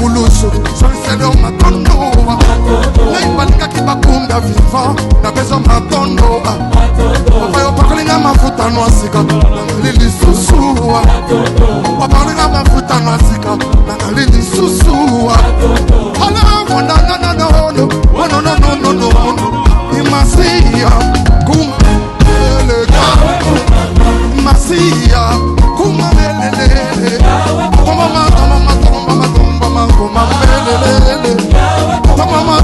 mulusu soliselo matondo naibalinga kibakunda viva na bezo matondo papayo pakolinga mafuta nwasika nangalili susua papalinga mafuta nwasika nangalili susua hala no imasia kumelega masia kumelele mama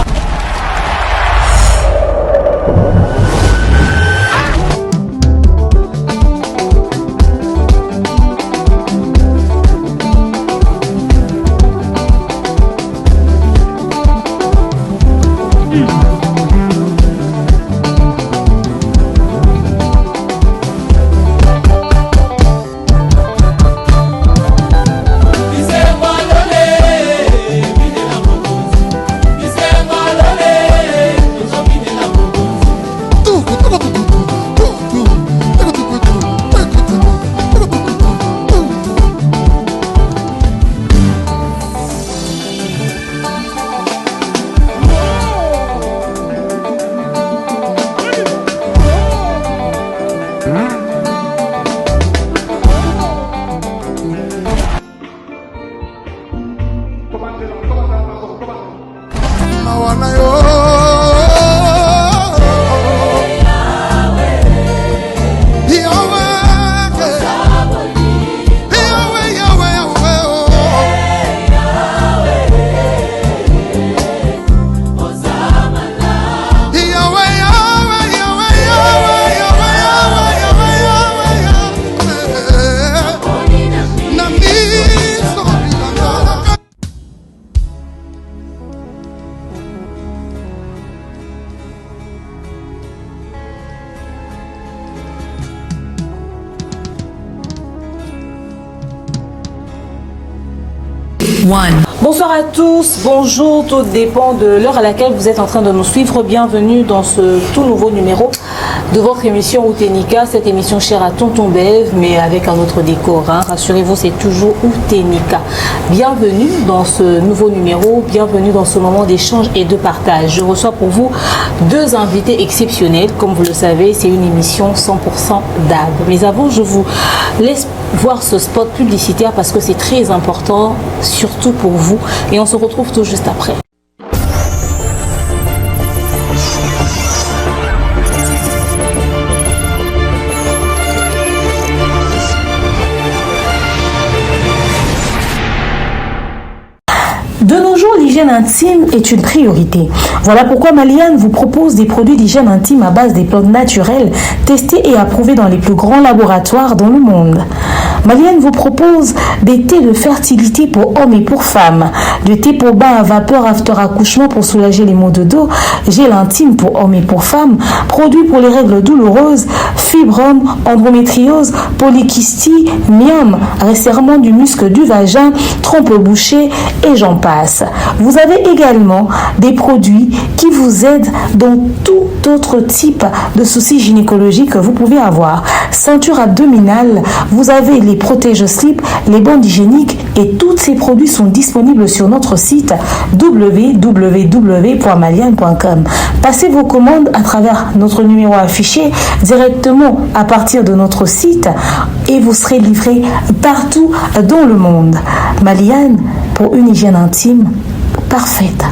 Bonsoir à tous, bonjour, tout dépend de l'heure à laquelle vous êtes en train de nous suivre. Bienvenue dans ce tout nouveau numéro de votre émission Outénika, cette émission chère à Tonton Bev, mais avec un autre décor. Hein. Rassurez-vous, c'est toujours Outénika. Bienvenue dans ce nouveau numéro, bienvenue dans ce moment d'échange et de partage. Je reçois pour vous deux invités exceptionnels. Comme vous le savez, c'est une émission 100% d'âme. Mais avant, je vous laisse voir ce spot publicitaire parce que c'est très important, surtout pour vous. Et on se retrouve tout juste après. De nos jours, l'hygiène intime est une priorité. Voilà pourquoi Maliane vous propose des produits d'hygiène intime à base des plantes naturelles, testés et approuvés dans les plus grands laboratoires dans le monde. Maliane vous propose des thés de fertilité pour hommes et pour femmes, du thé pour bain à vapeur after accouchement pour soulager les maux de dos, gel intime pour hommes et pour femmes, produits pour les règles douloureuses, fibrome, endométriose, polykystie, myome, resserrement du muscle du vagin, trompe bouchée et j'en passe. Vous avez également des produits qui vous aident dans tout autre type de soucis gynécologiques que vous pouvez avoir. Ceinture abdominale, vous avez les protège-slip, les bandes hygiéniques et tous ces produits sont disponibles sur notre site www.maliane.com. Passez vos commandes à travers notre numéro affiché directement à partir de notre site et vous serez livré partout dans le monde. Maliane pour une hygiène intime parfaite.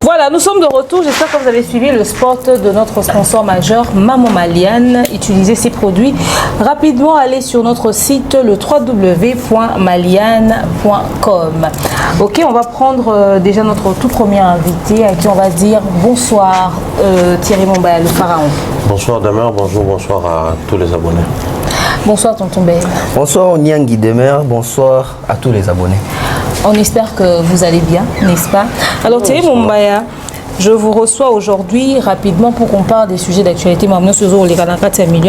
Voilà, nous sommes de retour. J'espère que vous avez suivi le spot de notre sponsor majeur, Maman Maliane. Utilisez ces produits. Rapidement, allez sur notre site, le www.maliane.com. Ok, on va prendre déjà notre tout premier invité à qui on va dire bonsoir, Thierry Mombaya, le pharaon. Bonsoir Damer, bonsoir à tous les abonnés. Bonsoir Tonton Bey. Bonsoir Onyangi Demer, bonsoir à tous les abonnés. On espère que vous allez bien, n'est-ce pas? Alors Thierry Mombaya, Je vous reçois aujourd'hui rapidement pour qu'on parle des sujets d'actualité.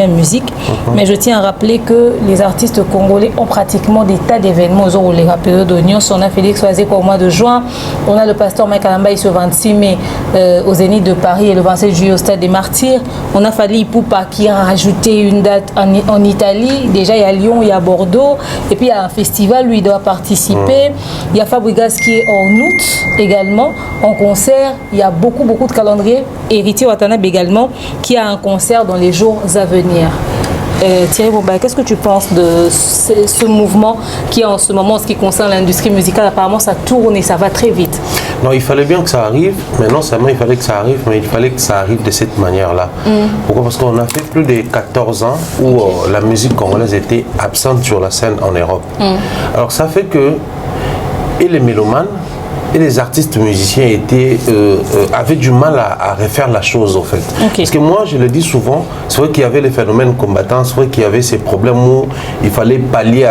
Musique. Mais je tiens à rappeler que les artistes congolais ont pratiquement des tas d'événements aux les période d'Oignon. On a Félix Oazeko au mois de juin. On a le pasteur Mike Alambaï ce 26 mai au Zénith de Paris et le 27 juillet au Stade des Martyrs. On a Fali Ipupa qui a rajouté une date en Italie. Déjà, il y a Lyon, il y a Bordeaux. Et puis, il y a un festival, lui, il doit participer. Il y a Fabregas qui est en août également, en concert. Il y a beaucoup de calendriers. Héritier Watanabe également, qui a un concert dans les jours à venir. Thierry Bombay, qu'est-ce que tu penses de ce mouvement qui est en ce moment, en ce qui concerne l'industrie musicale? Apparemment, ça tourne et ça va très vite. Non, il fallait bien que ça arrive, mais non seulement il fallait que ça arrive, mais il fallait que ça arrive de cette manière-là. Pourquoi? Parce qu'on a fait plus de 14 ans où la musique congolaise était absente sur la scène en Europe. Alors ça fait que, et les mélomanes, et les artistes musiciens avaient du mal à refaire la chose, en fait. Parce que moi, je le dis souvent, c'est vrai qu'il y avait les phénomènes combattants, c'est vrai qu'il y avait ces problèmes où il fallait pallier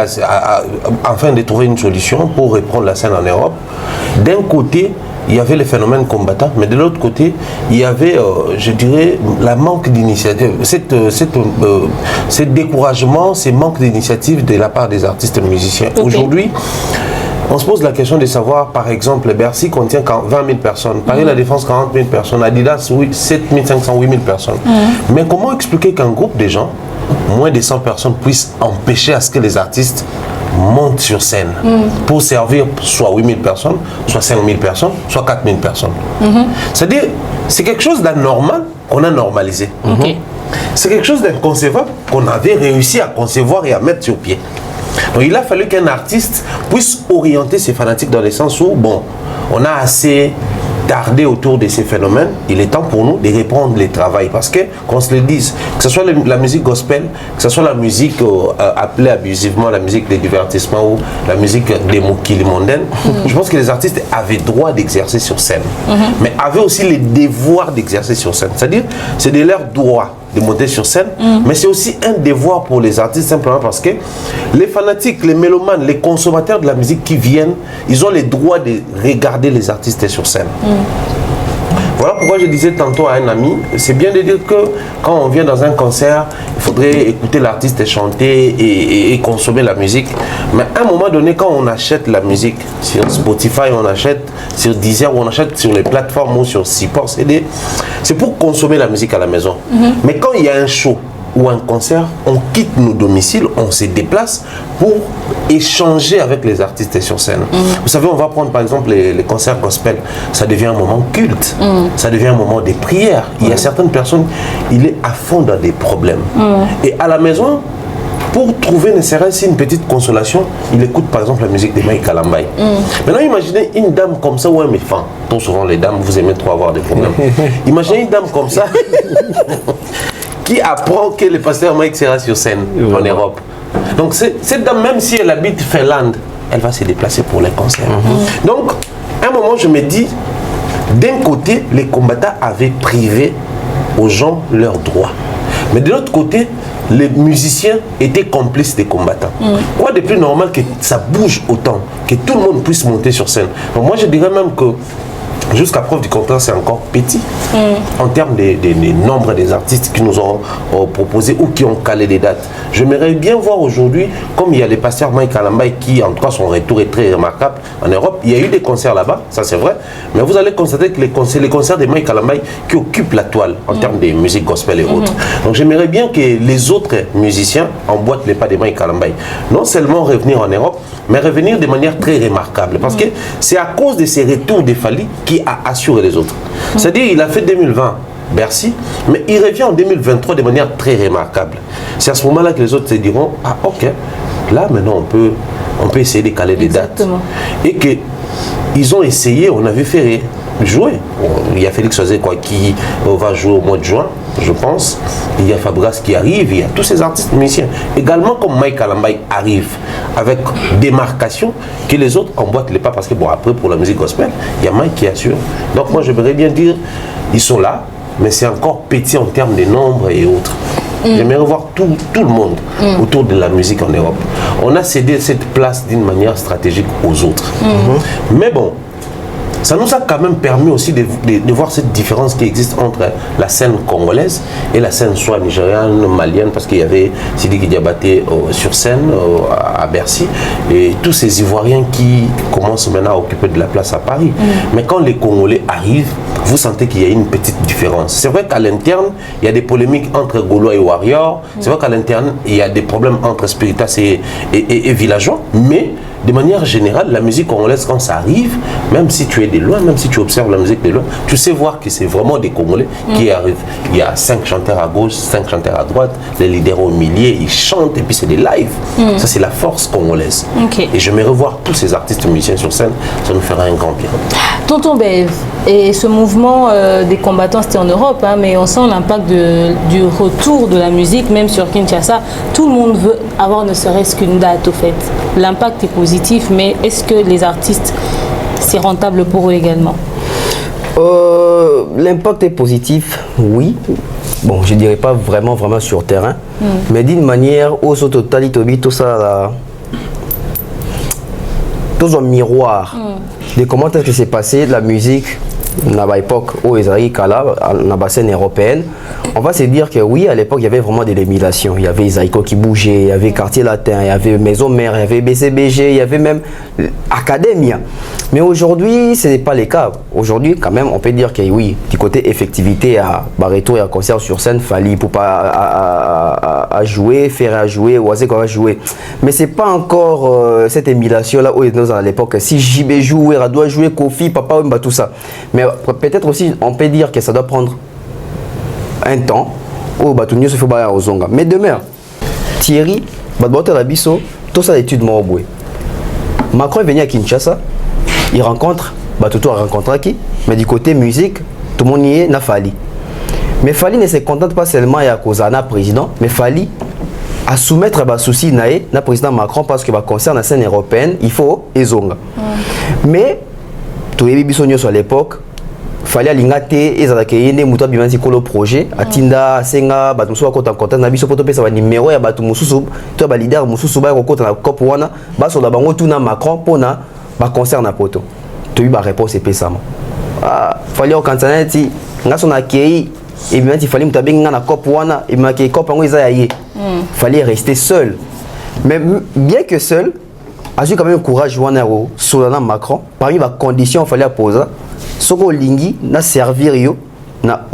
afin de trouver une solution pour reprendre la scène en Europe. D'un côté, il y avait les phénomènes combattants, mais de l'autre côté, il y avait, je dirais, la manque d'initiative, ce découragement, ce manque d'initiative de la part des artistes musiciens. Aujourd'hui, on se pose la question de savoir, par exemple, Bercy contient 20 000 personnes, Paris La Défense 40 000 personnes, Adidas 7 500, 8 000 personnes. Mais comment expliquer qu'un groupe de gens, moins de 100 personnes, puissent empêcher à ce que les artistes montent sur scène pour servir soit 8 000 personnes, soit 5 000 personnes, soit 4 000 personnes. C'est-à-dire, c'est quelque chose d'anormal qu'on a normalisé. C'est quelque chose d'inconcevable qu'on avait réussi à concevoir et à mettre sur pied. Donc il a fallu qu'un artiste puisse orienter ses fanatiques dans le sens où, bon, on a assez tardé autour de ces phénomènes, il est temps pour nous de reprendre le travail. Parce que, qu'on se le dise, que ce soit la musique gospel, que ce soit la musique appelée abusivement la musique de divertissement ou la musique des moquilles mondaines, je pense que les artistes avaient droit d'exercer sur scène, mais avaient aussi le devoir d'exercer sur scène. C'est-à-dire, c'est de leur droit de monter sur scène, mais c'est aussi un devoir pour les artistes, simplement parce que les fanatiques, les mélomanes, les consommateurs de la musique qui viennent, ils ont le droit de regarder les artistes sur scène. Voilà pourquoi je disais tantôt à un ami, c'est bien de dire que quand on vient dans un concert, il faudrait écouter l'artiste chanter et consommer la musique. Mais à un moment donné, quand on achète la musique sur Spotify, on achète sur Deezer, ou on achète sur les plateformes ou sur Support CD, c'est pour consommer la musique à la maison. Mais quand il y a un show ou un concert, on quitte nos domiciles, on se déplace pour échanger avec les artistes sur scène. Vous savez, on va prendre par exemple les concerts gospel, ça devient un moment culte, ça devient un moment de prière. Il y a certaines personnes, il est à fond dans des problèmes. Et à la maison, pour trouver ne serait-ce une petite consolation, il écoute par exemple la musique de Mike Alambaï. Maintenant, imaginez une dame comme ça, ou un méfant. Trop souvent, les dames, vous aimez trop avoir des problèmes. Imaginez une dame comme ça qui apprend que le pasteur Mike sera sur scène en Europe. Donc cette dame, même si elle habite Finlande, elle va se déplacer pour les concerts. Donc, à un moment, je me dis, d'un côté, les combattants avaient privé aux gens leurs droits. Mais de l'autre côté, les musiciens étaient complices des combattants. Quoi de plus normal que ça bouge autant, que tout le monde puisse monter sur scène. Donc moi, je dirais même que jusqu'à preuve du contraire, c'est encore petit en termes de nombre des artistes qui nous ont proposé ou qui ont calé des dates. J'aimerais bien voir aujourd'hui, comme il y a les pasteurs Mike Alambaï qui, en tout cas, son retour est très remarquable en Europe. Il y a eu des concerts là-bas, ça c'est vrai, mais vous allez constater que les concerts de Mike Alambaï qui occupent la toile en termes de musique gospel et autres. Donc j'aimerais bien que les autres musiciens emboîtent les pas de Mike Alambaï. Non seulement revenir en Europe, mais revenir de manière très remarquable. Parce que c'est à cause de ces retours de Fali qui a assuré les autres. C'est-à-dire il a fait 2020 Bercy, mais il revient en 2023 de manière très remarquable. C'est à ce moment-là que les autres se diront, ah ok, là maintenant on peut essayer de caler des dates. Et qu'ils ont essayé, on avait fait jouer. Il y a Félix Oazeko qui va jouer au mois de juin, je pense. Il y a Fabregas qui arrive, il y a tous ces artistes musiciens. Également comme Mike Alambaï arrive avec démarcation que les autres emboîtent les pas, parce que bon, après pour la musique gospel, il y a Mike qui assure. Donc moi j'aimerais bien dire, ils sont là, mais c'est encore petit en termes de nombre et autres. J'aimerais voir tout le monde autour de la musique en Europe. On a cédé cette place d'une manière stratégique aux autres. Mais bon, Ça nous a quand même permis aussi de voir cette différence qui existe entre la scène congolaise et la scène soit nigériane, malienne, parce qu'il y avait Sidiki Diabaté sur scène à Bercy, et tous ces Ivoiriens qui commencent maintenant à occuper de la place à Paris. Mais quand les Congolais arrivent, vous sentez qu'il y a une petite différence. C'est vrai qu'à l'interne, il y a des polémiques entre Gaulois et Warriors. C'est vrai qu'à l'interne, il y a des problèmes entre Spiritas et villageois. Mais de manière générale, la musique congolaise, quand ça arrive, même si tu es de loin, même si tu observes la musique de loin, tu sais voir que c'est vraiment des Congolais qui arrivent. Il y a 5 chanteurs à gauche, 5 chanteurs à droite, les leaders au milieu, ils chantent et puis c'est des lives. Ça, c'est la force congolaise. Et j'aimerais voir tous ces artistes musiciens sur scène, ça nous fera un grand bien. Tonton Bev, et ce mouvement des combattants, c'était en Europe, hein, mais on sent l'impact du retour de la musique, même sur Kinshasa. Tout le monde veut avoir ne serait-ce qu'une date, au fait. L'impact est positif, mais est-ce que les artistes, c'est rentable pour eux également? L'impact est positif, oui. Bon, je dirais pas vraiment sur terrain, mais d'une manière, au total, tout ça, tout un miroir de comment est-ce que c'est passé de la musique dans l'époque où Israël Kala, dans la scène européenne. On va se dire que oui, à l'époque, il y avait vraiment de l'émulation. Il y avait Isaïko qui bougeait, il y avait Quartier Latin, il y avait Maison Mère, il y avait BCBG, il y avait même Academia. Mais aujourd'hui, ce n'est pas le cas. Aujourd'hui, quand même, on peut dire que oui, du côté effectivité, à Barreto et à concert sur scène, Fali pour pas à jouer, faire à jouer, Oisé qu'on va jouer. Mais c'est pas encore cette émulation-là où nous à l'époque. Si JB joue, elle doit jouer Kofi, Papa, tout ça. Mais peut-être aussi, on peut dire que ça doit prendre un temps où Batunio se fait bailler aux Zonga. Mais demain, Thierry, Badbote tout ça l'étude Maoboué. Macron est venu à Kinshasa, il rencontre, Batuto a rencontré qui, mais du côté musique, tout le monde y est, n'a Fali. Mais Fali ne se contente pas seulement à cause d'un président, mais Fali à soumettre un souci na président Macron parce que concerne la scène européenne, il faut Ezonga. Mais tout les bisognos à l'époque, fallait alingater et ça yende muto bimanzi kolo projet atinda senga batu mususu bakota contact na biso poto pesa ba numéro ya batu mususu to ba leader mususu ba kokota na cop wana baso la bango tuna Macron pona ba concert na poto to bi ba réponse epesama fallait au kantaneti ngaso na kei et bien il fallait mutabenga na cop wana et ma kei cop ngo isa yaye fallait rester seul, mais bien que seul a eu quand même courage wana solana Macron parmi les conditions fallait poser soko lingi na servir yo na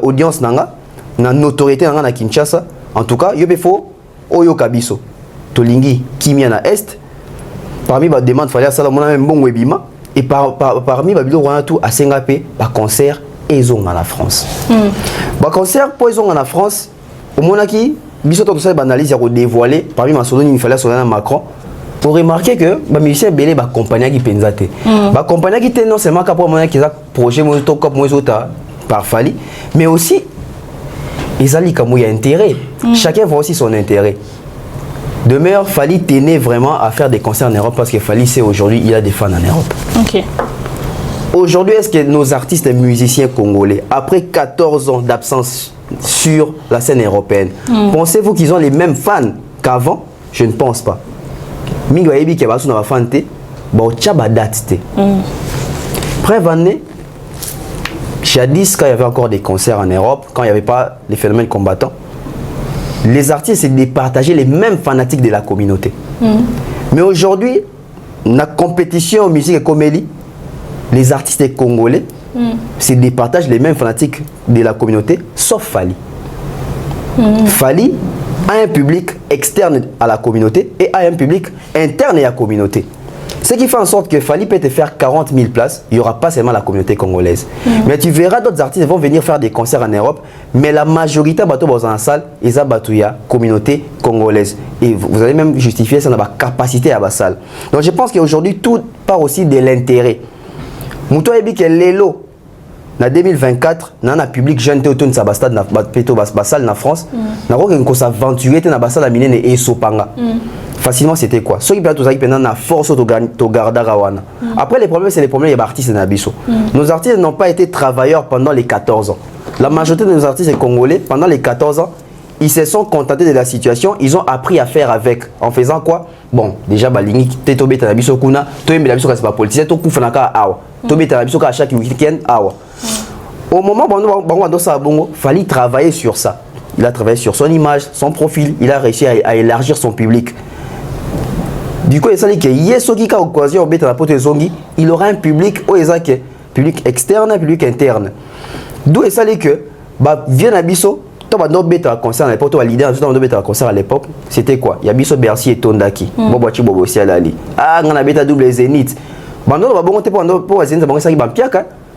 audience nanga na notoriété nanga na Kinshasa. En tout cas yo befo oyo kabiso to lingi kimia na est parmi ba demande fallait ça mona même bon webima et parmi ba bilo wana tout a singapé ba concert ezonga na France. Ba concert po ezonga na France au monaki biso to ça ba analyse ya ko dévoiler parmi ma solo ni fallait solana Macron. Pour remarquer que les musiciens belé ba compagnie qui penzate ba compagnie qui était non seulement pour moi qui a projet moi to comme moi par Fali, mais aussi ils allaient comme il y a intérêt, chacun voit aussi son intérêt. Demeure Fali tenait vraiment à faire des concerts en Europe parce que Fali c'est aujourd'hui il a des fans en Europe. OK. Aujourd'hui, est-ce que nos artistes et musiciens congolais après 14 ans d'absence sur la scène européenne, pensez-vous qu'ils ont les mêmes fans qu'avant? Je ne pense pas. Mingo yebi ke basu na bafante ba ocha ba date te. Preuve année jadis quand il y avait encore des concerts en Europe, quand il n'y avait pas les phénomènes combattants, les artistes se départageaient les mêmes fanatiques de la communauté. Mais aujourd'hui, la compétition en musique et comédie, les artistes congolais se départagent les mêmes fanatiques de la communauté, sauf Fali. Fali a un public externe à la communauté et a un public interne à la communauté. Ce qui fait en sorte que Fali peut te faire 40 000 places, il n'y aura pas seulement la communauté congolaise. Mais tu verras d'autres artistes vont venir faire des concerts en Europe, mais la majorité dans la salle, ils ont la communauté congolaise. Et vous allez même justifier ça dans la capacité à la salle. Donc je pense qu'aujourd'hui, tout part aussi de l'intérêt. Moutou Ebi que l'élo, en 2024, dans le public jeune autour de sa stade salle en France, na ko s'aventurer dans la salle à mine et sopanga. Facilement c'était quoi? Ceux qui peuvent tout pendant la force to garda rawana. Après les problèmes c'est les problèmes des artistes nabiso. Nos artistes n'ont pas été travailleurs pendant les 14 ans. La majorité de nos artistes congolais pendant les 14 ans, ils se sont contentés de la situation, ils ont appris à faire avec en faisant quoi? bon déjà balingi te tobeta na biso kuna to yembela biso kasi ba politicien to kufa na ka awa tobeta na biso ka chaque week-end awa. Au moment où ça bongo, fallait travailler sur ça. Il a travaillé sur son image, son profil, il a réussi à élargir son public. Du coup, il s'est dit que il aura un public public externe, public interne. D'où il s'est dit que vient à Bisso, concert à l'époque, concert à l'époque, c'était quoi? Il y a Bisso Bercy et Tondaki. Bobochi Bobosi Alali. Ah, on a bêta double Zénith. Bando va bon pour Zénith,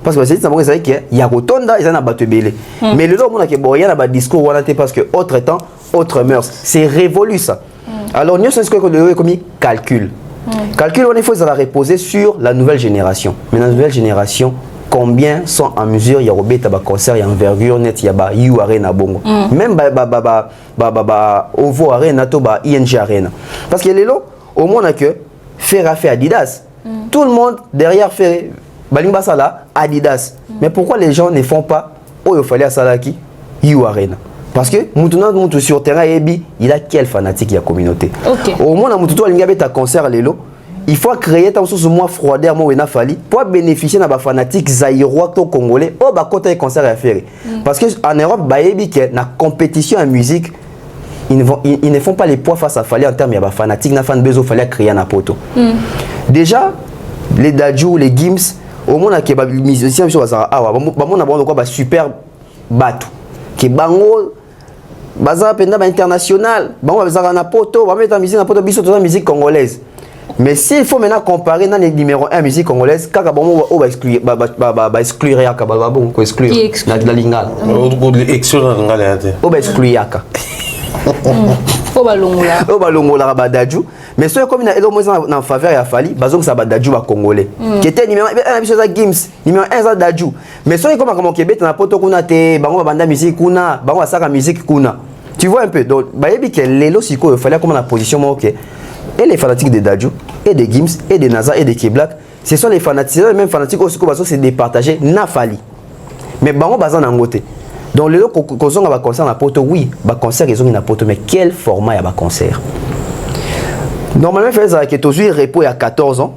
parce que c'est ça qu'il y a Rotonda et ça n'a pas de belé. Mais le moment où il y a un discours parce que autre temps, autre mœurs, c'est révolu ça. Alors nous sommes comme calcul. Calcul, il faut reposer sur la nouvelle génération. Mais la nouvelle génération, combien sont en mesure il y a un concert, il y a envergure net, il y a You Arena bongo. Même Ovo Arena, toba ING Arena. Parce que les lots, au moins on a que faire affaire Adidas. Tout le monde derrière fait Balimba Sala, Adidas. Mais pourquoi les gens ne font pas Oh, il fallait à Salaki, You Arena? Parce que maintenant, sur terrain, il a quel fanatique il y a communauté. Au moins, on a un concert Lélo. Il faut créer tant ce moins froideur pour bénéficier de fanatiques zaïrois congolais au bas côté concert à faire. Parce que en Europe, la compétition en musique, ils ne font pas les poids face à Fali en termes de fanatiques, na fan besoin fallait créer un poto. Déjà, les Dadju, les Gims, au moins que les musiciens sur Bazara, ah, super bateau. Qui bango Bazara penda international, bango Bazara na poto, va mettre en musique na poto biso toute la musique congolaise. Mais s'il faut maintenant comparer dans les numéro 1 musique congolaise, kaka bon on va exclure exclure yaka bon ko exclure la lingala. Exclure lingala ate. On va exclure yaka. On va longola Badaju. Mais ceux comme il a en faveur et à Fali, bazong ça Badaju va congolais. Qui était numéro 1 musique ça Gims, numéro 1 ça Dadju. Mais ceux comme Québec na poto kuna te, bango banda musique kuna, bango saka musique kuna. Tu vois un peu donc bayebi que lelo siko il fallait comme la position moi OK. Et les fanatiques de Dadju, et de Gims, et de Naza, et de Keblak, ce sont les fanatiques, les mêmes fanatiques aussi que c'est départagé, n'a fallu. Mais bango bazan nangote. Donc le concert va concert na poto oui, ba concert ils ont na poto mais quel format y a ba concert? Normalement il fait que toujours repos il y a 14 ans.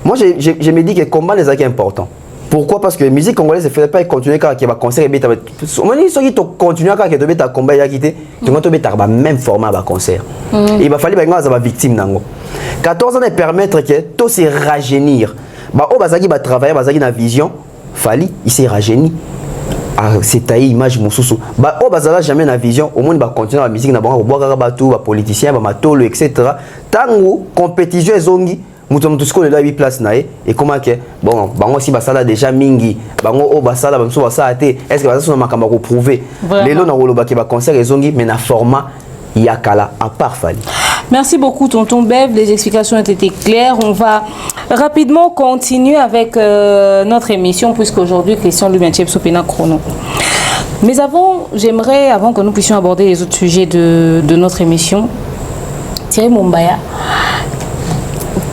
Moi je me dis que combat les acquis important. Pourquoi? Parce que la musique congolaise ne fait pas continuer quand il y a un concert et bien ceux qui continuent quand il y a un combat et quitté tu vas même format à concert. Il va falloir que les victimes nango 14 ans de permettre que tout se rajeunir. Bah au bazaki va travailler bazaki na vision fali il s'est rajeuni. Ah c'est taille image mususu. Bah au bazala jamais na vision au moins il va continuer la musique na bango boire bateau ba politicien ba matolo etc. Tango compétition ezongi mutu siko le 8 places nae et comment que bon bango si basala déjà mingi bango o basala bamso basala te est-ce que basala makamba ko prouver lelo na roloba ke ba concert ezongi mais na format yakala à part Fali. Merci beaucoup tonton Bev, les explications ont été claires. On va rapidement continuer avec notre émission puisqu'aujourd'hui Christian Lubentiev Sopena chrono. Mais avant, j'aimerais avant que nous puissions aborder les autres sujets de notre émission, Thierry Mumbaya,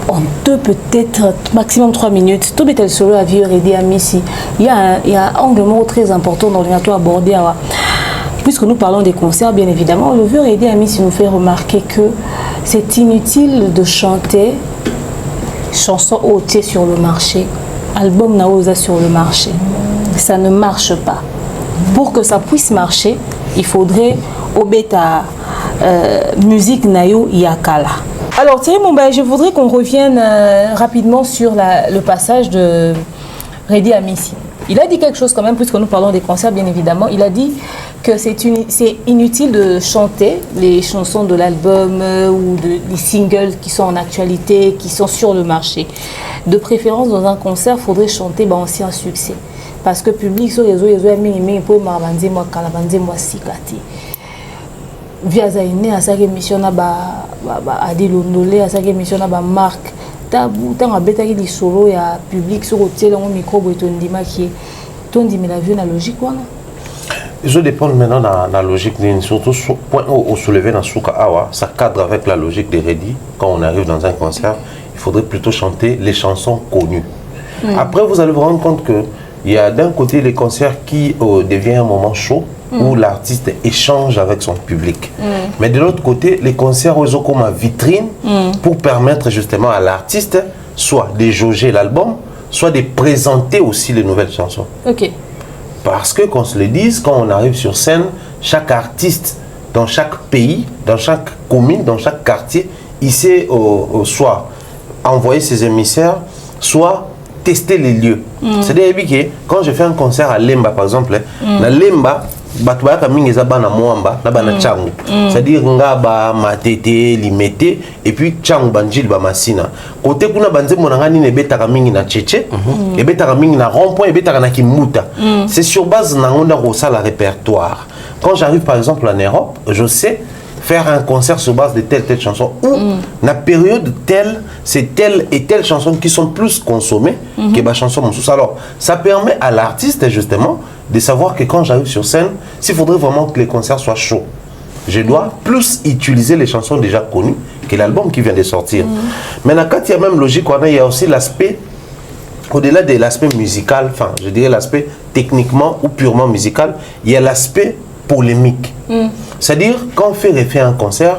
en 2 peut-être maximum 3 minutes, tout est solo à vivre et à Messi. Il y a un angle mot très important dans le abordé. Puisque nous parlons des concerts, bien évidemment, le vieux Reddy Amissi nous fait remarquer que c'est inutile de chanter chansons hautées sur le marché, album naosa sur le marché. Ça ne marche pas. Pour que ça puisse marcher, il faudrait au bêta musique nayo yakala. Alors Thierry Mumbaya, je voudrais qu'on revienne rapidement sur le passage de Reddy Amissi. Il a dit quelque chose quand même, puisque nous parlons des concerts, bien évidemment. Il a dit que c'est inutile de chanter les chansons de l'album ou des singles qui sont en actualité, qui sont sur le marché. De préférence, dans un concert, il faudrait chanter ancien succès. Parce que le public, sur les réseaux, pour marbanzi moi kalabanzi moi sikati. Via Zaine, à sa émission, à des londolés, à sa émission, à marque. Tant à bêta qui solo et à public sur le micro et ton qui ton dit mais la vue la logique quoi. Je dépends maintenant de la logique surtout point au soulever dans Souka Awa, ça cadre avec la logique de Reddy. Quand on arrive dans un concert, il faudrait plutôt chanter les chansons connues. Après vous allez vous rendre compte que Il y a d'un côté les concerts qui devient un moment chaud, où l'artiste échange avec son public. Mais de l'autre côté, les concerts ont comme une vitrine pour permettre justement à l'artiste soit de jauger l'album, soit de présenter aussi les nouvelles chansons. Ok. Parce que, qu'on se le dise, quand on arrive sur scène, chaque artiste, dans chaque pays, dans chaque commune, dans chaque quartier, il sait soit envoyer ses émissaires, soit tester les lieux. C'est-à-dire que quand je fais un concert à Lemba, par exemple, la Lemba, batubaka mingi za bana mwamba na bana changu, c'est-à-dire ngaba matete limete et puis changu banjili ba masina côté kuna banze monangani ne betaka mingi na cheche et betaka mingi na rond-point et betaka na kimuta. C'est sur base na ngonda ko sala répertoire. Quand j'arrive par exemple en Europe, je sais faire un concert sur base de telle chanson ou la période telle, c'est telle et telle chanson qui sont plus consommées que ma chanson. Alors ça permet à l'artiste justement de savoir que quand j'arrive sur scène, s'il faudrait vraiment que les concerts soient chauds, je dois plus utiliser les chansons déjà connues que l'album qui vient de sortir. Maintenant, quand il y a même logique, il y a aussi l'aspect, au-delà de l'aspect musical, enfin je dirais l'aspect techniquement ou purement musical, il y a l'aspect polémique. C'est-à-dire, quand on fait un concert,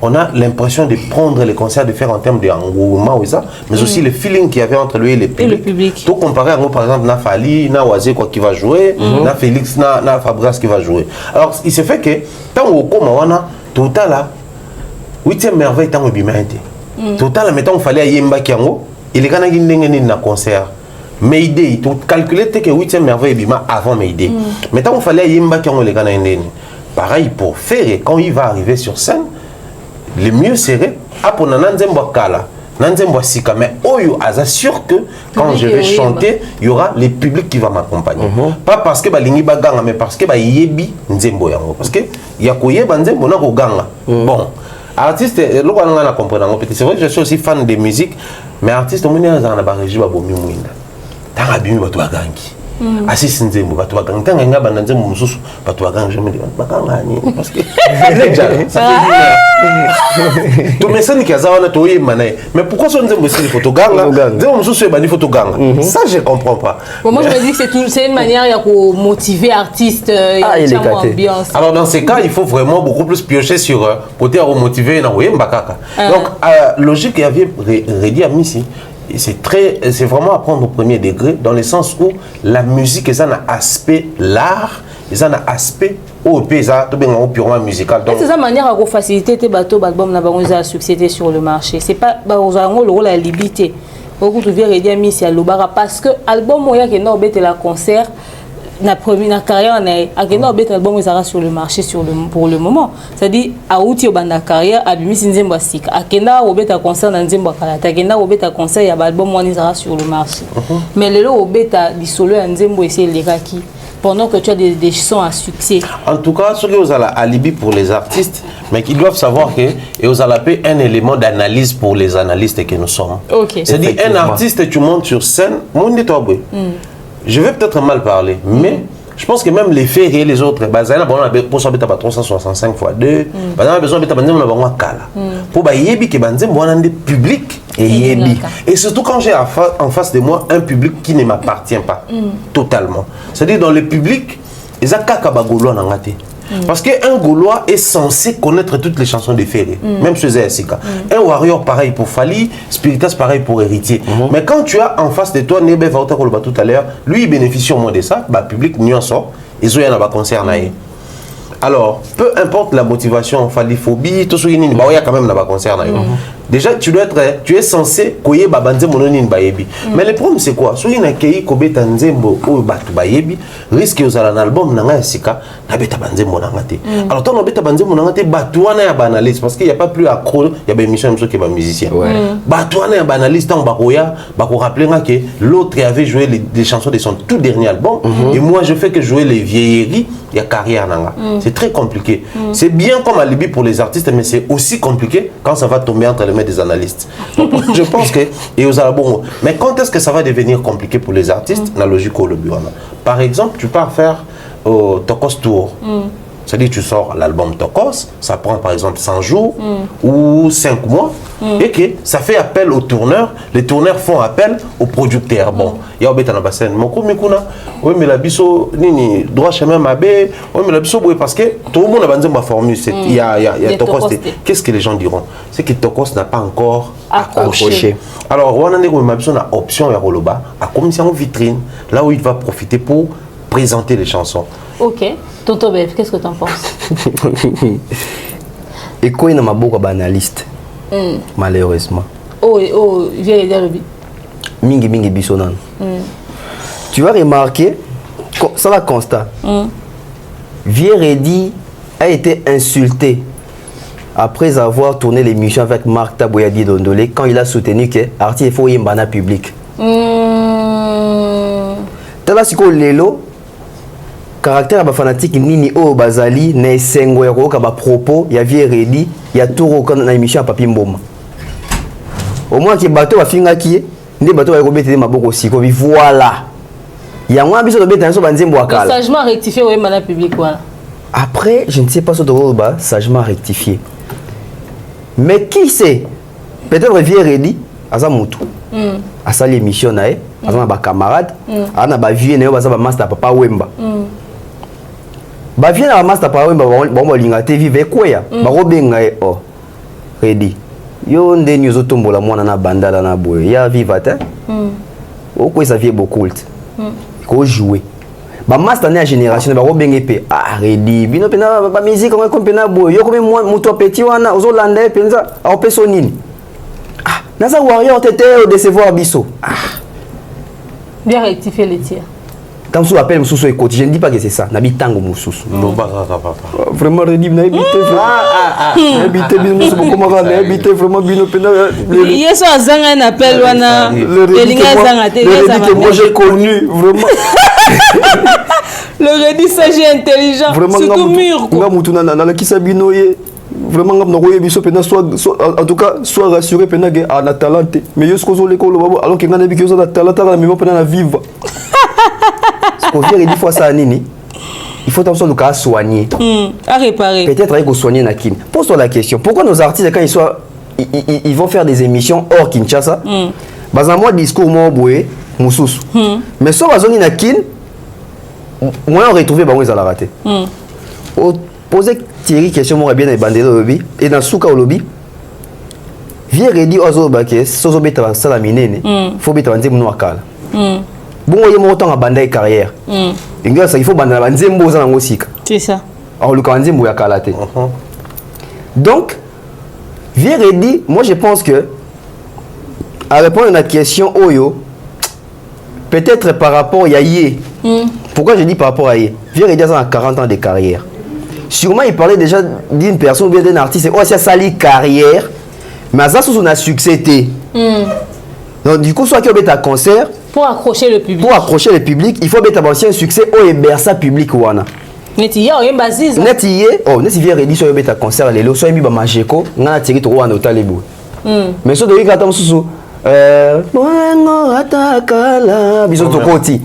on a l'impression de prendre les concerts, de faire en termes d'engouement, mais aussi le feeling qu'il y avait entre lui et le public. Tout comparé à nous, par exemple, Nafali, Nawazé qui va jouer, na Félix, na Fabras qui va jouer. Alors, il se fait que, tant au Komawana, tout à l'heure, 8e merveille, tant au Bimaïté. Tout à l'heure, mettons, il fallait à Yemba Kiango, il est gagné un concert. Mayday, tu calcules que 8e merveille Bima avant Mayday. Mais tant il fallait à Yemba Kiango, il est gagné. Pareil pour Ferré, quand il va arriver sur scène, le mieux serait à Nanzembo Kala, Nanzembo Sika, mais Oyo assure que quand je vais chanter, il y aura le public qui va m'accompagner. Pas parce que Balingi Baganga, mais parce que Yebi Nzembo Yango. Parce que Yakoye Banzembo Nako Ganga. Bon, artiste, c'est vrai que je suis aussi fan de musique, mais artiste, on est dans la régie Babomi Mouinda. Tant à Bimi Batou Agangi. Assis Nzembo, Batou Agangi. Tant à Ngaba Nzembo Moussous, Batou Agangi, je me dis, Bakangani. Parce que. Tu me sens que ça va être mané. Mais pourquoi ce Nzembo c'est des photoganga? Nzembo Moussous c'est des photoganga. Ça, je ne comprends pas. Moi, je me dis que c'est une manière de motiver l'artiste. Ambiance. Alors, dans ces cas, il faut vraiment beaucoup plus piocher sur côté motiver. Donc, logique, il y avait Redi à Missi. C'est vraiment à prendre au premier degré, dans le sens où la musique, ça a un aspect l'art, ça a un aspect au pays, purement musical. C'est sa manière de faciliter tes bateaux, l'album n'a succédé sur le marché. C'est pas le rôle de la liberté. Beaucoup de vieux Redi à Missi à Lobara parce que l'album moyen qui est la concert. Na première carrière na akenda obeta album ezara sur le marché pour le moment, c'est-à-dire a outi obanda carrière abimisi Nzembo Sika akenda obeta concert na Nzembo Kala akenda obeta concert ya album wani ezara sur le marché. Mais lelo obeta di solo ya Nzembo essayer les qui pendant que tu as des sons à succès. En tout cas, ce que vous avez alibi pour les artistes, mais qu'ils doivent savoir que vous avez un élément d'analyse pour les analystes que nous sommes. C'est-à-dire un artiste, tu montes sur scène, je vais peut-être mal parler, mais je pense que même les faits et les autres, on a besoin de 365 x 2, on a besoin de pour que public et surtout quand j'ai en face de moi un public qui ne m'appartient pas totalement. C'est-à-dire dans le public, ils ont parce qu'un Gaulois est censé connaître toutes les chansons de Ferré, même chez Zéasika. Un Warrior pareil pour Fali, Spiritas pareil pour Héritier. Mais quand tu as en face de toi Nebe Vauta Koloba tout à l'heure, lui il bénéficie au moins de ça, bah public nuance, ils ont un concert. Alors, peu importe la motivation, Faliphobie, tout ce qui est, bah il y a quand même un concert. Déjà, tu es censé koye babanze mononi bayebi. Mais le problème c'est quoi? Si on a kei kobeta nzembo ou batu bayebi, risque aux un album nanga sika na beta banze monangate. Alors tant on beta banze monangate batuana ya banaliste parce qu'il y a pas plus accro, il y a des émissions qui est musicien. Batuana ya banaliste tant bakoya, bako rappeler que l'autre avait joué les chansons de son tout dernier album et moi je fais que jouer les vieilleries, il y a carrière nanga. C'est très compliqué. C'est bien comme alibi pour les artistes mais c'est aussi compliqué quand ça va tomber entre les des analystes. Donc, je pense que mais quand est-ce que ça va devenir compliqué pour les artistes? La logique au bureau. Par exemple, tu pars faire Tokos Tour. C'est-à-dire tu sors l'album Tokos, ça prend par exemple 100 jours ou 5 mois, et que ça fait appel aux tourneurs, les tourneurs font appel aux producteurs. Bon, il y a un bassin, oui mais la biso, nini, droit chemin mabé, oui mais la biso, parce que tout le monde a besoin de ma formule, il y a Tokos. Qu'est-ce que les gens diront? C'est que Tokos n'a pas encore accroché. Alors, on a une option à Roloba, à commission vitrine, là où il va profiter pour présenter les chansons. Ok. Tonton Bev, qu'est-ce que tu en penses? Et quoi, il y a beaucoup d'analystes, malheureusement. Oh, viens dire le Mingi bisonan. Tu vas remarquer, ça va constat. Vieredi a été insulté après avoir tourné l'émission avec Marc Taboyadi Dondolé quand il a soutenu que Arti il faut y embana public. Tala siko lelo caractère ba fanatique nini o bazali ne sengo ya ko ba propos ya Vieredi ya tour quand na émission à Papi Mboma. Au moins que bateau va finga qui ndi bateau va robete maboko siko bi voilà. Ya moi biso robete na so banzembo akala. Sagement rectifié o embana public voilà. Après, je ne sais pas ce que sagement rectifié. Mais qui sait? Peut-être Vieredi, Aza Moutou, Asa l'émission, Aza ma camarade, Ana ba vieux, Aza ba master papa Wemba. Ba vieux na master papa Wemba, ba linga te vive quoi ya? Ba robenga oh. Redi. Yo nde nyozo tombola mwana na bandala na boye. Ya viva te. Oko ça vie beaucoup culte. Ko jouer. Ba master na génération ba robenge pe Redi bino pena ba musique comme pena boy yo comme moi muto petit wana ozo landa penza a peso nini naza warrior tete au décevoir biso bien rectifier les tirs quand vous appelle mususu écoute je ne dis pas que c'est ça na bitango mususu non pas papa vraiment Redi na habité habité bino beaucoup ma na habité vraiment bino pena yeso azanga un appel wana elinga azanga te que moi j'ai connu vraiment le Redi sage intelligent surtout mûr quoi mutuna na kisabino ye vraiment ngam na koye biso pena soit en tout cas soit rassuré pena que na talent mais yo ce qu'on l'école alors que ngana biki yo na talent na même pena na vivre ce qu'on vient 10 fois ça nini il faut le cas soigner à réparer peut-être avec soigner na kin pose-toi la question pourquoi nos artistes quand ils vont faire des émissions hors Kinshasa bas en moi discours mo boye mususu mais soit bazoni na kin moi on retrouvé bango ils allaient rater poser Thierry question moi bien bandé lobby et dans souka au lobby Vieredi ozo baké sozo beta sala minene faut beta banze mno akala bon yé mo temps à bandai carrière inga ça il faut banda banzembo za nango sika c'est ça alors le kanzembo ya kalaté donc Vieredi moi je pense que à répondre à la question oyo peut-être par rapport à Yaye. Pourquoi je dis par rapport à Yaye? Vieredi a 40 ans de carrière. Sûrement, il parlait déjà d'une personne ou bien d'un artiste. Oh, c'est sali carrière. Mais ça, c'est un succès. Donc, du coup, soit qu'il y a un concert. Pour accrocher le public. Pour accrocher le public, il faut mettre un succès au berça public. Netiye, on y a basis. Netiye, oh, Netiye Vieredi, soit il y a un concert, les lots, soit il y a un majeko, on a tiré tout en hôtel. Mais soit il y a un sous Mwengo atakala biso tokoti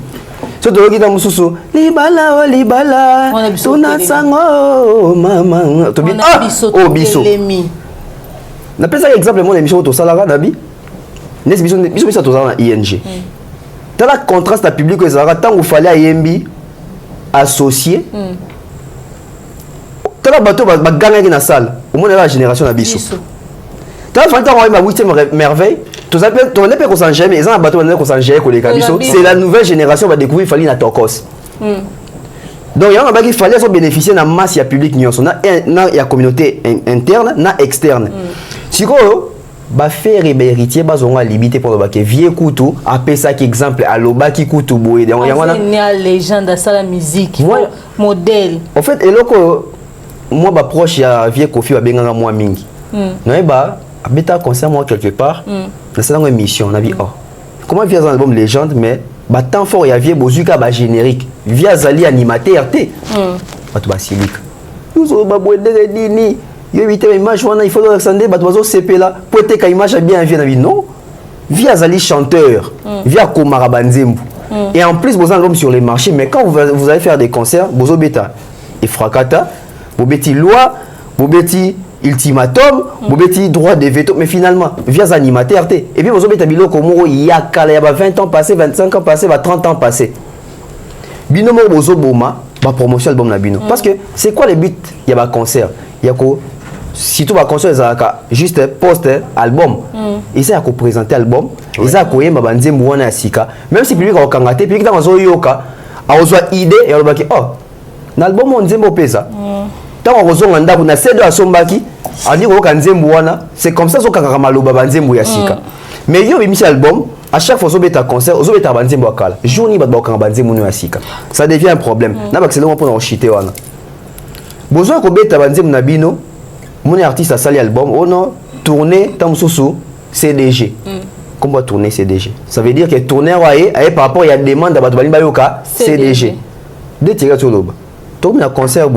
so toloki ta mususu libala libala tuna sango mama to bi oh biso na pesa exemple mon émission to salara dabi nes biso to sala na ING dans la contraste à public que ça tant il fallait ayembi associé dans la bateau ba ganga na salle au moins la génération na biso dans la fin temps ma 8e merveille. C'est la nouvelle génération qui va découvrir Fali na Tokos. Donc il fallait bénéficier de la masse publique, il y a communauté interne et externe. Si vous faire héritier, vous avez limité pour le vieux couteau, après ça exemple à l'oba qui couteau boy. Il y a une légende à la musique, modèle. En fait, moi proche ya vieux Kofi Benga moi mingi. Non Abeta concert moi quelque part, c'est une émission, on a dit oh comment via un album légende mais tant fort il y a vieux bozuka ba générique via Zali animateur t batu basilique nous ba boede dini yo éviter image wana il faut descendre batu bazo CP là pour être ka image bien vient na vie non via Zali chanteur via Komara Banzembu et en plus vous avez un album sur les marchés mais quand vous allez faire des concerts bozo beta et fracata bobeti loi, bobeti ultimatum, bobeti droit de veto, mais finalement, via animateur, et puis vous avez dit que il y a 20 ans passés, 25 ans passés, 30 ans passés. Bino mo bozo boma, ba promotion album na bino. Parce que c'est quoi le but? Il y a un concert, il y a quoi? Si tout va concert, juste post album, et ça a présenter album, et ça a quoi? Ma nzembo wana sika. Même si public a kangate, public dans zo yoka, a ozo idée et on va dire oh, l'album on nzembo pesa. Tant on reçoit un ndako na CD à sombaki, on dit que nzembo wana, c'est comme ça zo kangaka maloba ba nzembo ya sika. Mais yo émission album, à chaque fois que un concert, vous avez un nzembo akala. Journée ba ba nzembo ya sika. Ça devient un problème. Na ba excellent pour en chiter wana. Besoin ko beta ba nzembo na bino. Mon artiste a sali album, oh non, tourner tant sous CDG. Comment tourner CDG? Ça veut dire que tourner par rapport à la demande à CDG. Dès que tu as tout un concert,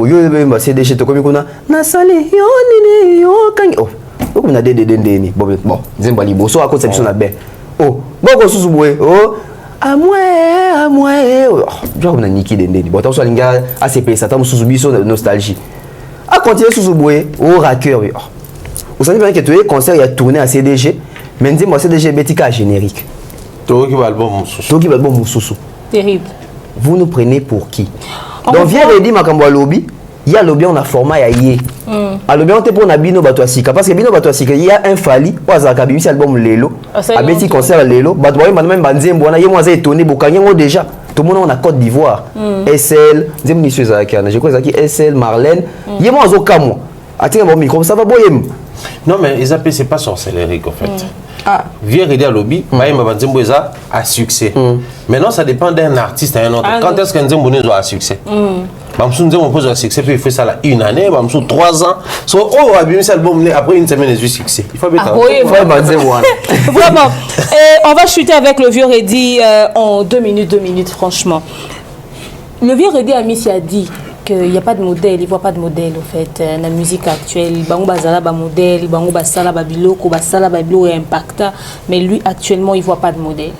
CDG, tu as na sali yo nini yo kangi. Oh, on a des bon, Zembali bosso à conception la baie. Oh, bon sous boué. Oh, à moi. Je on a niqué des bon, tu as linga ACP, ça t'a sous biso nostalgie. A continuer sous boué au raqueur. Vous savez bien que tu es concert il a tourné à CDG, mais dis-moi CDG Betika générique. Toi qui va album Moussoussou. Terrible. Vous nous prenez pour qui? Donc viens redire Makambo lobby, il y a lobby on a format ya yé. A lobby on te pour na bino batouasika parce que bino batouasika il y a un fali pour azaka bimisi album lelo. A beti concert lelo, batouay même banzembo na yemo étonné bokanyango déjà. Tout le monde on a Côte d'Ivoire, SL, je crois que SL, Marlène, il y a moi au Cameroun. Attends mon micro, ça va boyer. Non mais ils appellent c'est pas sorcellerie en fait. Viens aider à lobby, Nzembo a succès. Maintenant ça dépend d'un artiste à un autre. Quand est-ce qu'un Nzembo a succès? Nzembo pose un succès puis il fait ça là une année, 3 ans. So oh abîme cet album après une semaine il succès. Il faut bien. Vraiment. On va chuter avec le vieux Reddy en 2 minutes franchement. Le vieux Reddy Amissi a dit qu'il n'y a pas de modèle, il ne voit pas de modèle en fait dans la musique actuelle. Bango bazala ba modèle, bango basala ba biloko, basala ba biloko impacta, mais lui actuellement il ne voit pas de modèle.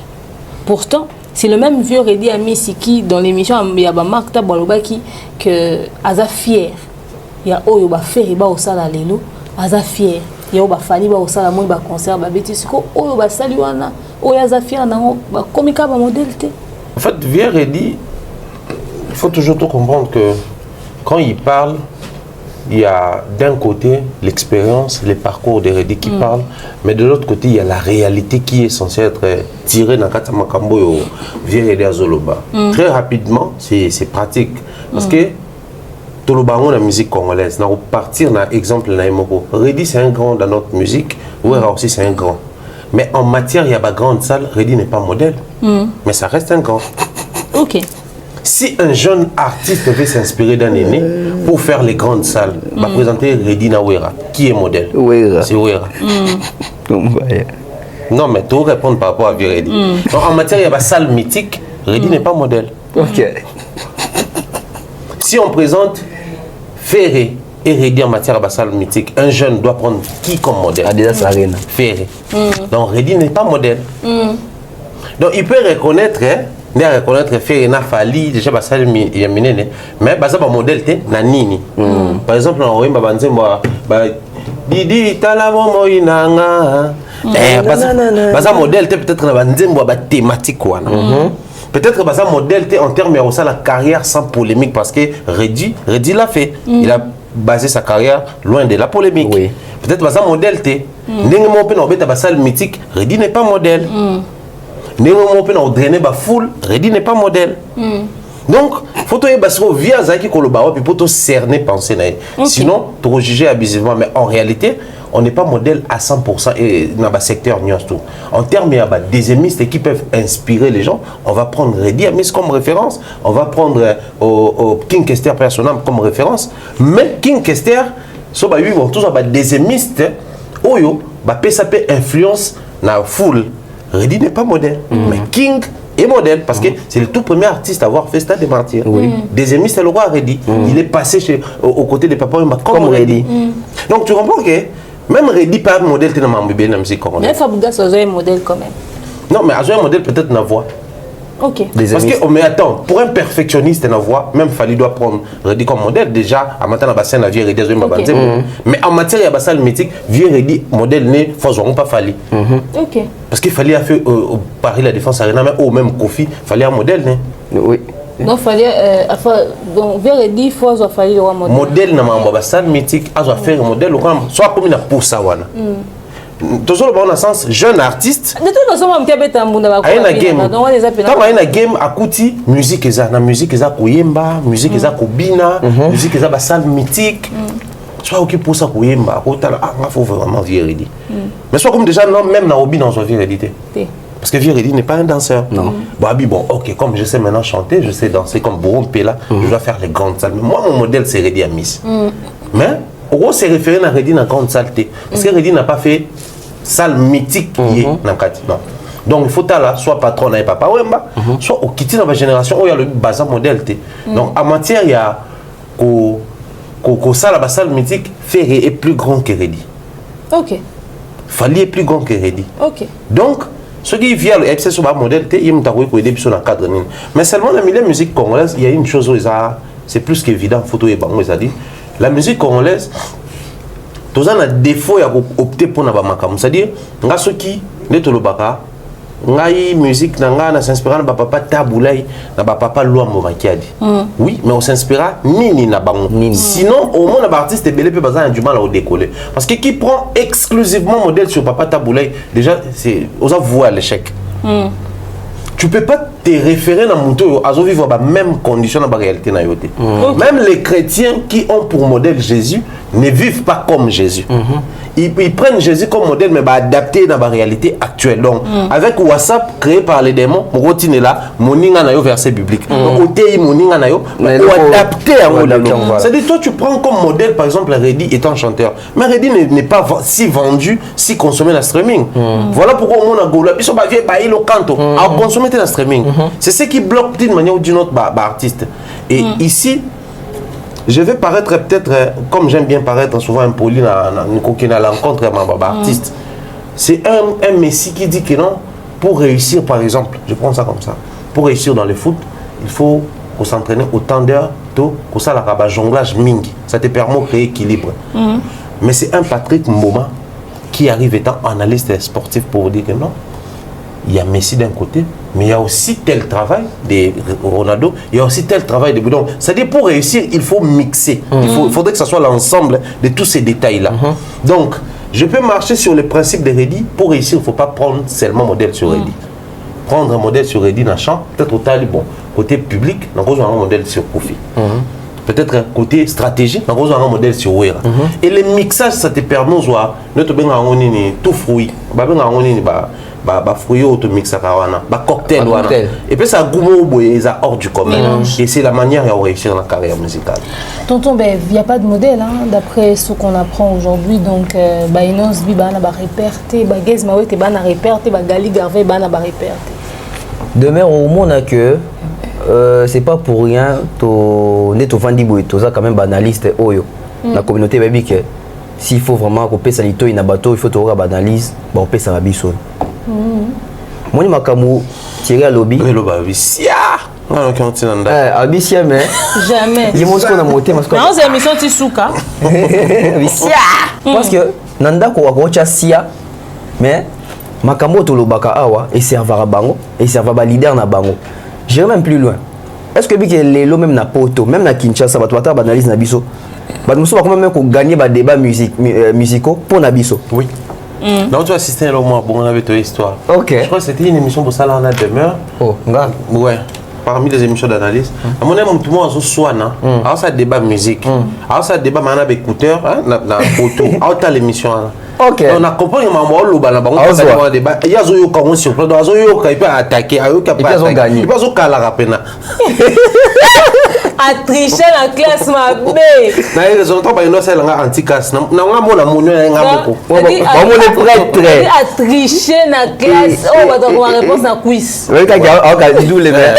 Pourtant, c'est le même vieux Reddy Amissi qui dans l'émission il y a ba Mark Tabalobaki que aza fier. Il y a oyo ba faire ba osala lelo, aza fier. Il y a ba fali ba osala moi ba concert ba betisiko oyo ba sali wana, oyo aza fier nango ba komika ba modèle té. En fait, vieux Reddy, il faut toujours tout comprendre que quand il parle, il y a d'un côté l'expérience, les parcours de Reddy qui parlent, mais de l'autre côté, il y a la réalité qui est censée être tirée dans Kata Makambo et Vieux Reddy Azoloba. Très rapidement, c'est pratique. Parce que tout le monde la musique congolaise, on va partir dans l'exemple de Naimoko. Reddy, c'est un grand dans notre musique, Ouera aussi, c'est un grand. Mais en matière, il y a pas grande salle, Reddy n'est pas modèle, mais ça reste un grand. Ok. Si un jeune artiste veut s'inspirer d'un aîné pour faire les grandes salles, va présenter Reddy Nawera. Qui est modèle? C'est Ouera. Non, mais tout répondre par rapport à Reddy. Donc, en matière, il y a une salle mythique, Reddy n'est pas modèle. Ok. Si on présente Ferré et Reddy en matière de salle mythique, un jeune doit prendre qui comme modèle? Adidas Arena. Ferré. Donc, Reddy n'est pas modèle. Donc, il peut reconnaître. Reconnaître Ferré na Fali déjà basal ya minene mais basa ba modèle té na nini par exemple on oyimba banzembo ba Didi talabo moinanga basa modèle té peut-être na banzembo ba thématique wana peut-être basa modèle té en termes de la carrière sans polémique parce que Reddy l'a fait il a basé sa carrière loin de la polémique peut-être basa modèle té ndenge mo pe na obeta basal mythique Reddy n'est pas modèle. Néanmoins, on peut drainer la foule, Reddy n'est pas modèle. Donc, il faut que vous via Zaki Kolobawa, puis pour cerner penser. Sinon, tu vas juger abusivement. Mais en réalité, on n'est pas modèle à 100% et dans le secteur tout. En termes de deuxiémistes qui peuvent inspirer les gens, on va prendre Reddy Amissi comme référence, on va prendre King Kester personnel comme référence. Mais King Kester, so ba vont tous des deuxiémistes, oyo, ba PSAP influence la foule. Reddy n'est pas modèle, mais King est modèle parce que c'est le tout premier artiste à avoir fait Stade des Martyrs. Deuxième, c'est le roi Reddy. Il est passé aux côtés de Papa Wemba comme Reddy. Donc tu comprends que même Reddy pas modèle dans la musique congolaise. Mais Fabougas a un modèle quand même. Non, mais a un modèle peut-être dans la voix. Ok. Parce que, mais attends, pour un perfectionniste dans la voix, même Fally doit prendre Reddy comme modèle. Déjà, à matin, on a vieux Reddy, mais en matière, il y a bassal mythique, vieux Reddy, modèle né, faut pas Fally. Ok. Parce qu'il fallait faire au Paris la Défense Arena, mais au même Kofi, il fallait un modèle. Né? Oui. Donc, donc, vers Reddy, il faut faire le modèle. Modèle, dans bassal mythique, à faire un modèle, soit comme il pour ça. Toujours le bon sens, jeune artiste. De toute façon, on peut mettre un monde à la game. Quand il y a une game à Kouti, musique est la musique est Koyemba, musique est Kobina, musique est bassal mythique. Soit ok pour ça Koyemba, il faut vraiment Vieux-Reddy. Mais soit comme déjà non même na hobby dans son Vieux-Reddy. Parce que Vieux-Reddy n'est pas un danseur. Non. Bon, ok, comme je sais maintenant chanter, je sais danser comme Borom Pela, je dois faire les grandes salles. Mais moi, mon modèle, c'est Reddy Amis. Mais, au gros, c'est référé à Reddy dans la grande salle. Parce que Reddy n'a pas fait salle mythique qui est dans le non. Donc, il faut là, soit patron et papa Wemba, soit au quitter dans la génération où il y a le bazar modèle. Donc, en matière, il y a que salle mythique, Ferré est plus grand que Reddy. Ok. Fally est plus grand que Reddy. Ok. Donc, ce qui vient le FC sur le modèle, il y a un cadre. Mais seulement dans le milieu de la musique congolaise, il y a une chose, c'est plus qu'évident, photo et bango, dit. La musique congolaise, tous un défaut à opter pour Nabamakam. C'est-à-dire, nga ceux qui ne te le baka, nga musique na s'inspirant na papa Taboulay, na papa Luambo Makiadi. Oui, mais on s'inspira ni na bango. Sinon, au moins l'artiste est belé peu bazar du mal à décoller. Parce que qui prend exclusivement modèle sur papa Taboulay, déjà c'est aux avouer à l'échec. Tu peux pas te référer dans mon tour à vivre dans la même condition dans la réalité. Même les chrétiens qui ont pour modèle Jésus ne vivent pas comme Jésus. Ils prennent Jésus comme modèle, mais adapté dans la réalité actuelle. Donc, avec WhatsApp créé par les démons, on continue là, moninga na yo verset biblique. Donc, OTI moninga na yo, adapté à modèle. C'est-à-dire, toi, tu prends comme modèle, par exemple, Reddy étant chanteur. Mais Reddy n'est pas si vendu, si consommé dans le streaming. Voilà pourquoi on a Gola. Ils sont pas vieux, ils le cantent. À consommer dans le streaming. C'est ce qui bloque d'une manière ou d'une autre artiste. Et ici, je vais paraître peut-être, comme j'aime bien paraître souvent impoli à l'encontre de mon artiste. C'est un messie qui dit que non, pour réussir par exemple, je prends ça comme ça, pour réussir dans le foot, il faut s'entraîner autant d'heures tôt que ça la jonglage mingi. Ça te permet de créer équilibre. Mais c'est un Patrick Mboma qui arrive étant analyste sportif pour vous dire que non. Il y a Messi d'un côté, mais il y a aussi tel travail de Ronaldo, il y a aussi tel travail de Boudon. C'est-à-dire pour réussir, il faut mixer. Il faudrait que ce soit l'ensemble de tous ces détails-là. Donc, je peux marcher sur le principe de Reddy. Pour réussir, il ne faut pas prendre seulement modèle sur Reddy. Prendre un modèle sur Reddy dans le champ, peut-être au bon, côté public, nous avons un modèle sur Kofi. Peut-être côté stratégique, nous avons un modèle sur Ouera. Et le mixage, ça te permet de tout fruit. Fruit automix cocktail et puis ça hors du commun et c'est la manière de réussir la carrière musicale. Tonton, il n'y a pas de modèle d'après ce qu'on apprend aujourd'hui. Donc Bainos bana ba réperté bagez mawete bana réperté bagali garvé bana ba réperté. Demain au monde que c'est pas pour rien to neto vandi boy to ça quand même banaliste oyo la communauté baby que s'il faut vraiment couper ça lito ina bateau il faut to banalise ba couper ça biso. Moi je m'accamou tirer à lobby. Oui lobby. Sia. Non quand tu n'en as. Abisia mais. Jamais. Il montre qu'on a monté parce que. Non c'est émission Tisuka. Sia. Parce que nanda ko akocha sia mais makambo to lobaka awa et servara bango et servara leader na bango. J'irai même plus loin. Est-ce que les lots même na poto même na Kinshasa ba to banalise na biso. Ba nous sommes quand même ko gagner ba débat musicaux pour na biso. Oui. Donc tu as assisté au moins pour on ton histoire. Ok. Je crois que c'était une émission pour ça là on a demeure. Oh, regarde. Ouais. Parmi les émissions d'analyse. À mon avis tout le monde soit na. Alors ça débat musique. Alors ça débat maintenant avec écouteur na photo. Alors ta l'émission là. Ok. On accompagne maman lo bana bango ça débat débat. Il y a zo ko on sur plan zo yo ka peut attaquer, ayo ka pas gagner. Il pas zo kala rapena. A tricher la classe ma bé. Na raison to ba ino ça nga anti-casse. Na nga mona monyo nga boko. On est prêt. A tricher la classe. Oh ba donc ma réponse na quiz. Oui ka dou les mais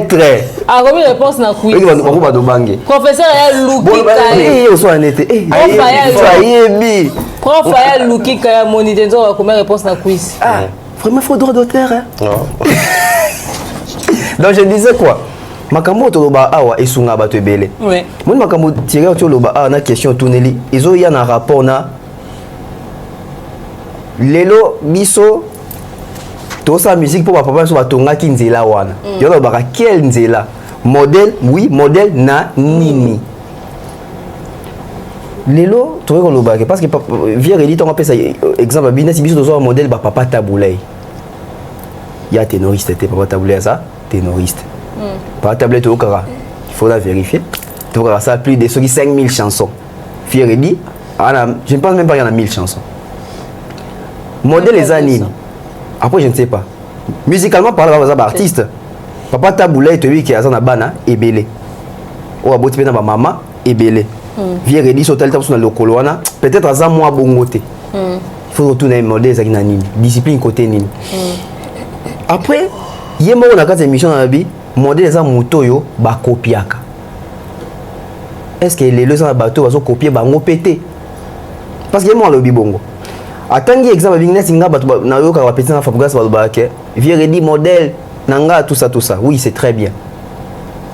prêt. A combien réponse na quiz. On va do banguer. Professeur ya Luki Kaya. On soit en été. Prof ya Luki Kaya moniteur combien réponse na quiz. Ah, vraiment faut droit d'auteur hein. Non. Donc je disais quoi? Makambo toloba awa esunga bato ebele. Ouais. Mon makambo tiré toloba awa na question tuneli. Izo ya na rapport na lelo biso to sa musique pour papa so batonga ki nzela wana. Yo lobaka quel nzela? Modèle, oui, modèle na nini. Lelo to ko lobaka parce que vieux redit on appelle ça exemple business biso to so modèle ba papa Taboulay. Ya ténoriste te papa Taboulay ça, ténoriste. Par tablette au cara, il faut la vérifier. Donc ça a plus de 5000 chansons. Fieredi, je ne pense même pas qu'il y en a 1000 chansons. Modèle les animes. Après je ne sais pas. Musicalement parlant, on va artiste. Papa Taboulay te dit qu'il y a un bana et belé. Ou à bout de maman et belé. Fieredi sur tel temps sur le coloana, peut-être à ça moi bongoté. Il faut retourner modèle les animes. Discipline côté nini. Après, il y a une autre émission dans la vie. Modèle les moto yo ba copiaka. Est-ce que les leçons à bateau va copier bango pété? Parce que moi le bibongo. Atangi exemple business nga bato na yo ka pété na Fabregas ba ke. Vieux dit modèle nanga tout ça. Oui, c'est très bien.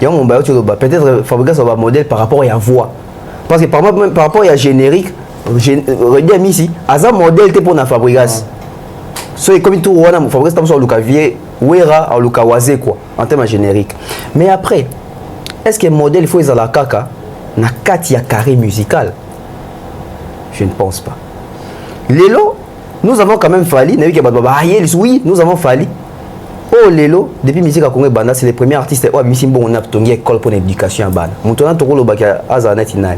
Ya mon ba peut-être Fabregas va modèle par rapport à la voix. Parce que par rapport à générique, redire ici, aza modèle te pour na Fabregas. So comme tout wana Fabregas tam so luka vieux Wera ou luka waze quoi en termes génériques. Mais après, est-ce que modèle il faut les la kaka na katia carré musical? Je ne pense pas. Lelo, nous avons quand même fallu, oui, nous avons fallu. Oh Lelo, depuis musique à Congo Banda, c'est les premiers artistes oh Missimbo on a tongi école pour l'éducation à Banda. Maintenant to lo baka azanet inal.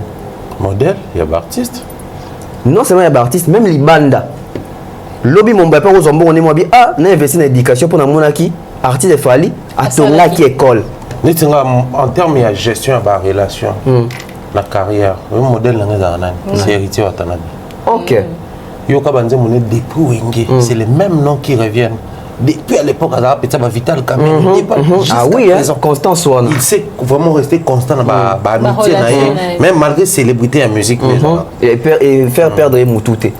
Modèle, il y a artiste. Non seulement il y a artiste, même les bandas. Lobby mon papa aux ombres on est moi bien na investi dans l'éducation pour na monaki artiste fali à tonga qui école. En termes de gestion de la relation, la carrière, le modèle c'est héritier Watanabe. Ok. C'est les mêmes noms qui reviennent. Depuis à l'époque, Vital Kamene, ah oui, Constant Swan. Il sait vraiment rester constant dans l'amitié, même malgré célébrité en musique. Et faire perdre les moutoutés.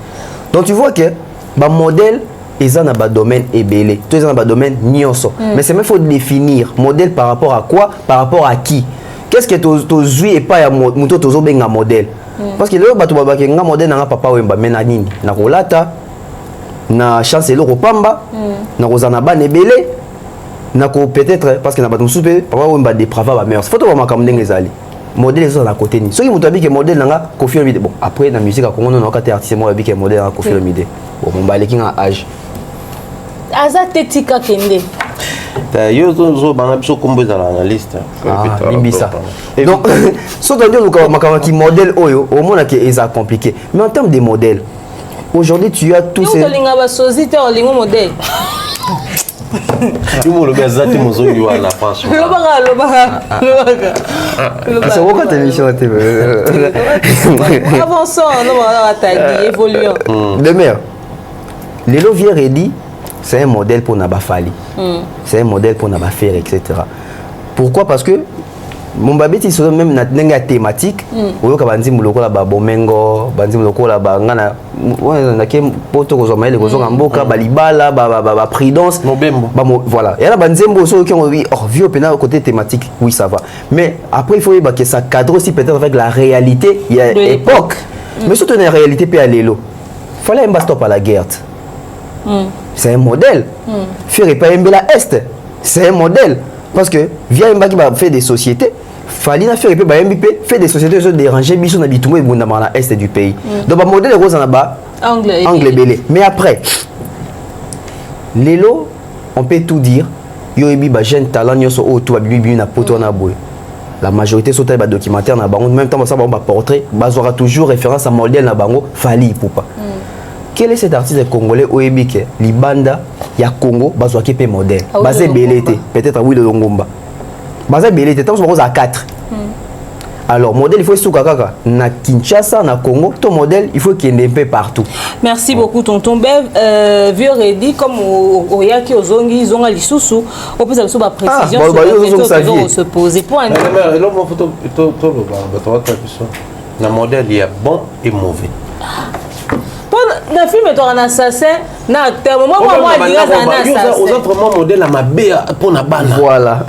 Donc tu vois que le modèle, ils ont un domaine ébélé. Tous ont un domaine nyonso. Mais c'est même faut définir modèle par rapport à quoi, par rapport à qui. Qu'est-ce que tu jouis et pas à muto tu joues un modèle. Parce que là tu vas un modèle n'a papa wemba menanini na rolata na chance le pamba na rozana ban ébélé na ko peut-être parce que na batum soupe papa wemba déprava ba mère. Faut to ba makamdenge ezali. Modèle les autres à côté ni. Ceux qui m'ont dit que modèle n'a Koffi Olomide. Bon après la musique à Congo on a quatre artistes moi dit que modèle à Koffi Olomide. Bon mon balé qui a âge. Aza tetika kende. Yo zo banga biso kombo za na liste. Limbisa. Donc so dans le makamaki modèle oyo au monde qui est compliqué. Mais en termes de modèles aujourd'hui tu as tous ces linga ba société en lingo modèle. Yo le gazati mozo yo na France. Lobaka. C'est pourquoi tu émission à TV. Avançons, on va tailler, évoluons. Demain. Lelo Vieredi, c'est un modèle pour Nabafali. C'est un modèle pour Nabafer, etc. Pourquoi? Parce que mon babeti c'est même na thématique. Oyo ka banzi muloko la ba bomengo, banzi muloko la ba ngana na ke poto ko zoma ile ko zonga mboka balibala ba prudence mobembo. Voilà. Et là banzembo so qui ont dit oh vieux pena côté thématique, oui ça va. Mais après il faut que ça cadre aussi peut-être avec la réalité, il y a époque. Mais surtout la réalité peut aller là. Fallait un stop à la guerre. C'est un modèle. Faire pas la Est, c'est un modèle. Parce que via un qui va faire des sociétés, Falina faire fait des sociétés se déranger, biso na bitumbo et bunda dans l'Est du pays. Donc le modèle rose en bas, anglais belé. Mais après, Lelo, on peut tout dire. Yo ebi ba jeune talent nyoso o tout bibi na poto na boy. La majorité sont des documentaires na bango, même temps ça va portrait, bazora toujours référence à modèle na bango Fali Ipupa. Quel est cet artiste congolais Oebike Libanda ya Congo bazwaki pe modèle basé belete peut-être à Willy Longomba basé belete tant que à 4 alors modèle il faut souka kaka na Kinshasa na Congo ton modèle il faut qu'il y ait un peu partout. Merci beaucoup tonton Bev vieux Redi comme oyaki ozongi zonga lisusu on peut savoir ba précision sur se poser point na modèle il y a bon et mauvais. na film et un assassin na acteur moi dire ça un assassin aux autres vraiment modèle à ma bé pour na bana voilà.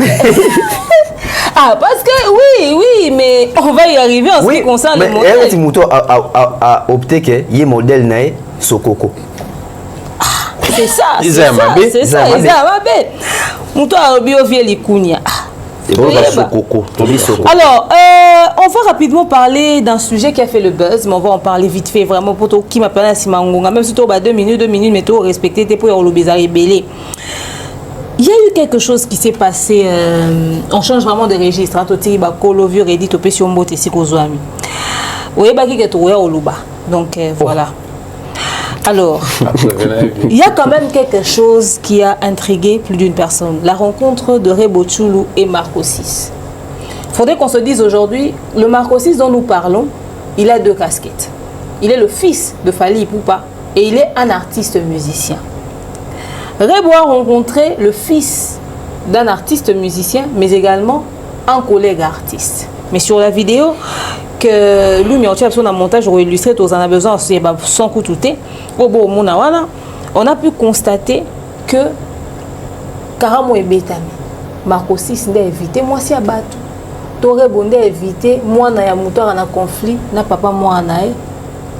Ah parce que oui mais on va y arriver en ce qui concerne le modèle. Mais Mouto a opté que y modèle nae Sokoko. C'est ça. C'est ça. Mouto a bio vie likunya. Alors, on va rapidement parler d'un sujet qui a fait le buzz, mais on va en parler vite fait, vraiment, pour tout qui m'appelle à Simangonga, même si tu as 2 minutes, mais tu respecter tes pour le bizarre belé. Il y a eu quelque chose qui s'est passé, on change vraiment de registre, donc voilà. Alors, il y a quand même quelque chose qui a intrigué plus d'une personne. La rencontre de Rebo Tchoulou et Marco 6. Il faudrait qu'on se dise aujourd'hui, le Marco 6 dont nous parlons, il a 2 casquettes. Il est le fils de Fally Ipupa et il est un artiste musicien. Rebo a rencontré le fils d'un artiste musicien, mais également un collègue artiste. Mais sur la vidéo que lui, on a montage pour illustrer, on a besoin sans coup tout on a pu constater que Karamo est bétami. Marco 6 n'a évité, moi si abattu. Toré Bonde a évité, moi na ya moteur en conflit, na papa moi na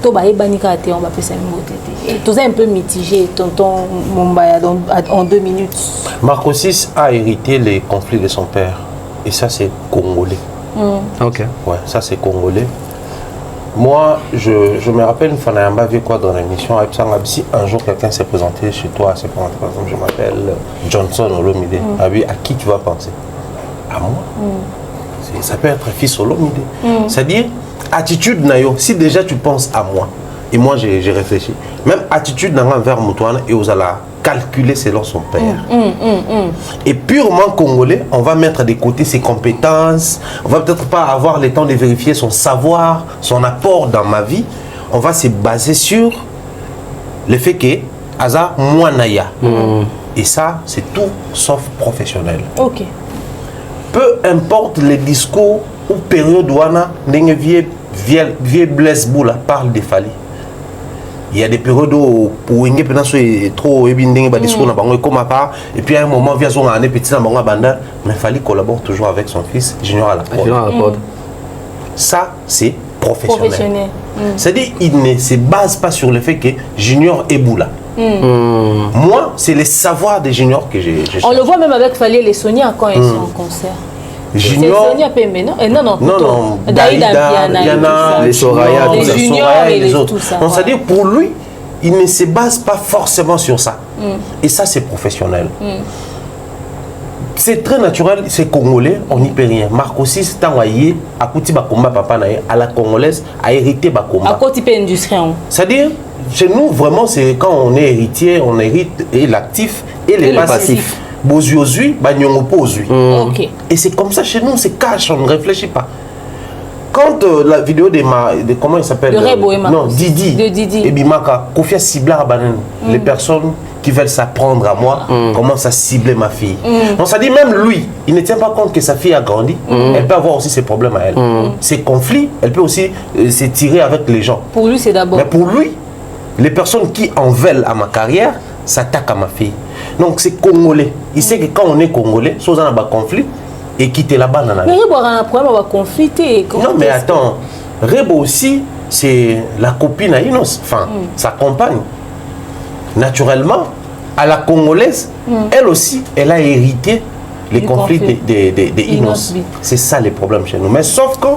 to ba ebanika te on va passer une tout ça un peu mitigé tonton Mombaya en 2 minutes. Marco 6 a hérité les conflits de son père et ça c'est congolais. Ok. Ouais, ça c'est congolais. Moi, je me rappelle une fois quoi dans l'émission, si un jour quelqu'un s'est présenté chez toi, c'est par exemple, je m'appelle Johnson Olomide, à qui tu vas penser? À moi. Ça peut être fils Olomide. C'est-à-dire, attitude nayo, si déjà tu penses à moi, et moi j'ai réfléchi, même attitude envers Moutouane et aux ala calculer selon son père. Et purement congolais, on va mettre de côté ses compétences, on va peut-être pas avoir le temps de vérifier son savoir, son apport dans ma vie. On va se baser sur le fait que Aza Mouanaya. Et ça, c'est tout sauf professionnel. Ok. Peu importe les discours ou période où on a vieux Blaise Boula parle de Fally. Il y a des périodes où pour une trop discours et puis à un moment vient son année petit mais Fally collabore toujours avec son fils Junior à la prod. Ça c'est professionnel. C'est-à-dire il ne se base pas sur le fait que Junior est Boula. Moi c'est le savoir des Junior que j'ai. On le voit même avec Fally et les Sonia quand ils sont en concert. Junior, non, Diana, les Soraya, les Junior et les autres. Donc, c'est-à-dire pour lui, il ne se base pas forcément sur ça. Et ça, c'est professionnel. C'est très naturel, c'est congolais, on n'y peut rien. Marco 6, tant voyé, à côté Bakomba, papa à la congolaise, a hérité Bakomba. À côté de l'industrie. C'est-à-dire, chez nous, vraiment, c'est quand on est héritier, on hérite et l'actif et les passifs. Boziozui, Banyongopozui. Et c'est comme ça chez nous, c'est cash, on ne réfléchit pas. Quand la vidéo de comment il s'appelle non, Didi et Bimaka, Kofia Sibla Banen, les personnes qui veulent s'apprendre à moi commencent à cibler ma fille. Donc ça dit même lui, il ne tient pas compte que sa fille a grandi, elle peut avoir aussi ses problèmes à elle. Ses conflits, elle peut aussi se tirer avec les gens. Pour lui, c'est d'abord. Mais pour lui, les personnes qui en veulent à ma carrière s'attaquent à ma fille. Donc c'est congolais. Il sait que quand on est congolais, soit on a un conflit et quitter là-bas. Mais Rebo a un problème avec conflit. Non mais attends, Rebo aussi c'est la copine à Inos, enfin sa compagne. Naturellement, à la congolaise, elle aussi, elle a hérité les conflits de Inos. C'est ça les problèmes chez nous. Mais sauf que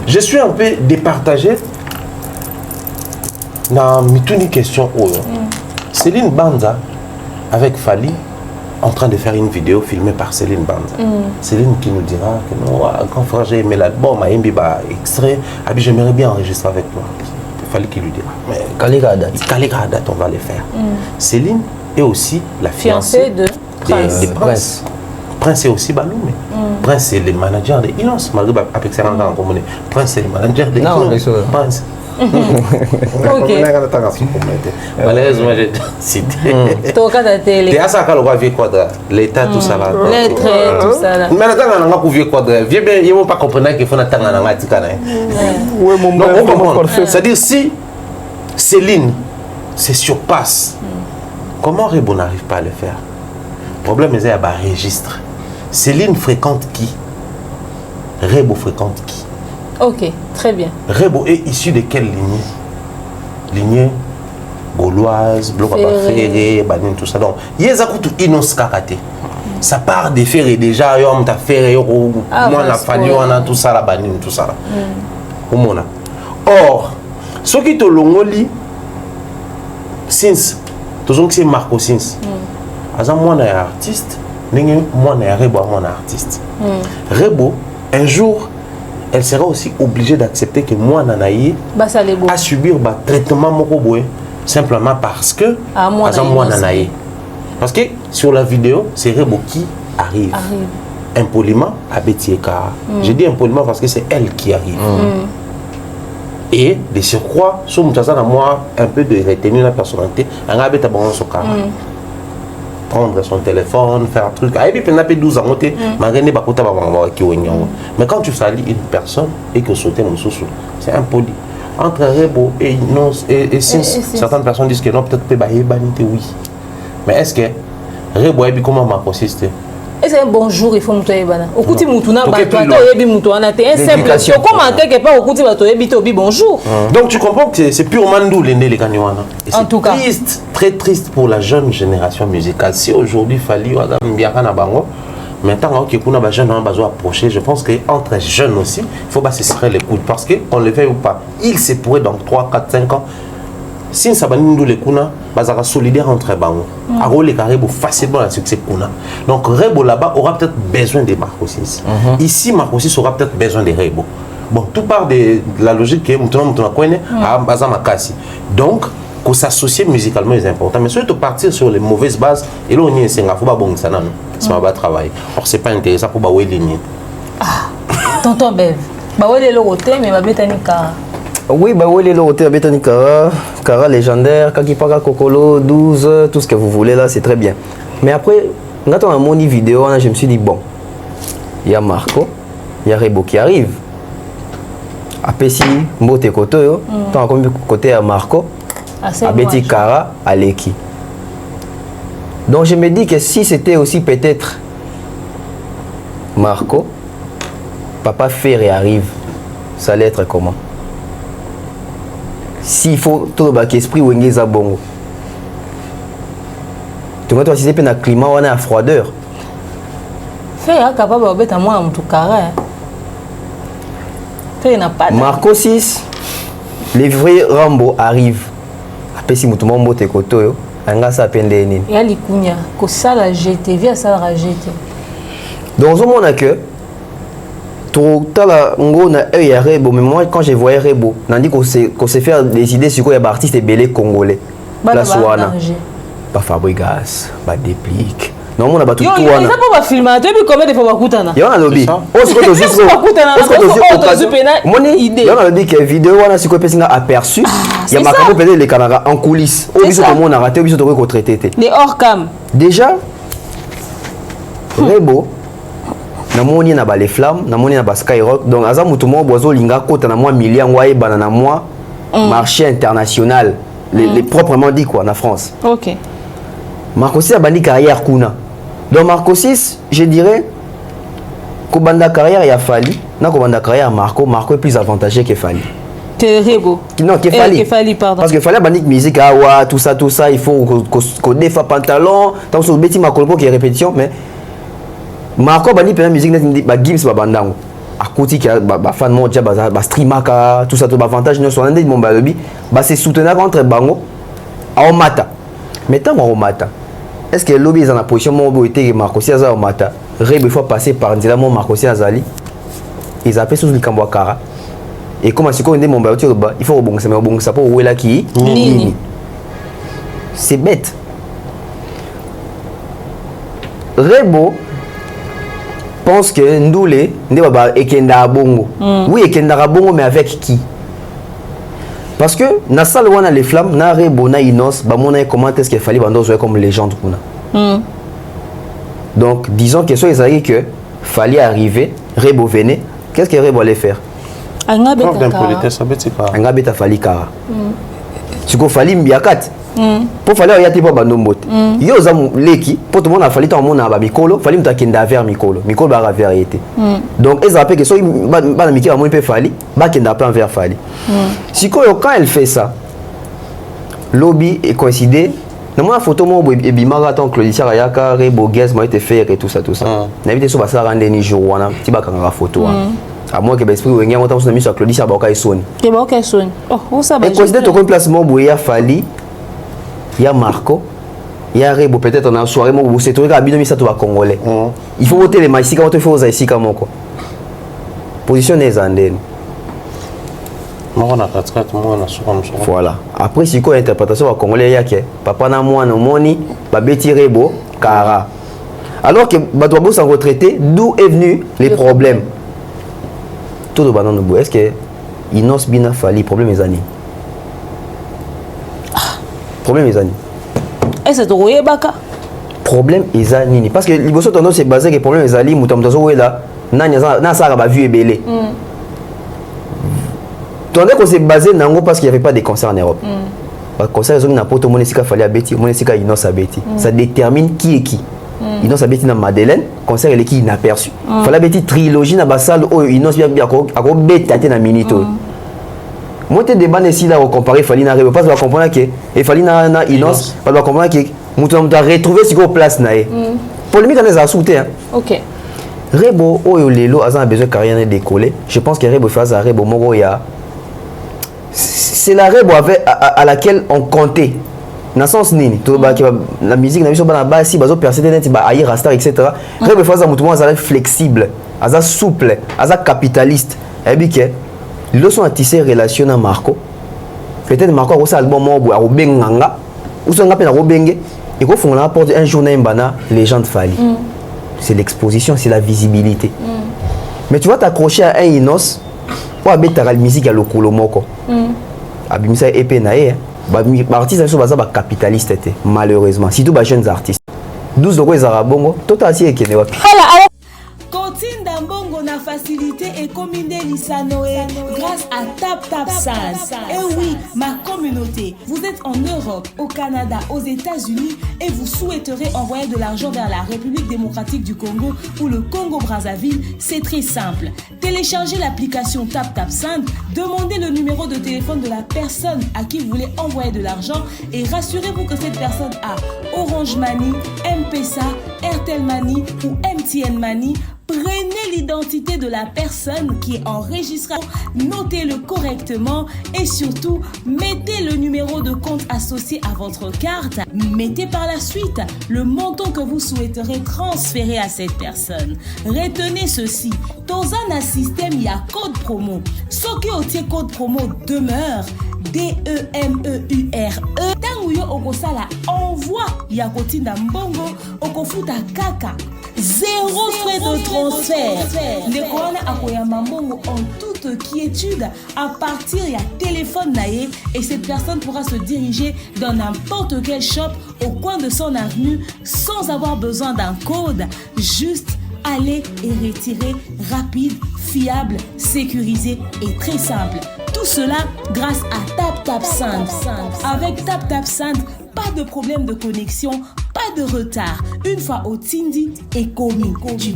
je suis un peu départagé dans une question. Céline Banza avec Fally en train de faire une vidéo filmée par Céline Banza. Céline qui nous dira que non, quand frère j'ai aimé l'album, extrait, j'aimerais bien enregistrer avec toi. Fally qui lui dira. Mais Kaliga date, on va le faire. Céline est aussi la fiancée de Prince. Prince est aussi Baloumé. Prince c'est le manager de Inos. Malgré avec ses rencontres en commun. Prince c'est le manager de Inos. Prince. Malheureusement j'ai cité. T'es à ça quand on vieux quadra, l'état tout ça là. Lettre tout ça là. Mais attends on a pas vieux quadra. Vieux bien ils vont pas comprendre qu'il faut attendre on a tika na. C'est-à-dire si Céline se surpasse. Comment Rebo n'arrive pas à le faire? Le problème est un registre. Céline fréquente qui? Rebo fréquente qui? Ok, très bien. Rebo est issu de quelle lignée? Lignée gauloise, bloc ferré, banine, tout ça. Donc, il y a des inos karaté. Ça part des ferrés déjà, il y a des ferrés, moi la famille, on a tout ça, la banine, tout ça. Or, ce qui te l'ongoli, since, tout ce qui est Marco Sins, moi, je suis artiste, moi, je suis Rebo, moi, artiste. Rebo, un jour, elle sera aussi obligée d'accepter que moi, Nanaï, a subir un traitement mokoboé, simplement parce que moi, Nanaï. Parce que sur la vidéo, c'est Rebo qui arrive. Impoliment à Betieka. Je dis impoliment parce que c'est elle qui arrive. Et de surcroît, sur moi, un peu de retenir la personnalité, on a son caractère. Prendre son téléphone, faire un truc. Et puis, on a 12 ans, mais quand tu salis une personne et que sauter mon sous, c'est impoli. Entre Rebo et Inos et certaines personnes disent que non, peut-être que oui. Mais est-ce que Rebo est comment m'a consisté? Est-ce un bonjour il faut me toyer bana? Au côté moutuna bato yebi moutoana te un simple comment quelque part au côté bato yebi tobi bonjour. Donc tu comprends que c'est purement nous les gagnants. En tout cas, triste, très triste pour la jeune génération musicale. Si aujourd'hui Fally Adam Biaka na bango, maintenant que kuna ba jeune on va approcher, je pense que entre jeunes aussi, il faut pas se serrer les coudes parce que on le fait ou pas, il se pourrait dans 3 4 5 ans si ça va nous les kuna bazara solidaire entre bango a rôle Rebo facilement la succès kuna. Donc Rebo là-bas aura peut-être besoin de Marco Sins. Ici Marco Sins aura peut-être besoin de Rebo. Bon, tout part de la logique que nous connaissons à Bazama Kassi. Donc que s'associer musicalement est important, mais surtout partir sur les mauvaises bases et là on y est c'est faut pas bon ça non c'est pas travail. Or c'est pas intéressant pour baouer ligne. Tonton Bev baouer le côté mais ba betani ka. Oui, bah oui, les lotés Betani Kara légendaire, Kakipaka Kokolo, 12, tout ce que vous voulez là, c'est très bien. Mais après, quand on a mon vidéo, je me suis dit, bon, il y a Marco, il y a Rebo qui arrive. À Pessi, Mbote Koto, tant comme côté à Marco, à Betty Kara, à Leki. Donc je me dis que si c'était aussi peut-être Marco, Papa Ferré arrive, ça allait être comment? S'il faut tout le esprit ou un bongo. Tu vois, si c'est un climat, on a froideur. Fait capable de mettre moi en tout cas. Fait n'a pas. Marco 6, les vrais Rambo arrivent. Après si mutumo mbote koto, anga sa pende nini. Ya likunya, ko sala jeté, via sala jeté. Donc au monde que tout à la ngona y a Rebo, mais moi quand je voyais Rebo, on dit qu'on sait faire des idées sur quoi il y a artistes belés congolais. La Soana, pas Fabregas, pas Déplique. Non, on a battu tout. Il n'y a pas de film, tu as vu combien de fois il y a un lobby. On se retrouve juste il y a un lobby qui est vidéo, on a ce qu'on peut aperçu. Il y a marqué peut-être les caméras en coulisses. Au biso comment on a raté, au biso de traité. Les hors cam. Déjà, Rebo. Namoni na ba les flammes, namoni na ba Skyrock. Donc aza mutumo bozo linga kota na moi million waye banana moi marché international. Les proprement dit quoi en France. OK. Marco 6 a bandi carrière kuna. Donc Marco 6, je dirais que banda carrière il a fallu, na ko banda carrière Marco est plus avantageux que Fally. Que Rebo. Non, que Fally. Pardon. Parce que Fally a bandi musique awa tout ça, il faut qu'on défa pantalon, tant sur beti makolpo qui est répétition mais Marco bani pena musique net ba Gims ba bandango akuti ki ba fan mo dia ba streamaka tout ça to ba avantage no so ndé mon ba lobi ba se soutenir contre bango a mata mais tant au mata est-ce que lobby est en position mo bo été Marco si aza au mata Rebo il faut passer par ndila mo Marco si azali ils appellent sous le kambo kara et comment c'est qu'on ndé mon ba il faut rebongisa pour ouela ki nini c'est bête. Rebo pense que Ndoulé n'est pas Ekenda Bongo. Oui, Ekenda Bongo, mais avec qui? Parce que dans la salle où on a les flammes, na Rebo, na Inos, comment est-ce qu'il fallait jouer comme légende. Donc, disons que soit ils que fallait arriver, Rebo venait, qu'est-ce que Rebo allait faire? Angabeta Fally Kara. Si vous fallait mbiakat. Pour fallait y aller pour bandombote. Yo zam leki pour tout le monde a fallu tant mon aba mikolo, fallait me takenda vers mikolo. Mikolo ba vérité. Donc ils appellent que so ba na mikolo mon peut fallait, ba kenda plan vers fallait. Si quand elle fait ça, lobby est coïncidé. Dans ma photo moi et bimara tant Claudia Rayaka, Rebo Guest moi été fait et tout ça. N'habite sur ça rendre ni jour wana, ti ba kanga photo. À moins que l'esprit ou on t'a mis sur Claudia Baoka et Sony. Et Baoka et Sony. Oh, ça va. Et considère ton placement Bouya Fali. Il y a Marco, il y a Rebo, peut-être en soirée, c'est tout le cas, ça va congolais. Il faut voter les maïs, quand il faut aux ici comme quoi. Positionner les andens. Voilà. Après, si quoi interprétation à congolais, il y a que papa n'a moi, non moni, babeti Rebo, Kara. Alors que Badouabo s'en retraité, d'où est venu les problèmes? Tout le banan de est-ce que Inos Bina Fali, problème les années? Problème est ani. Est-ce que tu as baka? Problème est ani. Parce que les bosses tendance c'est basé que problème est ali. Moutam tazo là. Na ça va vu et belé. Tandis qu'on s'est basé nango parce qu'il n'y avait pas de concert en Europe. Les concerts ils ont n'a pas tout le monde ici fallait abeti, monde ici Inos abeti. Ça détermine qui est qui. Inos abeti na Madeleine, concert il est qui inaperçu. Fallait abeti trilogie na basal oh Inos bien ako beta na minito. Moi, tu débat ici là, on compare Falina Rebo, parce qu'on va comprendre que Falina Inos, on va comprendre que nous devons retrouver ce qu'on place naé. Polémique on les a sauté. Ok. Rebo, oh Lelo, a besoin de carrière décoller. Je pense que Rebo fait à Rebo Moroya. C'est la Rebo à laquelle on comptait. Dans le sens nini, la musique, la musique, la base, si bazo perséder net, ba aïe rastar, etc. Rebo fait à mouton, à flexible, à souple, à capitaliste. Et bien que les leçons à tisser relation à Marco. Peut-être Marco a un album à Robenganga, ou son appel à Robenge, et qu'on font apporter un jour Mbana, légende Fali. C'est l'exposition, c'est la visibilité. Mais tu vas t'accrocher à un Inos, ou à mettre la musique à l'Okolomoko. Abimisa épée naé, artistes sont basés sur capitaliste, malheureusement. Surtout les jeunes artistes. 12 euros les arabongo, tout ainsi est qu'il Continue d'ambongo na facilité et commune Lissanoé grâce à TapTapSend. Et oui, ma communauté, vous êtes en Europe, au Canada, aux États-Unis et vous souhaiterez envoyer de l'argent vers la République démocratique du Congo ou le Congo-Brazzaville, c'est très simple. Téléchargez l'application TapTapSend, demandez le numéro de téléphone de la personne à qui vous voulez envoyer de l'argent et rassurez-vous que cette personne a Orange Money, M-Pesa, Airtel Money ou MTN Money. Prenez l'identité de la personne qui est enregistrée, notez-le correctement et surtout, mettez le numéro de compte associé à votre carte. Mettez par la suite le montant que vous souhaiterez transférer à cette personne. Retenez ceci, dans un système, il y a code promo. Ce qui est code promo demeure. DEMEURE. Tanguyo okosala envoi ya kotinda mbongo okofuta kaka. 0 frais de transfert. Le Corona akoyama mbongo en toute quiétude à partir ya téléphone naé et cette personne pourra se diriger dans n'importe quel shop au coin de son avenue sans avoir besoin d'un code. Juste aller et retirer rapide, fiable, sécurisé et très simple. Tout cela grâce à TapTapSend. Avec TapTapSend, pas de problème de connexion, pas de retard. Une fois au Tindi et commis, tu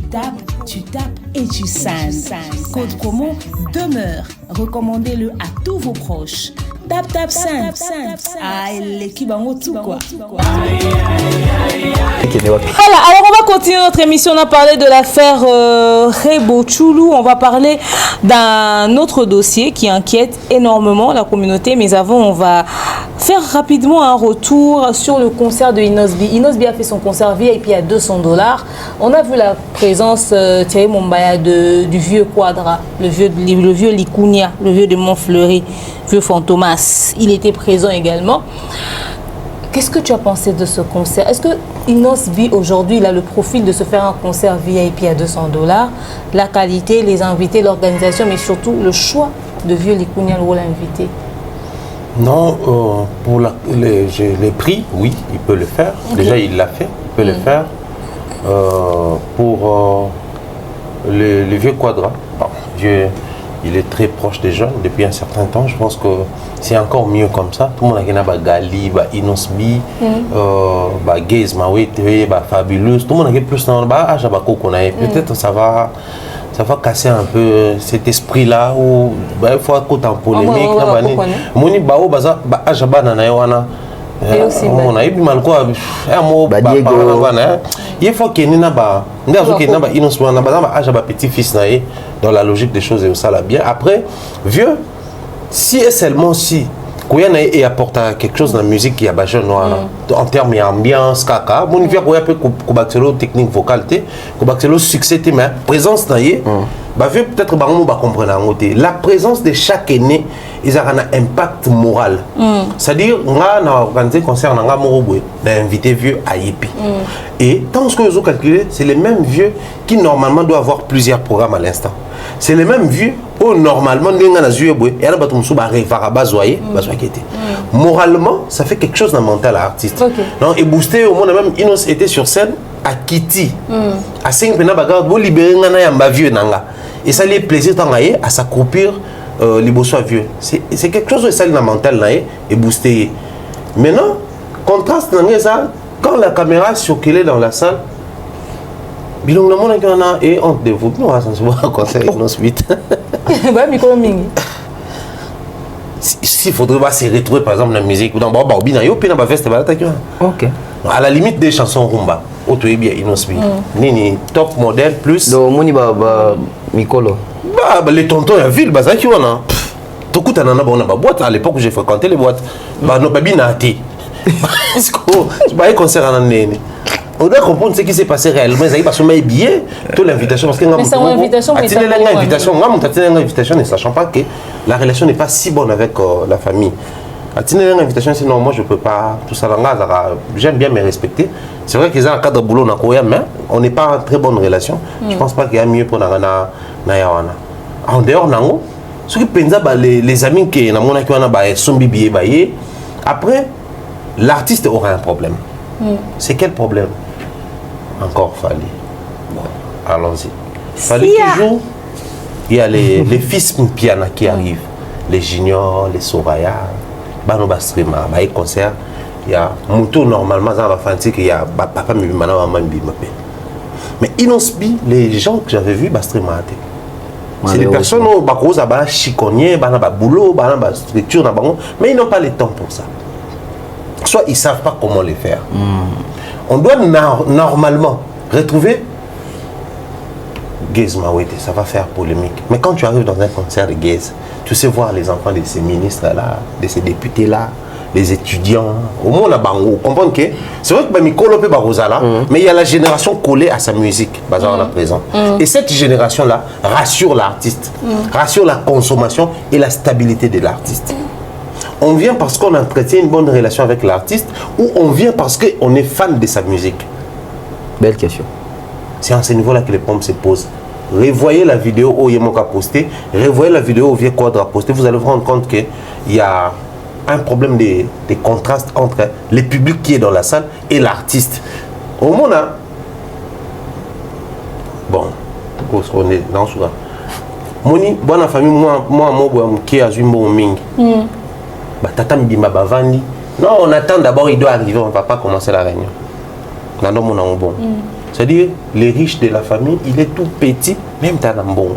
tapes et tu sends. Code promo demeure. Recommandez-le à tous vos proches. TapTapSend. Ah, l'équipe en haut tout quoi. Voilà, alors on va continuer notre émission. On a parlé de l'affaire Rebo Tchoulou. On va parler d'un autre dossier qui inquiète énormément la communauté. Mais avant, on va faire rapidement un retour sur le concert de Inosbi. Inosbi a fait son concert VIP à $200. On a vu la présence Thierry Mombaya du vieux Quadra, le vieux Likunia, le vieux de Montfleury, vieux Fantomas. Il était présent également. Qu'est-ce que tu as pensé de ce concert? Est-ce que Inosbi aujourd'hui il a le profil de se faire un concert VIP à $200? La qualité, les invités, l'organisation, mais surtout le choix de vieux Likunia le rôle invité? Non, pour les prix, oui, il peut le faire. Okay. Déjà, il l'a fait, il peut le faire. Pour les vieux Quadras, il est très proche des jeunes depuis un certain temps. Je pense que c'est encore mieux comme ça. Tout le monde a gagné Gali, Inosbi, Gaze Mawete, Fabulous. Tout le monde a gagné plus dans le peut-être ça va casser un peu cet esprit-là où il faut écouter en polémique. Moni Bao Baza Ajaba Nanayawana. On a eu mal quoi. Il faut qu'il y ait un petit-fils dans la logique des choses et ça là bien. Après, vieux, si et seulement si Kouyana et apporte quelque chose dans la musique qui a besoin en termes d'ambiance, caca, mon vieux Kouyana peut combattre technique vocale, combattre succès, mais présence naïe, peut-être comprendre la présence de chaque aîné, ils ont un impact moral. C'est-à-dire, on a organisé concert, on a invité vieux à Yépi. Et tant que vous calculez, c'est les mêmes vieux qui normalement doivent avoir plusieurs programmes à l'instant. C'est les mêmes vieux où normalement, moralement, ça fait quelque chose dans le mental à l'artiste. Et booster, au moins, même Inos était sur scène à Kitty. À 5 pena bagarre, vous libérez un vieux nanga. Et ça lui plaisir à s'accroupir les bossois vieux. C'est quelque chose de ça dans le mental et booster. Maintenant, contraste dans ça, quand la caméra circulait dans la salle, bilong le monde et honte de vous. Nous, on va se conseiller nos suites. S'il faudrait se retrouver par exemple dans la musique, dans le festival, à la limite des chansons rumba, bien Inosbi. Nini top modèle plus. Donc moni Mikolo. Les tontons à ville, bazaki wana. Tout coup t'en as ba boîte à l'époque où j'ai fréquenté les boîtes. No babi na té. Est-ce que tu vas concert en année? On doit comprendre ce qui s'est passé réellement. Ils ont mis billet, toute l'invitation. Parce que l'invitation, ne sachant pas que la relation n'est pas si bonne avec la famille. L'invitation, sinon moi je ne peux pas. Tout ça, j'aime bien me respecter. C'est vrai qu'ils ont un cadre de boulot, mais on n'est pas en très bonne relation. Je ne pense pas qu'il y a mieux pour Nayawana. En dehors, ce qui pense les amis qui sont billets, après, l'artiste aura un problème. C'est quel problème? Encore Fali. Bon, allons-y. Fali toujours, il y a les fils piana qui arrivent, les juniors, les Soraya, Bano Bastrima, les concerts. Il y a Moutou normalement dans la fancy qu'il y a papa Mibimana maman Bimapé. Mais Inosbi, les gens que j'avais vus Bastrima, c'est des personnes qui ont chiconnier, boulot, structure, mais ils n'ont pas le temps pour ça. Soit ils ne savent pas comment les faire. On doit normalement retrouver Gaze Mawete, ça va faire polémique. Mais quand tu arrives dans un concert de Gaze, tu sais voir les enfants de ces ministres-là, de ces députés-là, les étudiants, au moins là-bas, on comprend que c'est vrai que Mikolo peut Barosala, mais il y a la génération collée à sa musique, basée à présent. Et cette génération-là rassure l'artiste, rassure la consommation et la stabilité de l'artiste. On vient parce qu'on entretient une bonne relation avec l'artiste ou on vient parce qu'on est fan de sa musique? Belle question. C'est à ce niveau-là que les pompes se posent. Revoyez la vidéo où Yemoka a posté, revoyez la vidéo où Vieux Quadre a posté, vous allez vous rendre compte qu'il y a un problème de contraste entre le public qui est dans la salle et l'artiste. Au moment là, bon, on est dans ce cas. Moni, bonne famille, moi, qui a eu mon ming. Tata Mbimba Bavandi. Non, on attend d'abord, il doit arriver, on ne va pas commencer la réunion. C'est-à-dire, les riches de la famille, il est tout petit, même t'as un bon.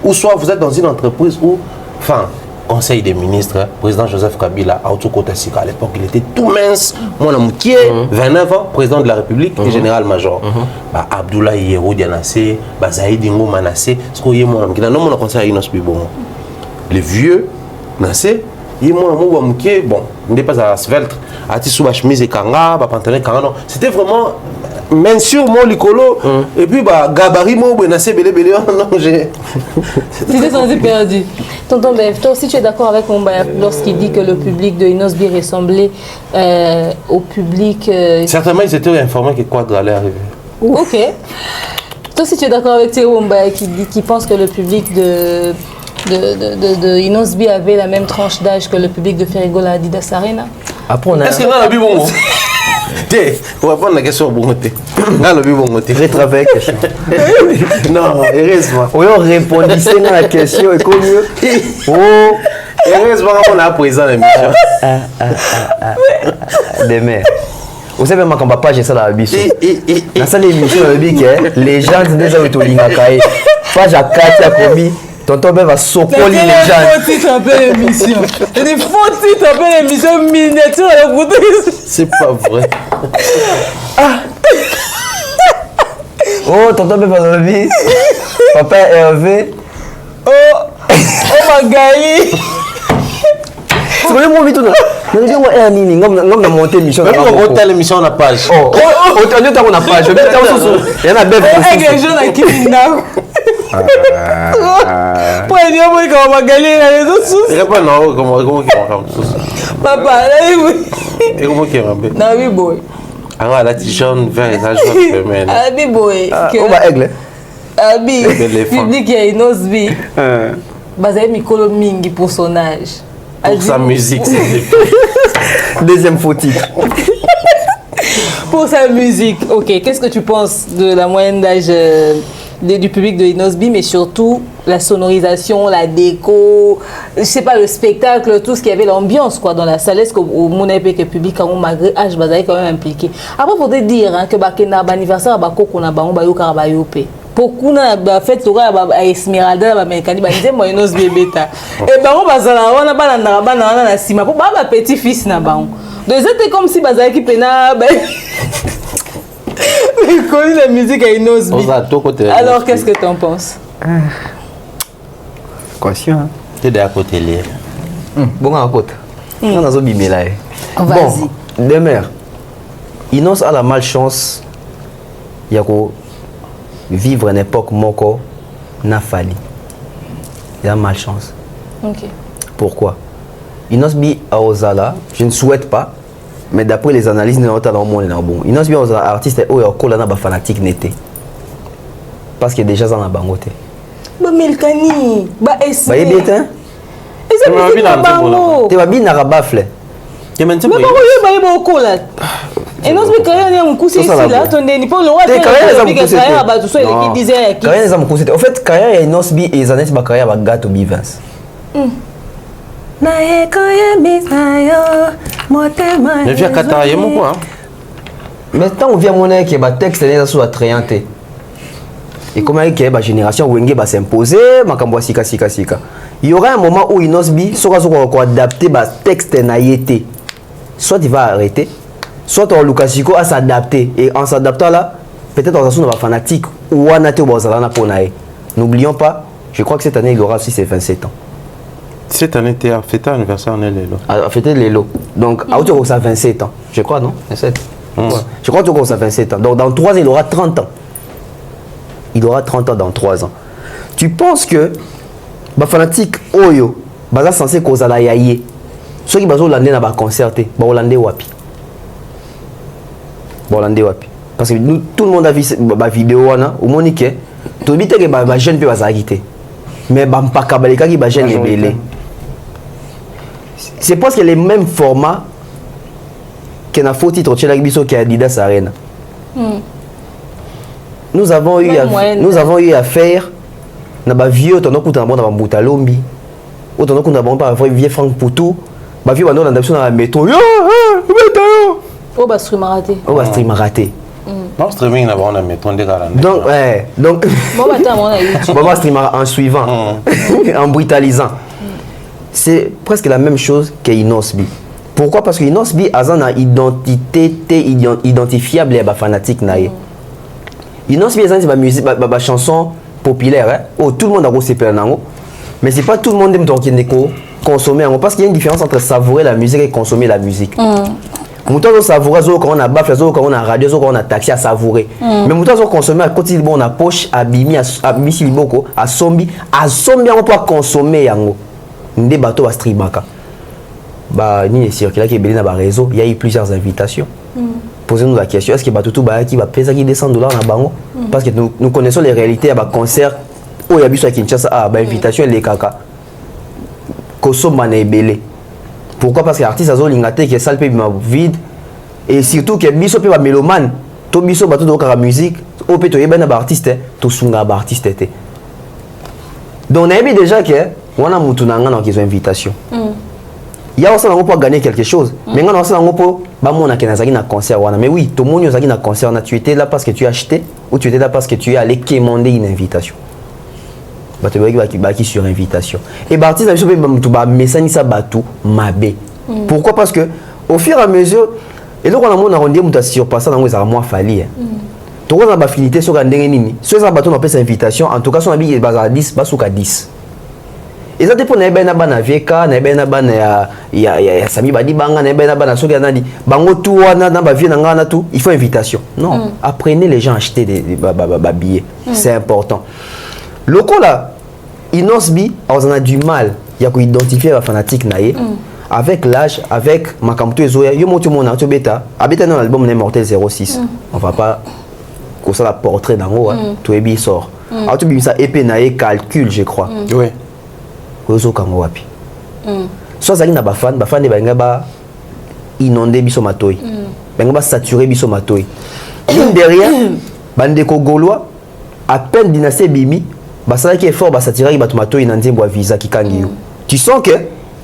Ou soit vous êtes dans une entreprise où, enfin, conseil des ministres, président Joseph Kabila, à l'époque, il était tout mince. Moi, qui est 29 ans, président de la République et général-major. Abdoulaye Yero Dianassé, Zaïd Ingo Manassé, ce qu'on y est, moi, on conseil les vieux, Nassé, bon, on n'est pas à svelte, à Tissouba chemise et Kanga, pantalon Kanga, non. C'était vraiment main sur mon licolo, et puis gabarit mon Benassé, belé, non, j'ai. C'était censé perdu. Tonton Bev, toi aussi tu es d'accord avec Mumba lorsqu'il dit que le public de Inosbi ressemblait au public. Certainement, ils étaient informés que Quadre allait arriver. Ok. Toi aussi tu es d'accord avec Théo Mumba qui pense que le public de Inosbi avait la même tranche d'âge que le public de Ferrigola Adidas Arena? Est-ce que là, la bon On va prendre la question bon côté. Très travail question. Non, heureusement. Oui, on répondissait à la question et comme oh, heureusement on a présent l'émission. Demain. Vous savez comment papa j'ai ça dans la biche. Dans cette émission le bic les gens disent ça autour linga kai. Pas à 4 à commis. Tonton Ben va socoli les gens. Faux titre après l'émission. C'est des faux titres après l'émission miniature à la photo. C'est pas vrai. Oh, tonton Ben va dans la vie. Papa Hervé. Oh Magali. C'est vraiment mon vite. Non, je vois un nini. On a monté l'émission. Même on monte l'émission à la page. Oh, autant de temps on a page. Il y en a belle. Il y a des gens qui n'ont pour aller voir comment Magali les autres sous. C'est pas non, comment qui va Papa, là oui. Et comment qui va bien. Non, oui boy. Alors la jaune vert et la jaune femelle. Abi boy. On va aigle. Abi. Public il y a une osbi. Basé Mikolo Mingi pour son âge. Pour sa musique, c'est deuxième faux titre. Pour sa musique, ok. Qu'est-ce que tu penses de la moyenne d'âge du public de Inosbi, mais surtout la sonorisation, la déco, je sais pas, le spectacle, tout ce qui avait l'ambiance quoi dans la salle. Est-ce que au mon épée que public malgré âge bazaï quand même impliqué. Après faut te dire hein, que bakena anniversaire bako kuna bango bayo karabayope. Beaucoup na fait toka ba Esmeralda ba mekani ba nze mo Inosbi beta. Et bango bazala wana bana na sima pour ba petit fils na bango. Donc c'était comme si bazaï qui pena il connaît la musique à Inosbi. Alors qu'est-ce que tu en penses? Conscient. Tu es de à côté lié. Bon à côté. On a zobimé là. Vas-y. Bon, demain, Inos a la malchance yako vivre une époque moko n'a fallu. Il a malchance. Ok. Pourquoi? Inosbi a Ozala, je ne souhaite pas. Mais d'après les analyses, nous avons bon. Il y a des artistes qui sont fanatiques n'étaient. Parce que déjà, ça n'a pas bangoté. Bah, Milkani, bah, est-ce que. Bah, il est bien. Et ça, c'est pas bango. Tu vas bien à bafle. Mais pas oui, bah, beaucoup là. Et non, c'est quand même un coup, c'est ici là. Attendez, il faut le roi de la tout ça, il disait. En fait, carrière, il y a une osbi et les années, c'est carrière, va gâteau bivins. Mais viens Qatar, mon quoi. Maintenant, on vient mon qui est texte est sur la trianté. Et comment est-ce que la génération Wenge va s'imposer, makambo sika. Il y aura un moment où Inosbi sera adapter le texte naïté. Soit il va arrêter, soit on Lukasiko à s'adapter. Et en s'adaptant là, peut-être on va fanatique ou on a été au Bazalana pour naï. N'oublions pas, je crois que cette année il aura aussi ses 27 ans. Cette année, tu as fêté l'anniversaire en Lélo. A fêté Lélo. Donc, à hauteur de 27 ans. Je crois, non 27. Ouais. Je crois que tu as 27 ans. Donc, dans 3 ans, il aura 30 ans. Il aura 30 ans dans 3 ans. Tu penses que, les fanatiques, Oyo, ils sont censés causer la yaye. Ceux qui sont hollandais dans le concert, ils sont hollandais wapi. Parce que nous, tout le monde a vu la vidéo, au monde, tout le monde que les jeunes peuvent s'agiter. Mais ils ne peuvent pas les jeunes les c'est parce que les mêmes formats qu'on a fait titre chez l'Agbiso qui a Adidas Arena. Nous avons eu à faire na vieux tonno kuta na Mbuta Lombi. Ou tonno kuta ba vieux Franck Poutou, ba vieux bando na ndapso na métro. Oh bah stream raté. Non, streaming là-bas, on a mis ton dégât. Donc, ouais. Donc, bon, on a YouTube. On va streamer en suivant, en brutalisant. C'est presque la même chose qu'Inosbi. Pourquoi? Parce que Inosbi a une identité identifiable et fanatique. Inosbi a une musique, une chanson populaire. Hein? Oh, tout le monde a gros CPL. Mais c'est pas tout le monde qui aime consommer. Parce qu'il y a une différence entre savourer la musique et consommer la musique. Mouton savourer quand on a bafle, quand on a radio, quand on a taxi à savourer. Mais mouton consommer à côté on a poche à bimi à misiliboko à sombi on peut consommer yango. Ndé bateau à streamaka. Bah ni circuler qui est belé dans le réseau, il y a eu plusieurs invitations. Posez-nous la question, est-ce que bateau qui va payer qui $200 dans bango? Parce que nous connaissons les réalités à concert où il y a à Kinshasa à invitation les kaka. Koso mané belé. Pourquoi? Parce que l'artiste a zolingate qui est salle vide. Et surtout que biso pe ba mélomane, to biso ba to la musique, o pe to yeba na ba artiste, to sunga ba artiste te. Donc on a déjà que on a mutu na ngana qu'ils ont invitation. Il y a aussi un pour gagner quelque chose. Mais on a aussi un pour ba mona ke nazaki na concert wana. Mais oui, to moni ozaki na concert na tu étais là parce que tu as acheté ou tu étais là parce que tu es allé commander une invitation. Ba te baki sur invitation. Et ba artiste biso pe mutu ba messani sa batu mabe. Pourquoi? Parce que au fur et à mesure et donc on a mon arrondi mutu surpasser dans les armoires fali. To on a ba affinité sur ndenge nini. Sur ça bateau on appelle ça invitation. En tout cas son abi bazar 10 basuka 10. Et ça dépend na bana bana veka na bana bana ya sami badi banga na bana bana soki nani bango tout wana na ba vie na ngana tout il faut invitation. Non, apprenez les gens à acheter des billets. C'est important. Le coup là Inosbi on a du mal ya ko identifier la fanatique naé. Avec l'âge, avec Makamto et Zoya, yo monte mon arto beta, habite dans l'album Immortel 06. On va pas comme ça la portrait dans haut, tout est bien sort. Arto bim ça épée naé calcul je crois. Oui. Ozo kango wapi. Soit zali na ba fan de banga ba inonder biso matoy. Banga ba saturer biso matoy. Derrière bande ko gaulois à peine dynastie bimi, ba ça qui est fort ba satirer ba matoy na nzembo visa kikangi yo. Tu sens que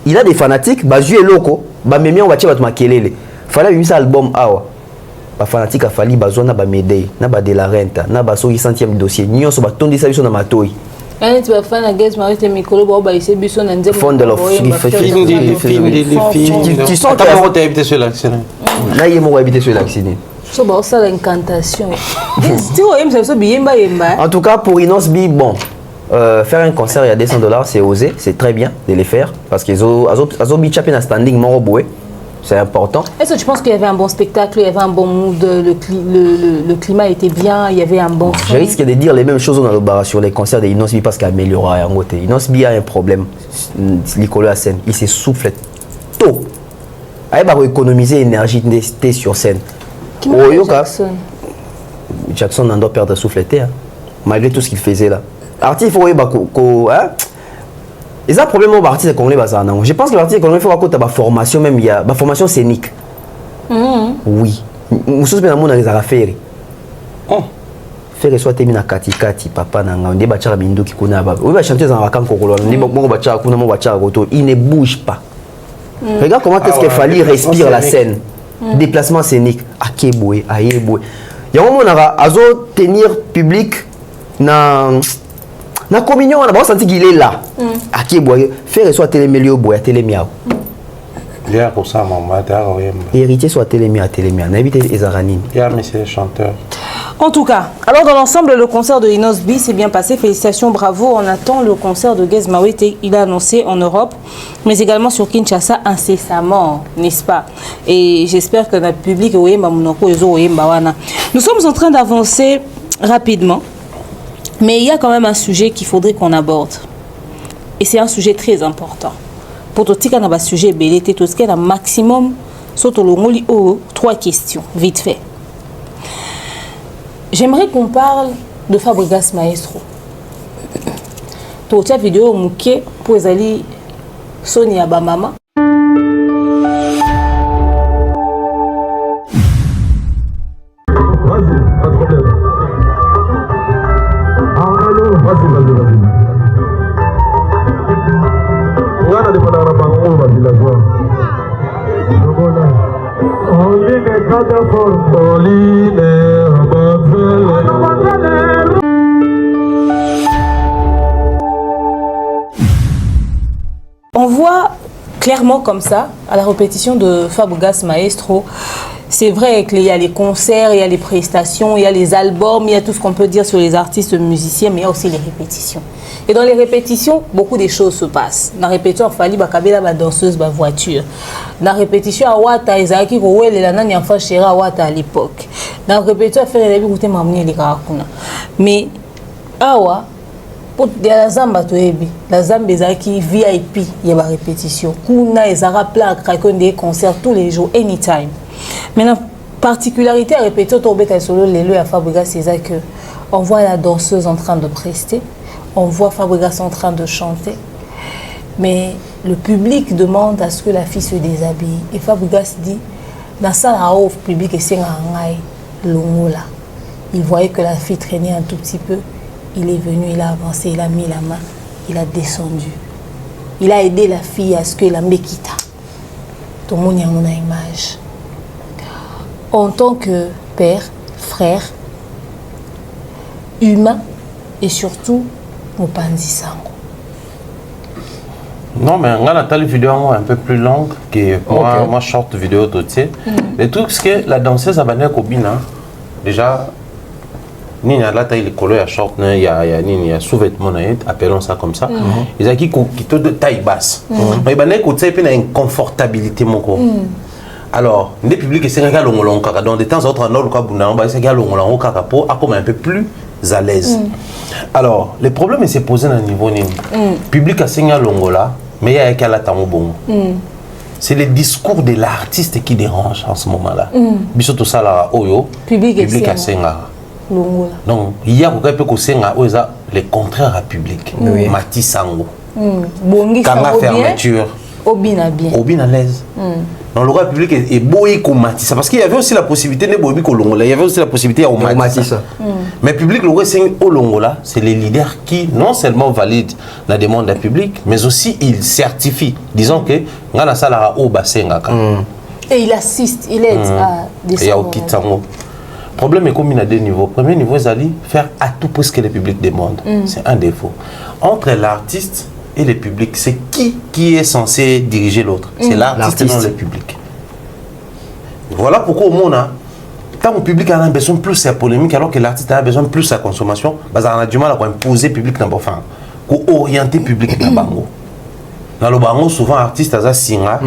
il a des fanatiques, bah jouer loco, bah même on va tirer votre makelele. Fallait une album awa. Bah fanatique a fallu bah zona bah médaille, na bah de la renta, na bah 100e dossier. Ni on se bah tondi ça sur na matoi. Tu vas faire la guest marie te micro bah il s'est bu son nzembo. Fond de la film. Tu sens que tu as habité sur l'accident. Là il m'a habité sur l'accident. So bah ça l'incantation. Tu vois même ça biyemba yemba. En tout cas pour Inosbi bon. Faire un concert il y a $200, c'est osé, c'est très bien de les faire parce qu'ils ont un standing moroboué, c'est important. Est-ce que tu penses qu'il y avait un bon spectacle, il y avait un bon mood, le climat était bien, il y avait un bon son? Je risque de dire les mêmes choses dans le bar sur les concerts de Inosbi parce qu'il améliorera en côté. Inosbi a un problème, Nicolas la scène, il s'essouffle tôt. Il va économiser l'énergie sur scène. Qui m'a Jackson? Jackson n'en doit perdre souffle, malgré tout ce qu'il faisait là. Artiste, il faut hein? Et ça, le problème au artiste congolais, je pense que l'artiste congolais, il faut avoir une formation, même il y a une formation scénique. Oui. Nous sommes dans le monde des affaires. Faire soit terminé à Kati, papa, on dit bachara bindu qui connaît baba. Oui, chanter dans la camp congolais, on dit bon bachara kuna mon bachara goto, il ne bouge pas. Regarde comment est-ce qu'il fallait respirer la scène. Déplacement scénique. Akeboué, ayeboué. Il y a un moment à tenir public na communion on a senti qu'il est là. Akeboué, faire soit télémélio boy, télémiao. Bien pour ça maman, héritier soit télémia, on a évité les aranines. Il y a monsieur chanteur. En tout cas, alors dans l'ensemble, le concert de Inosbi s'est bien passé. Félicitations, bravo. On attend le concert de Gez Mawete. Il a annoncé en Europe, mais également sur Kinshasa incessamment, n'est-ce pas? Et j'espère que notre public, nous sommes en train d'avancer rapidement, mais il y a quand même un sujet qu'il faudrait qu'on aborde. Et c'est un sujet très important. Pour tout ce un sujet belé, tout ce qu'il y a un maximum, surtout le 3 questions, vite fait. J'aimerais qu'on parle de Fabregas Maestro. Toute la vidéo mouké pour les alliés Sonia Bamama. Vas-y, pas de problème. Vas-y. On a des panarabangs, on va villageois. On voit clairement comme ça, à la répétition de Fabregas Maestro, c'est vrai qu'il y a les concerts, il y a les prestations, il y a les albums, il y a tout ce qu'on peut dire sur les artistes musiciens, mais il y a aussi les répétitions. Et dans les répétitions, beaucoup de choses se passent. Dans la répétition, il fallait la danseuse, la voiture. Dans la répétition, à Wata, Isaki, Koué, les Lanani, enfants chéri à Wata à l'époque. Dans la répétition, il fallait écouter Mamni et les Karakuna. Mais, Awa, pour la Zamba, la Zamba, Isaki, VIP, il y a la répétition. Kuna, Isara, Pla, Krakon, des concerts tous les jours, anytime. Maintenant, particularité à répéter, Torbeta et Solo, les lieux à Fabregas, c'est que on voit la danseuse en train de prester. On voit Fabregas en train de chanter, mais le public demande à ce que la fille se déshabille. Et Fabregas dit, dans ça la offre publique et c'est Longola. Il voyait que la fille traînait un tout petit peu. Il est venu, il a avancé, il a mis la main, il a descendu. Il a aidé la fille à ce que la quitte. Tout le monde y a une image. En tant que père, frère, humain et surtout Mopanzi Sango. Non, mais on a une vidéo un peu plus longue que moi short vidéo tout ça. Le truc c'est que la danseuse a banné Kobina. Déjà, il y a là taille les couleurs short, il y a sous-vêtements, appelons ça comme ça. Ils ont qui de taille basse. Mais banné côté puis une inconfortabilité mon corps. Alors, les publics c'est un gars long kaka dans des temps autres en or Kabuna, c'est un gars long kaka pour comme un peu plus à l'aise. Alors, le problème s'est posé à un niveau nini. Public a signé longola, mais il y a qu'à la bon. C'est le discours de l'artiste qui dérange en ce moment-là. Biso tout ça là oyo public a signé longola. Donc, il y a quelqu'un qui signé le contraire à public. Mati Sango. Bongi Kanga fermeture. Obina bien. Obina l'aise. Dans le roi public est beau et comme Matissa. Parce qu'il y avait aussi la possibilité de Bobi Kolongola. Il y avait aussi la possibilité au Matissa. Mais public, le roi au Longola, c'est les leaders qui non seulement valident la demande du public, mais aussi ils certifient. Disons que Ngana Salara au bassin. Et il assiste, il aide à descendre. Le problème est comme il y a deux niveaux. Premier niveau, c'est d'aller faire à tout pour ce que le public demande. C'est un défaut. Entre l'artiste et le public, c'est qui est censé diriger l'autre? C'est l'artiste et non le public. Voilà pourquoi au monde, quand le public a besoin plus de sa polémique, alors que l'artiste a besoin plus de sa consommation, on a du mal à imposer le public, enfin, à orienter le public dans le bango. Dans le bango, souvent, l'artiste a singa,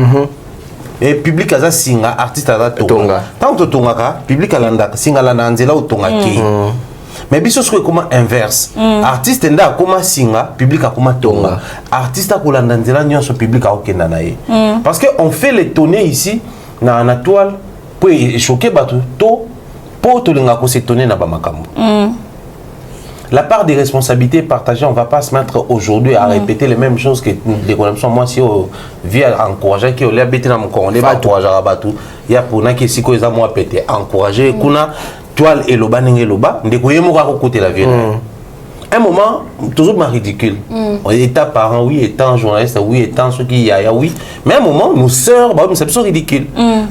et le public a singa, l'artiste a tonga. Tant que tonga, le public a singa la nanzela ou tonga ki. Mais bien sûr, c'est comment inverse. Artiste nda comment singa, public a comment tonga. Artiste a pour l'andandela nyon so public a okenda nae. Parce que on fait les tonner ici dans la toile pour choquer batu to pour to lenga ko se tonner na ba makambo. La part des responsabilités partagées, on ne va pas se mettre aujourd'hui à répéter les mêmes choses que les connaissances. Moi, si on vient encourager, qui on l'a bêté dans mon corps, on va encourager à batou. Il y a pour nous qui si quoi ils ont moi pété, encourager, kuna toile et loba n'engé loba, ndékoye mo ka côté la vie. Un moment, toujours ridicule. Étant parent, oui, étant journaliste, oui, étant ceux qui y a, oui. Mais à un moment, nos sœurs, bah, c'est absolument ridicule.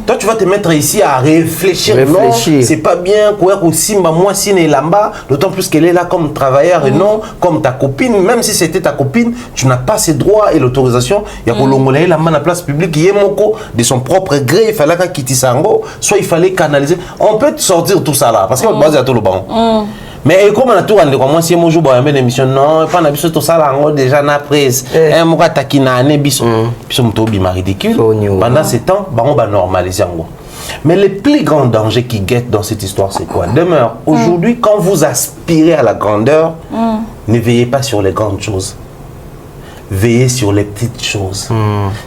Toi, tu vas te mettre ici à réfléchir. Non, c'est pas bien, quoi, aussi, moi, si n'est là-bas, d'autant plus qu'elle est là comme travailleur et non comme ta copine. Même si c'était ta copine, tu n'as pas ces droits et l'autorisation. Il y a que l'ongolais, la main à la place publique, il y a moko de son propre gré, il fallait qu'il quitte Sango, soit il fallait canaliser. On peut sortir tout ça là, parce qu'on base à tout le banc. Mais comme on a tout rendu, moi si moi je vois une émission, non, pas n'habitude tout ça là, déjà na prise, un mois taquina, un biso, biso m'tobi ma ridicule. Pendant ce temps, bah on va normaliser en gros. Mais le plus grand danger qui guette dans cette histoire, c'est quoi? Demeure aujourd'hui, quand vous aspirez à la grandeur, ne veillez pas sur les grandes choses, veillez sur les petites choses.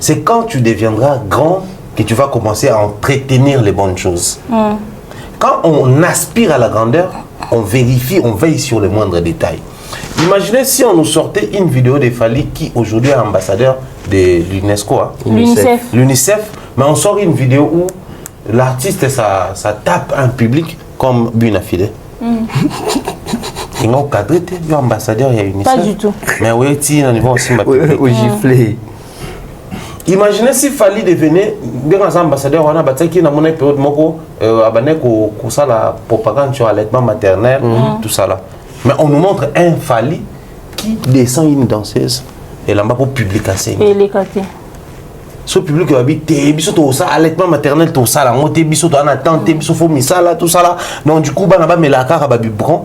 C'est quand tu deviendras grand que tu vas commencer à entretenir les bonnes choses. Quand on aspire à la grandeur, on vérifie, on veille sur les moindres détails. Imaginez si on nous sortait une vidéo de Fally qui aujourd'hui est ambassadeur de l'UNESCO, l'UNICEF, mais on sort une vidéo où l'artiste ça tape un public comme Bunafide. Il y a un cadre, il y a un ambassadeur, il y a l'UNICEF. Pas du tout. Mais oui, il y a un niveau aussi giflé. Imaginez si Fally devenait un ambassadeur, on a battu qui n'a pas période moko ça la propagande sur l'allaitement maternel, tout ça là. Mais on nous montre un Fally qui descend une danseuse et là-bas pour publication. Et les quartiers. Ce public qui habite, tout ça, allaitement maternel, tout ça là, on biso en attente, biso faut ça là, tout ça là. Donc du coup, bah mais la carte va bibron.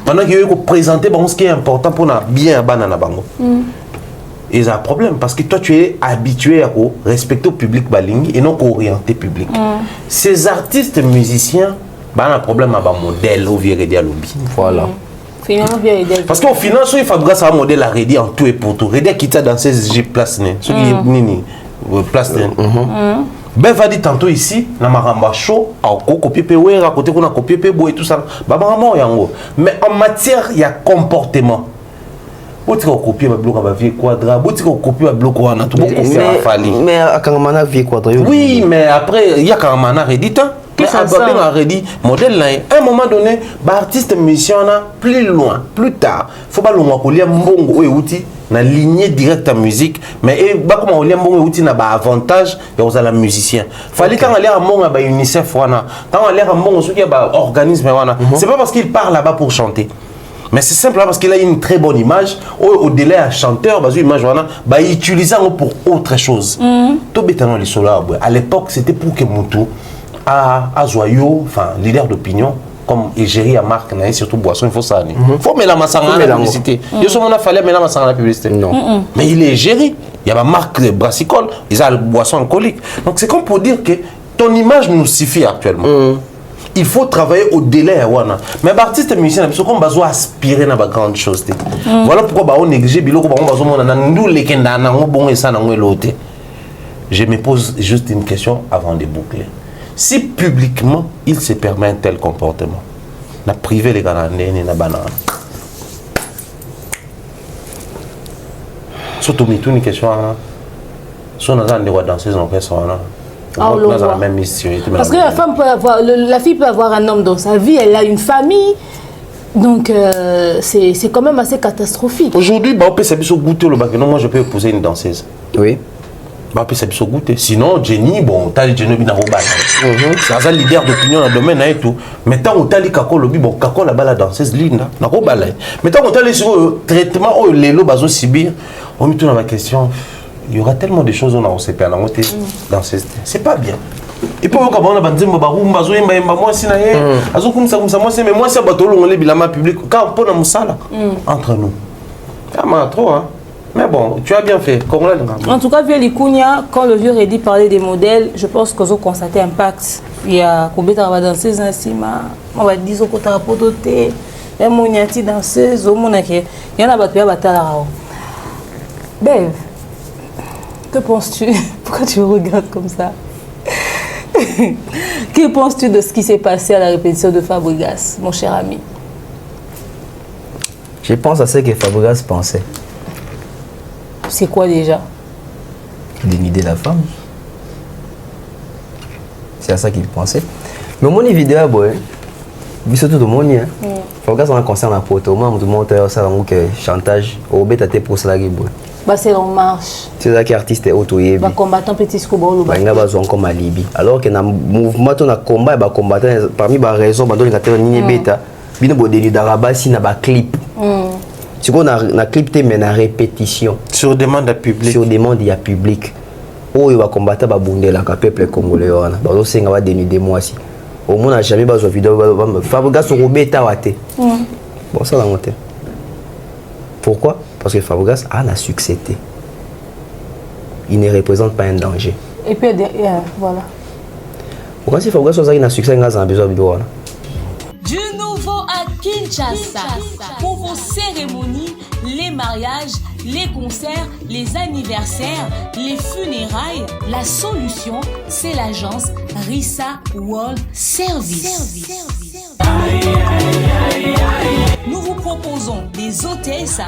Pendant qu'il y a présenter ce qui est important pour bien banana bango. Et ça a un problème parce que toi tu es habitué à respecter le public balingi et non orienter public. Ces artistes musiciens, bah, un problème avec un modèle au vieux Redia Lobby. Voilà. Parce qu'au final, il faut grâce à un modèle à Redia en tout et pour tout. Redia qui t'a dansé j'ai place né. Ce qui est nini place né. Ben va dire tantôt ici, na maramba show, à copier pe à côté qu'on a copié pe et tout ça. Bah yango. Mais en matière il y a comportement. botika copier ba bloc ba vie quadra botika copier ba bloc wana tout beaucoup faire fali mais akangamana vie quadra oui mais après il y a akangamana rédita mais Ababé a redit modèle là à un moment donné ba artiste musicien là plus loin plus tard faut pas longa kolia mbongo oyo outi na lignée directe à musique mais et ba comme olia mbongo outi na ba avantage ya ozala musicien fallait quand aller à mbongo ba UNICEF wana quand aller à mbongo soki ba organisme wana c'est pas parce qu'il part là-bas pour chanter. Mais c'est simplement parce qu'il a une très bonne image. Au-delà d'un chanteur, bah, image, bah, il utilise pour autre chose. Tout bêtement, les solas, à l'époque, c'était pour que Moutou, à Zoyo, enfin, leader d'opinion, comme Égérie à Marc, surtout Boisson, il faut ça. Il faut mettre la masse à la publicité. Il fallait mettre la masse à la publicité. Non. Mais il est Égérie. Il y a ma marque de brassicole, ils ont le boisson alcoolique. Donc c'est comme pour dire que ton image nous suffit actuellement. Il faut travailler au délai. Mais les artistes musiciens, ils ont besoin d'aspirer à de grandes choses. Voilà pourquoi on néglige je me pose juste une question avant de boucler. Si publiquement, il se permet un tel comportement, na privé les gars, na banane. Surtout, une question. Si on a des droits danser dans la même mission. Parce que la femme peut avoir, la fille peut avoir un homme dans sa vie, elle a une famille, donc c'est quand même assez catastrophique. Aujourd'hui, on peut s'habiller au goûter le bac. Non, moi je peux épouser une danseuse. Oui. On peut s'habiller au goûter. Sinon, Jenny, bon, t'as Jenny bien c'est un leader d'opinion dans le domaine et tout. Mais tant qu'on t'a dit kako lobby, bon, kako là-bas la danseuse linda, n'a pas balai. Mais tant qu'on t'a dit sur le traitement, oh les lots baso sibir, on me tourne la question. Il y aura tellement de choses on s'est perdu dans ces c'est pas bien. Et pour quand on a bandé mon barou bazo imba moi si na ye azo comme ça moi c'est mais moi c'est bateau on les bilama public quand on pose musala entre nous. Ah trop hein. Mais bon, tu as bien fait. En tout cas, via Likunya, quand le vieux Reddy parlait des modèles, je pense qu'ils ont constaté l'impact. Il y a combien de danseuses on va dire que tu as pototé, il y a mon danseuse, il y en a battu à Batalao. Bev, que penses-tu? Pourquoi tu me regardes comme ça? Que penses-tu de ce qui s'est passé à la répétition de Fabregas, mon cher ami? Je pense à ce que Fabregas pensait. C'est quoi déjà? Dénider la femme. C'est à ça qu'il pensait. Mais mon vidéo, vu tout le monde, Fabregas a un concert à Porto, moi, tout le monde a un chantage, au bête pour ça. C'est en marche. C'est ça qui est artiste auto-yébi. Combattant petit scobo. Il y a besoin comme à Libye. Alors que dans le mouvement, on a combat, il y a combattant, parmi les raisons, il y a des bêta, il y a des d'Arabas, il y a des clips. Si on a un clip, mais une répétition. Sur demande à public. Sur demande à public. Oh, il va combattre le peuple congolais. Il va dénuder moi aussi. Au moins, on n'a jamais besoin de vidéo. Fabregas sur Robeta Wate. Bon, ça va monter. Pourquoi? Parce que Fabregas a un succès. Il ne représente pas un danger. Et puis, voilà. Pourquoi si Fabregas a un succès, il a besoin de vidéo? Du nouveau à Kinshasa, pour vos cérémonies, les mariages, les concerts, les anniversaires, les funérailles, la solution, c'est l'agence Rissa World Service. Nous vous proposons des hôtesses,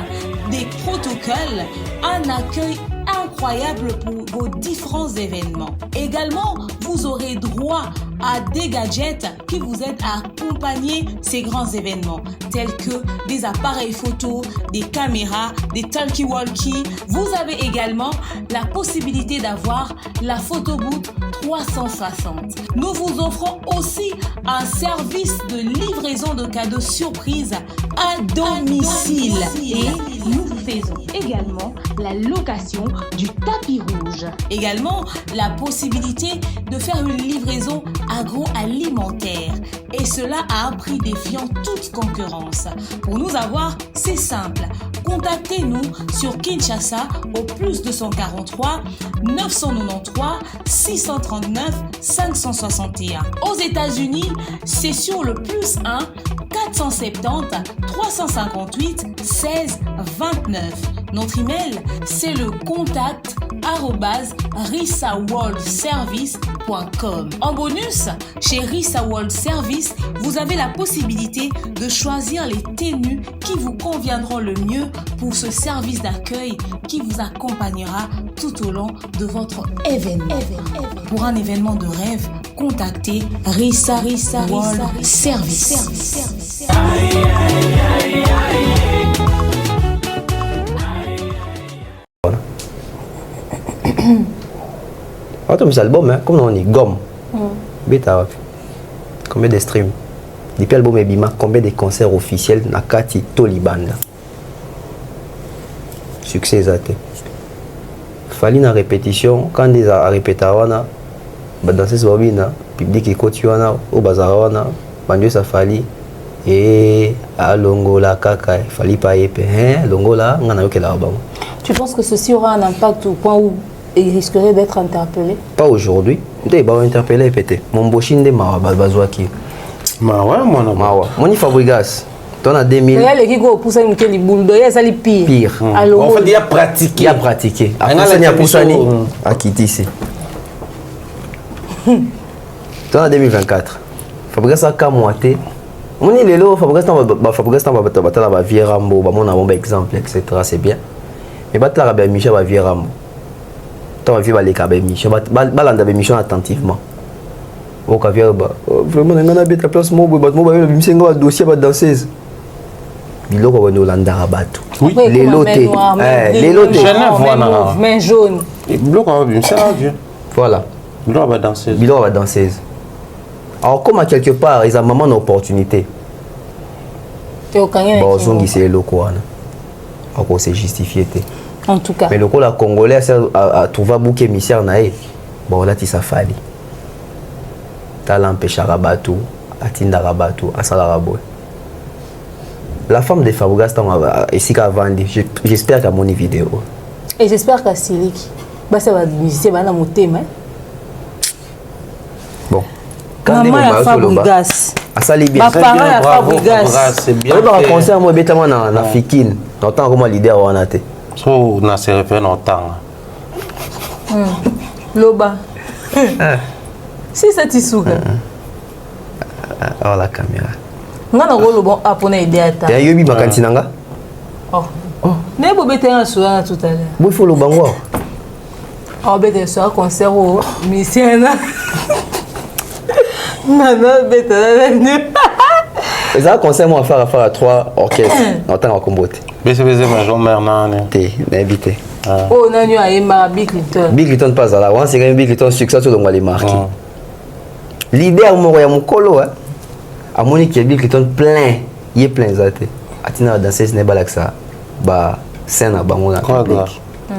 des protocoles, un accueil incroyable pour vos différents événements. Également, vous aurez droit à des gadgets qui vous aident à accompagner ces grands événements, tels que des appareils photo, des caméras, des talkie-walkie. Vous avez également la possibilité d'avoir la photo booth 360. Nous vous offrons aussi un service de livraison de cadeaux surprises à domicile. Et nous faisons également la location du tapis rouge. Également, la possibilité de faire une livraison agroalimentaire. Et cela à un prix défiant toute concurrence. Pour nous avoir, c'est simple. Contactez-nous sur Kinshasa au plus 243 993 639 561. Aux États-Unis, c'est sur le plus 1 470 358 16 29. Notre email, c'est le contact@risaworldservice.com. En bonus, chez Risa World Service, vous avez la possibilité de choisir les tenues qui vous conviendront le mieux pour ce service d'accueil qui vous accompagnera tout au long de votre événement. Pour un événement de rêve, contactez Risa World Service. Mes albums, hein, comme on dit, gomme. Beta, combien de streams? Depuis l'album Ebima, combien de concerts officiels Nakati Tolibanda? Succès exact. Fallait une répétition, quand des a répété, dans ces bobines, public et cotuana, au bazawana, bandieu ça fallait. Et à Longola, Kaka, il fallait pas y payer. Longola, on a eu que là-bas. Tu penses que ceci aura un impact au point où il risquerait d'être interpellé? Pas aujourd'hui. Il va interpeller et péter. Mon bochine de Mawa, Bazouaki. Mawa, Mawa. Mon Fabrigas. Ton a 2000. Il y a les qui poussent à une boule de ça les pire. Pire. En fait, il y a pratiqué. Il y a pratiqué. Il y a poussani à quitter ici. Ton a 2024. Fabrigas a kamoité. Mon il est là. Fabrigas va virer Rambo. Mon a un bon exemple, etc. C'est bien. Mais battre la Michel va virer Rambo. Tant que va les cabins Michel, balanda Michel attentivement. Au caviar, vraiment, on a bien ta place, moi, un dossier de danseuse. Il a un Hollanda rabat. Oui, les lotés. Les lotés. Main jaune. Il bloque un peu, c'est Dieu. Voilà. Il doit danser. Il doit danser. Alors, comme à quelque part, ils ont vraiment une opportunité. Bon, ils c'est le quoi. Encore, c'est justifié. En tout cas. Mais le coup, la Congolais a trouvé un bouc émissaire. Bon, là, il s'est fallu. Talent pêche Rabatou, Atinda Rabatou, Asala Raboy. La femme de Fabregas ici qu'à vendre, j'espère qu'à mon vidéo. Et j'espère qu'à Silik, ça va musicien, va mon thème. Bon. Quand maman Fabregas. Asali bien. Ma parent à Fabregas. C'est bien. On va concert moi bêtement na Fikine. Autant comme leader on a été. So na se réfère longtemps. Loba. Si c'est Tisuga. Oh la caméra. On a le bon apone idée à ta. Et yobi makanti nanga. Oh. Ne bo bete un soir tout à l'heure. Bo faut le bango. Oh bete soir concert au Missiana. Non bete là venu. Les a concert moi faire à 3 orchestres. Autant à comboter. Bese major Mernan. T'es invité. Oh nanyo aima Big Little. Big Little pas là. On c'est quand même Big Little succès tout le monde les marquer. L'idée mon ya mon colo hein. À mon équipe Big Little plein, il est plein zaté. Atina danser ce n'est pas là que ça. Bah scène à bango na. Quoi grave.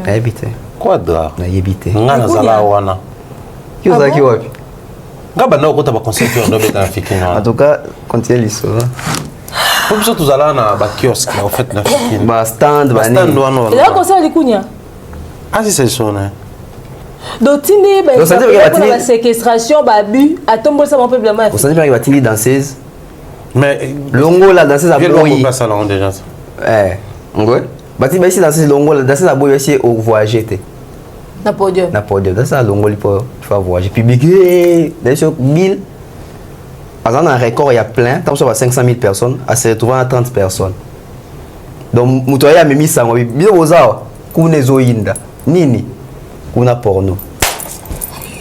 Invité. Quoi grave. Na yebité. Ngana zala wana. Yo za ki wapi? Ngaba na ko ta ba concert no beta Fikine. En tout cas, continuez l'histoire. Comme ça, tous allons à un kiosque, en fait, la Fikine. Bah, stand, bah, stand, et là, comme ça, on dit Kounia. Ah, si, c'est ça, hein. Donc, tu n'es pas la séquestration, babu, à tomber ça, mon peu blanc. Vous savez qu'il va tirer danseuse. Mais. Longo, la danseuse à Boyi. Il passe à l'an déjà. Ouais. Bah, tu vas ici danser Longo, la danseuse à Boyi, ici, au voyager. Na podium. Na podium. Dans ça, Longo, il faut voyager. Public, d'ailleurs, 1000. Par exemple, un record, il y a plein. Tant que 500 000 personnes, à se retrouver à 30 personnes. Donc, Moutoya a mis ça. Bien aux arts, Koune Zoïnda, Nini, Kouna porno.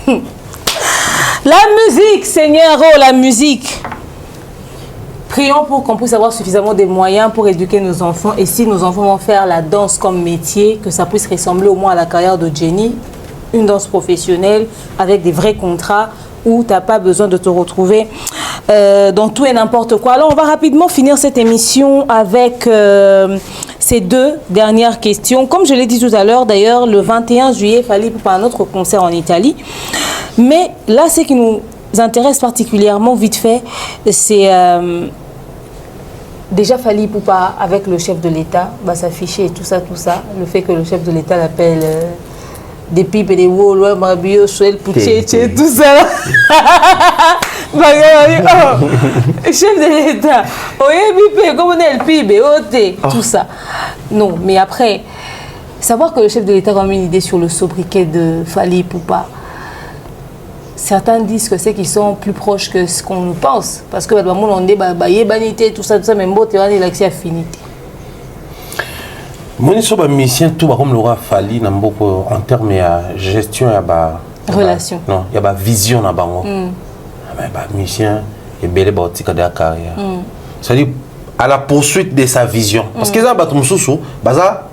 La musique, Seigneur, oh, la musique. Prions pour qu'on puisse avoir suffisamment de moyens pour éduquer nos enfants. Et si nos enfants vont faire la danse comme métier, que ça puisse ressembler au moins à la carrière de Jenny, une danse professionnelle avec des vrais contrats où tu n'as pas besoin de te retrouver dans tout et n'importe quoi. Alors, on va rapidement finir cette émission avec ces deux dernières questions. Comme je l'ai dit tout à l'heure, d'ailleurs, le 21 juillet, Fally pour un autre concert en Italie. Mais là, ce qui nous intéresse particulièrement, vite fait, c'est déjà Fally Ipupa avec le chef de l'État, bah, s'afficher et tout ça. Le fait que le chef de l'État l'appelle des pipes et des wolos, Mabio, Chouel, Pouché, tout ça. Chef de l'État, comment on est le PIB, tout ça. Non, mais après, savoir que le chef de l'État a une idée sur le sobriquet de Fally Ipupa. Certains disent que c'est qu'ils sont plus proches que ce qu'on nous pense. Parce que le monde on est tout ça, même bon, tu as l'accès affinité. Moi, je suis un musicien, tout comme Laura Fally, en termes de gestion, il y a relation. Non, il y a vision. Il y a musicien, il y a belle de la carrière. C'est-à-dire, à la poursuite de sa vision. Parce que ça, la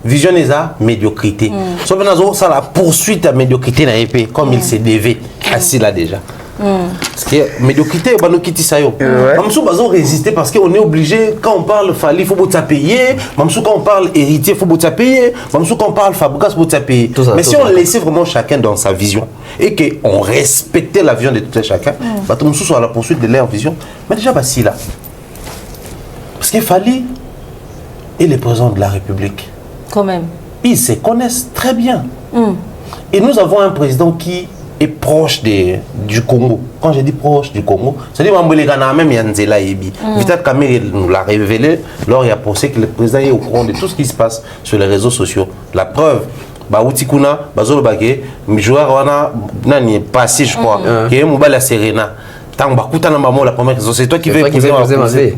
vision est la médiocrité. Sauf que ça, la poursuite de la médiocrité, comme il s'est dévé, assis là déjà. Parce que la médiocrité, on quitte ça. On résister parce qu'on est obligé, quand on parle Fally, il faut payer. Quand on parle héritier, il faut payer. Quand on parle Fabregas, il faut payer. Mais si on laissait vraiment chacun dans sa vision et qu'on respectait la vision de tout chacun, on est à la poursuite de leur vision. Mais déjà, c'est là. Parce que Fally est le président de la République. Quand même. Ils se connaissent très bien. Et nous avons un président qui est proche du Congo. Quand je dis proche du Congo, c'est-à-dire que même Yanzela Ebi. Vital Kamerhe nous l'a révélé lors il a pensé que le président est au courant de tout ce qui se passe sur les réseaux sociaux. La preuve, Utikuna, Bazolo Bagé, joueur wana nani passé je crois, qui est Mobala Serena. La première raison, c'est toi qui veux épouser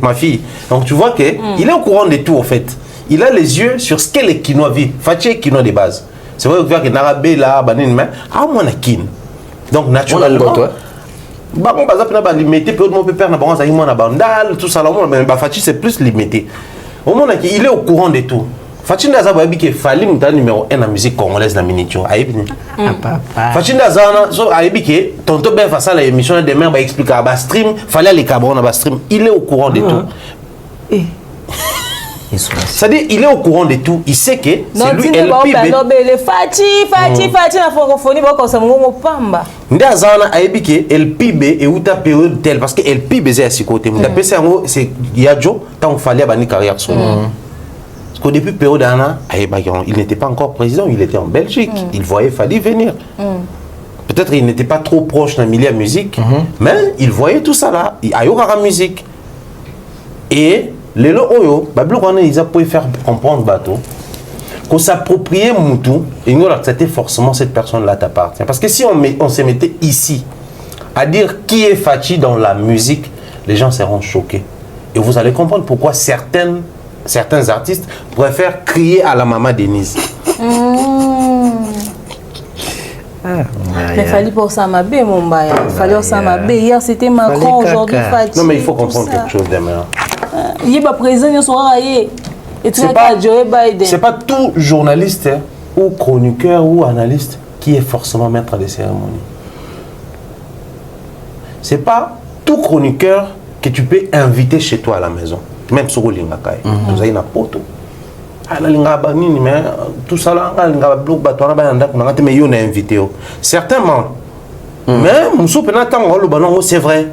ma fille. Donc tu vois qu'il est au courant de tout en fait. Il a les yeux sur ce qu'est le Kinois vit. Fatih Kinois de base. C'est vrai que Narabé là, Banin, ah moi na kin. Donc naturellement, on va limiter, tout ça, mais Fatih c'est plus limité. Au moment il est au courant de tout. Fatih Ndaza qui Fally numéro 1 en musique congolaise la miniature. Fatih Ndaza que tonton ben face à l'émission demain va expliquer à stream, Fally les cabron à stream, il est au courant de tout. C'est-à-dire il est au courant de tout, il sait que c'est lui et le PIB. Fatih la francophonie va comme mon pamba. Ndaza que le PIB est où ta période telle parce que le PIB est à ses côtés. C'est Yadjo tant Fally a une carrière sur qu'au début, il n'était pas encore président, il était en Belgique. Il voyait Fally venir. Peut-être qu'il n'était pas trop proche d'un milieu de musique, mais il voyait tout ça là. Il y a la musique. Et les Oyo, ils ont pu faire comprendre qu'on s'appropriait Moutou et nous acceptait forcément cette personne-là t'appartient. Parce que si on se mettait ici à dire qui est Fatih dans la musique, les gens seront choqués. Et vous allez comprendre pourquoi certains artistes préfèrent crier à la maman Denise. Mais Fally pour Samabé, mon bail. Fally pour Samabé. Hier c'était Macron, aujourd'hui Fatih. Non mais il faut comprendre quelque chose demain. Il est pas présent, il sera raillé. Et tu pas Joe Biden. C'est pas tout journaliste ou chroniqueur ou analyste qui est forcément maître des cérémonies. C'est pas tout chroniqueur que tu peux inviter chez toi à la maison. Même sur le Lingakai. Vous avez une poto. Tout ça là, mais il y a invité. Certains membres. Mais c'est vrai.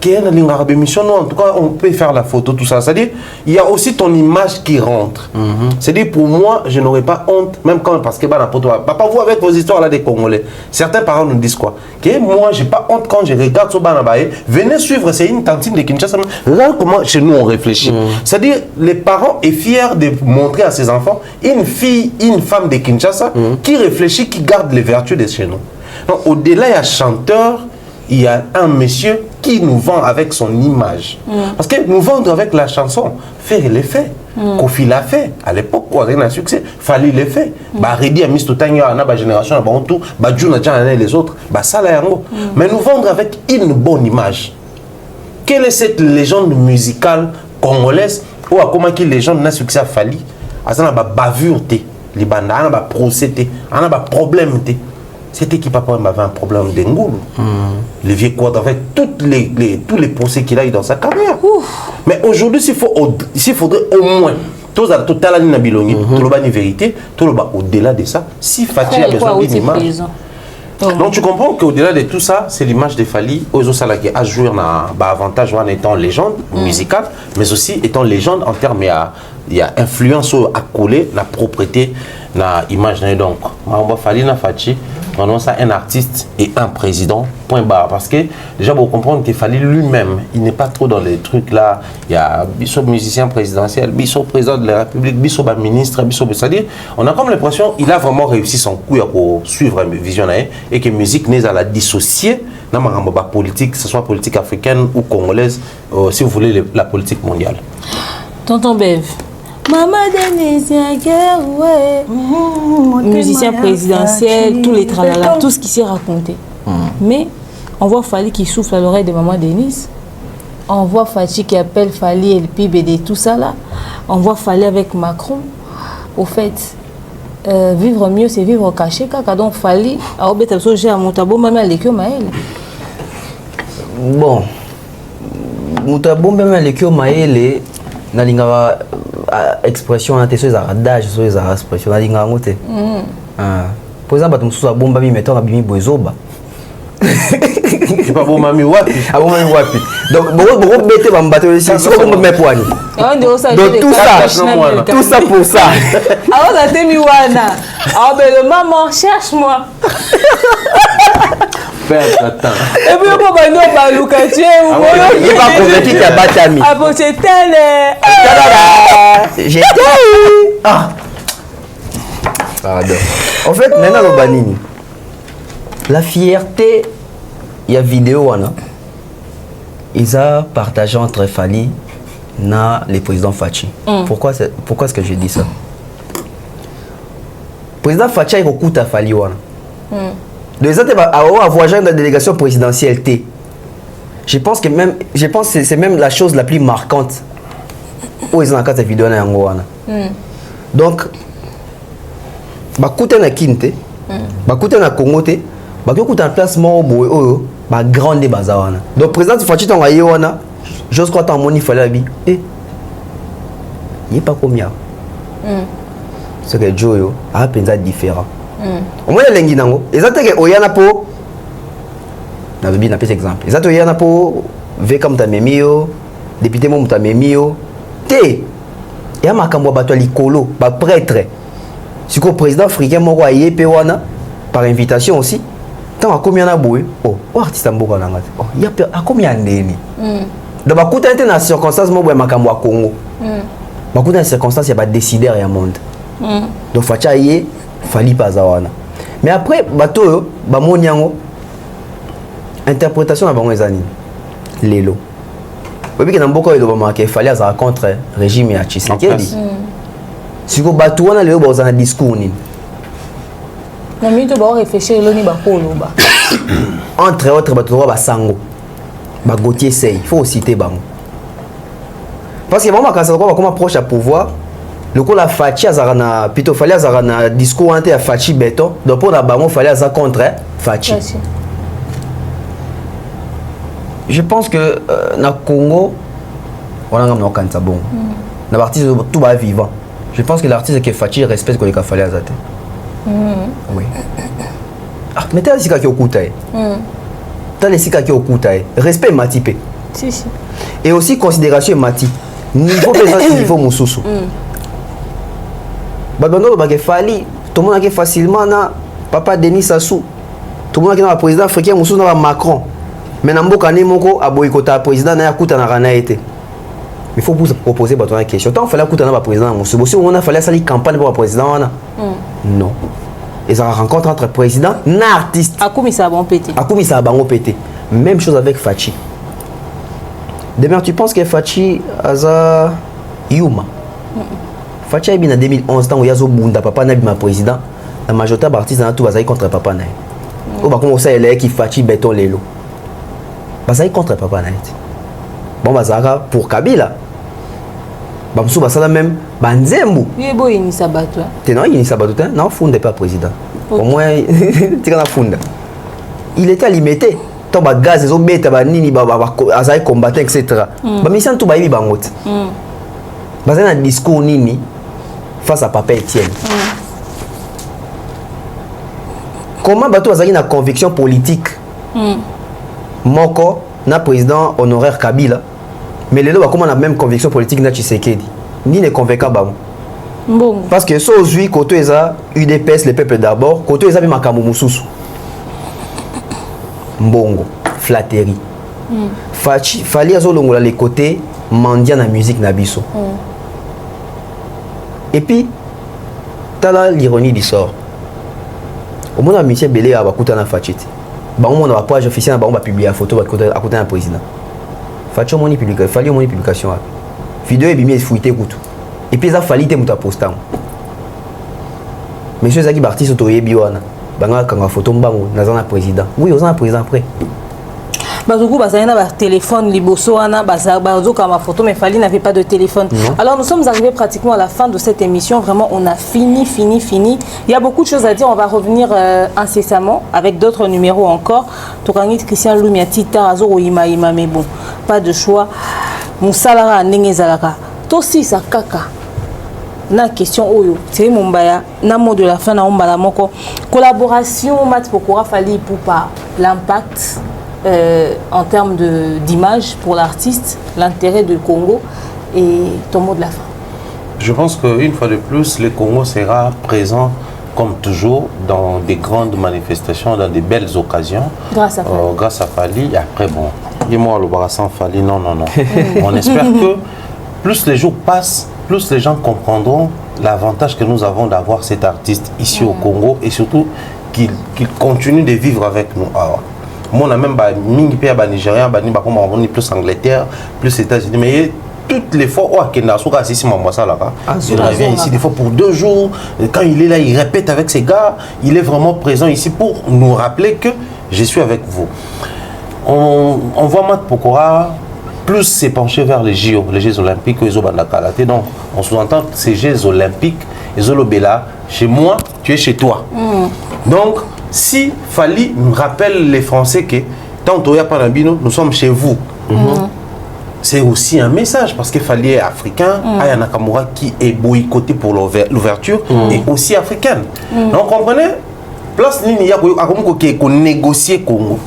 En tout cas, on peut faire la photo, tout ça. C'est-à-dire, il y a aussi ton image qui rentre. C'est-à-dire, pour moi, je n'aurais pas honte, même quand, parce que papa, vous avec vos histoires là des Congolais, certains parents nous disent quoi? Que moi, j'ai pas honte quand je regarde ce Banabaye. Venez suivre, c'est une cantine de Kinshasa. Là, comment chez nous on réfléchit. C'est-à-dire, les parents sont fiers de montrer à ses enfants une fille, une femme de Kinshasa qui réfléchit, qui garde les vertus de chez nous. Donc, au-delà, il y a chanteur, il y a un monsieur qui nous vend avec son image. Parce que nous vendre avec la chanson, faire l'effet. Kofi l'a fait. À l'époque, où il y a un succès, Fally l'a fait. Redi a mis tout le temps, il y a une génération, les autres. Ça, mais nous vendre avec une bonne image. Quelle est cette légende musicale congolaise ou comment qui légende n'a succès à Fally? Il y a bavure, il y a procès, il y a problème. Cette équipe avait un problème de Ngoulou. Le vieux quadre avec tous les procès qu'il a eu dans sa carrière. Mais aujourd'hui, s'il faudrait au moins, tout la vérité, au-delà de ça, si Fatih a besoin d'une image. Donc tu comprends qu'au-delà de tout ça, c'est l'image de Fally, aux autres qui a joué un avantage en étant légende musicale, mais aussi étant légende en termes il y a influence à coller la propriété, la image. Donc, on va Fally na Fatih. prenons ça, un artiste et un président, point barre. Parce que déjà, vous comprendre qu'il fallait lui-même, il n'est pas trop dans les trucs là. Il y a Bissot musicien présidentiel, Bissot président de la République, Bissot ministre, Bissot. C'est-à-dire, on a comme l'impression qu'il a vraiment réussi son coup pour suivre une vision et que la musique n'est à la dissocier dans la politique, que ce soit politique africaine ou congolaise, si vous voulez, la politique mondiale. Tonton Bev. Maman Denise, ouais. Musicien présidentiel, tous les tralala, tout ce qui s'est raconté. Mais on voit Fali qui souffle à l'oreille de Maman Denise. On voit Fachi qui appelle Fali et le PIB et tout ça là. On voit Fali avec Macron. Au fait, vivre mieux, c'est vivre caché. Quand donc Fali, à Obétabso, j'ai à Moutabo, même à l'équipe Maël. Bon, Moutabo, même à l'équipe Maël, nalinga expression na teso za radage so za expression nalinga ngote pour exemple batum so bomba mi meto abimi bozoba c'est pas bon mami wapi donc beaucoup bête ba mbato ici so bomba me poani donc tout ça pour ça alors la temi wana ah ben le maman cherche-moi attends. Et puis on va nous baluka tu il va convaincre qu'il a batami ah bon c'est tel j'étais pardon en fait maintenant le banini la fierté il y a vidéo wana ils a partagé entre Fali na le président Fachi. Pourquoi est-ce que je dis ça? Président Fachi a écouté Fali wana. Les autres ont voyagé dans la délégation présidentielle T. Je pense que c'est même la chose la plus marquante où ils ont cette vidéo na yango wana. Donc bakuta na Kinte, bakuta na Congo te, bakuta na place moko boye oyo ba grande bazawana. Donc président Fachi tonga ye wana, j'ose croire tant moni fallait bi. Il est pas combien. C'est que Joyo a pensa différent. Au moins les nango, ils ont que oyana po na bibi na petit exemple. Ils ont oyana po ve comme ta memio, député mo ta memio. Té ya makambo bato likolo, ba prêtre. Si ko président africain moko ayé pe wana par invitation aussi. Tant à combien na boy? Oh, artiste mboka na ngati. Oh, ya a combien ndeni? Donc bakuta été na circonstance mo boy makambo a Congo. Bakuta na circonstance ya ba décideur ya monde. Donc facha yé Fali Pazawana. Mais après, bateau, bamoniango, interprétation à bango ezani. Lelo. Oui, que n'importe quoi il doit marquer. Fali à contre régime ya Tshisekedi. Si vous bateau on a lelo dans un discours ni. Na minute ba réfléchir loni ba kolo ba. Entre autres bateau ba sango. Ba Gauthier Sey, il faut citer bango. Parce que vraiment quand ça va comme approche à pouvoir. Le coup la Fachi azarana plutôt fallait azarana discours ante à Fachi béton donc pour la bango fallait azar contre Fachi. Je pense que na Congo on a un cancer bon. Na partie tout va vivant. Je pense que l'artiste que Fachi respecte que les fallait azate. Oui. Ah mais t'as sika qui okutae. T'as les sika qui okutae. Respect matipé. Si si. Et aussi considération mati. Niveau présent niveau mususu. Badondo Fali, tout le monde a facilement na Papa Denis Sassou. Tout le monde a le président africain Moussou na Macron. Mais na mboka ne moko a boycotté le président na kuta na rana été. Il faut vous proposer une question. Tant fallait kuta na président Moussou. Si on a fallu faire une campagne pour le président non. Ils ont une rencontre entre président et artiste. Akoumi ça bon pété. Akoumi ça bon pété. Même chose avec Fachi. Demain tu penses que Fachi a Yuma. Fachi en 2011 tant où yazo bunda papa na bima président la majorité d'artistes na tout bazai contre papa na. O ba comme ça elle qui Fachi béton lelo. Bazai contre papa na. Bon bazaka pour Kabila. Ba msu basala même banzembu. Yebo ini sabato. Tena ini sabato ta na funda pas président. Au moins tika na funda. Il était limité. Tant ba gaz zo beta ba nini ba azai combattant etc. Ba mission tout ba yibi bangote. Bazai na discours nini face à Papa Etienne. Comment bateau a une conviction politique Moko, na président honoraire Kabila, mais les lois comment on a même conviction politique na Tshisekedi. Ni ne convaincant ba. Bon. Parce que so aujourd'hui côté ça UDPS le peuple d'abord, côté ça bi makambo mususu. mbongo flatterie fali azolongola les côtés mendia na musique na biso et puis tala l'ironie du sort au monde amitié belé a bakuta na fachiti bango mona ba page officielle na bango ba publier photo bakuta na président facho moni publication fali moni publication vidéo ebimi fouité kutu et puis ça fali te muta postam monsieur zaki artiste toyebi wana banga kanga photo mbango nazana président oui ozana président après Bazoukou bazana ba téléphone liboso wana bazouka ma photo mais Fally n'avait pas de téléphone. Non. Alors nous sommes arrivés pratiquement à la fin de cette émission, vraiment on a fini. Il y a beaucoup de choses à dire, on va revenir incessamment avec d'autres numéros encore. Tokangit Christian Lumiati Tarazo Ima mais bon, pas de choix. Moussalara Ndenge Zalaka. Tosi sa kaka. Na question oyo, c'est mon baya, na mot de la fin na ombala moko. Collaboration Mat Pokora Fally pour pas l'impact en termes d'image pour l'artiste, l'intérêt du Congo et ton mot de la fin. Je pense qu'une fois de plus, le Congo sera présent comme toujours dans des grandes manifestations, dans des belles occasions. Grâce à Fally. Grâce à Fally. Et après, bon, dis-moi le barassan Fally, non. On espère que plus les jours passent, plus les gens comprendront l'avantage que nous avons d'avoir cet artiste ici au Congo et surtout qu'il continue de vivre avec nous. Alors, moi, on a même mingi pays à Nigeria, on plus Angleterre, plus États-Unis, mais toutes les fois, il revient ici des fois pour 2 jours. Quand il est là, il répète avec ses gars. Il est vraiment présent ici pour nous rappeler que je suis avec vous. On voit Mat Pokora plus s'épancher vers les Jeux olympiques que les Obandakalaté. Donc, on sous-entend que ces Jeux olympiques, les Olobela, chez moi, tu es chez toi. Donc, si Fally nous rappelle les Français que tant Toya Panabino, nous sommes chez vous. C'est aussi un message parce que Fally est africain, Aya Nakamura qui est boycotté pour l'ouverture est aussi africaine. Donc comprenez, place il y a négocier Congo.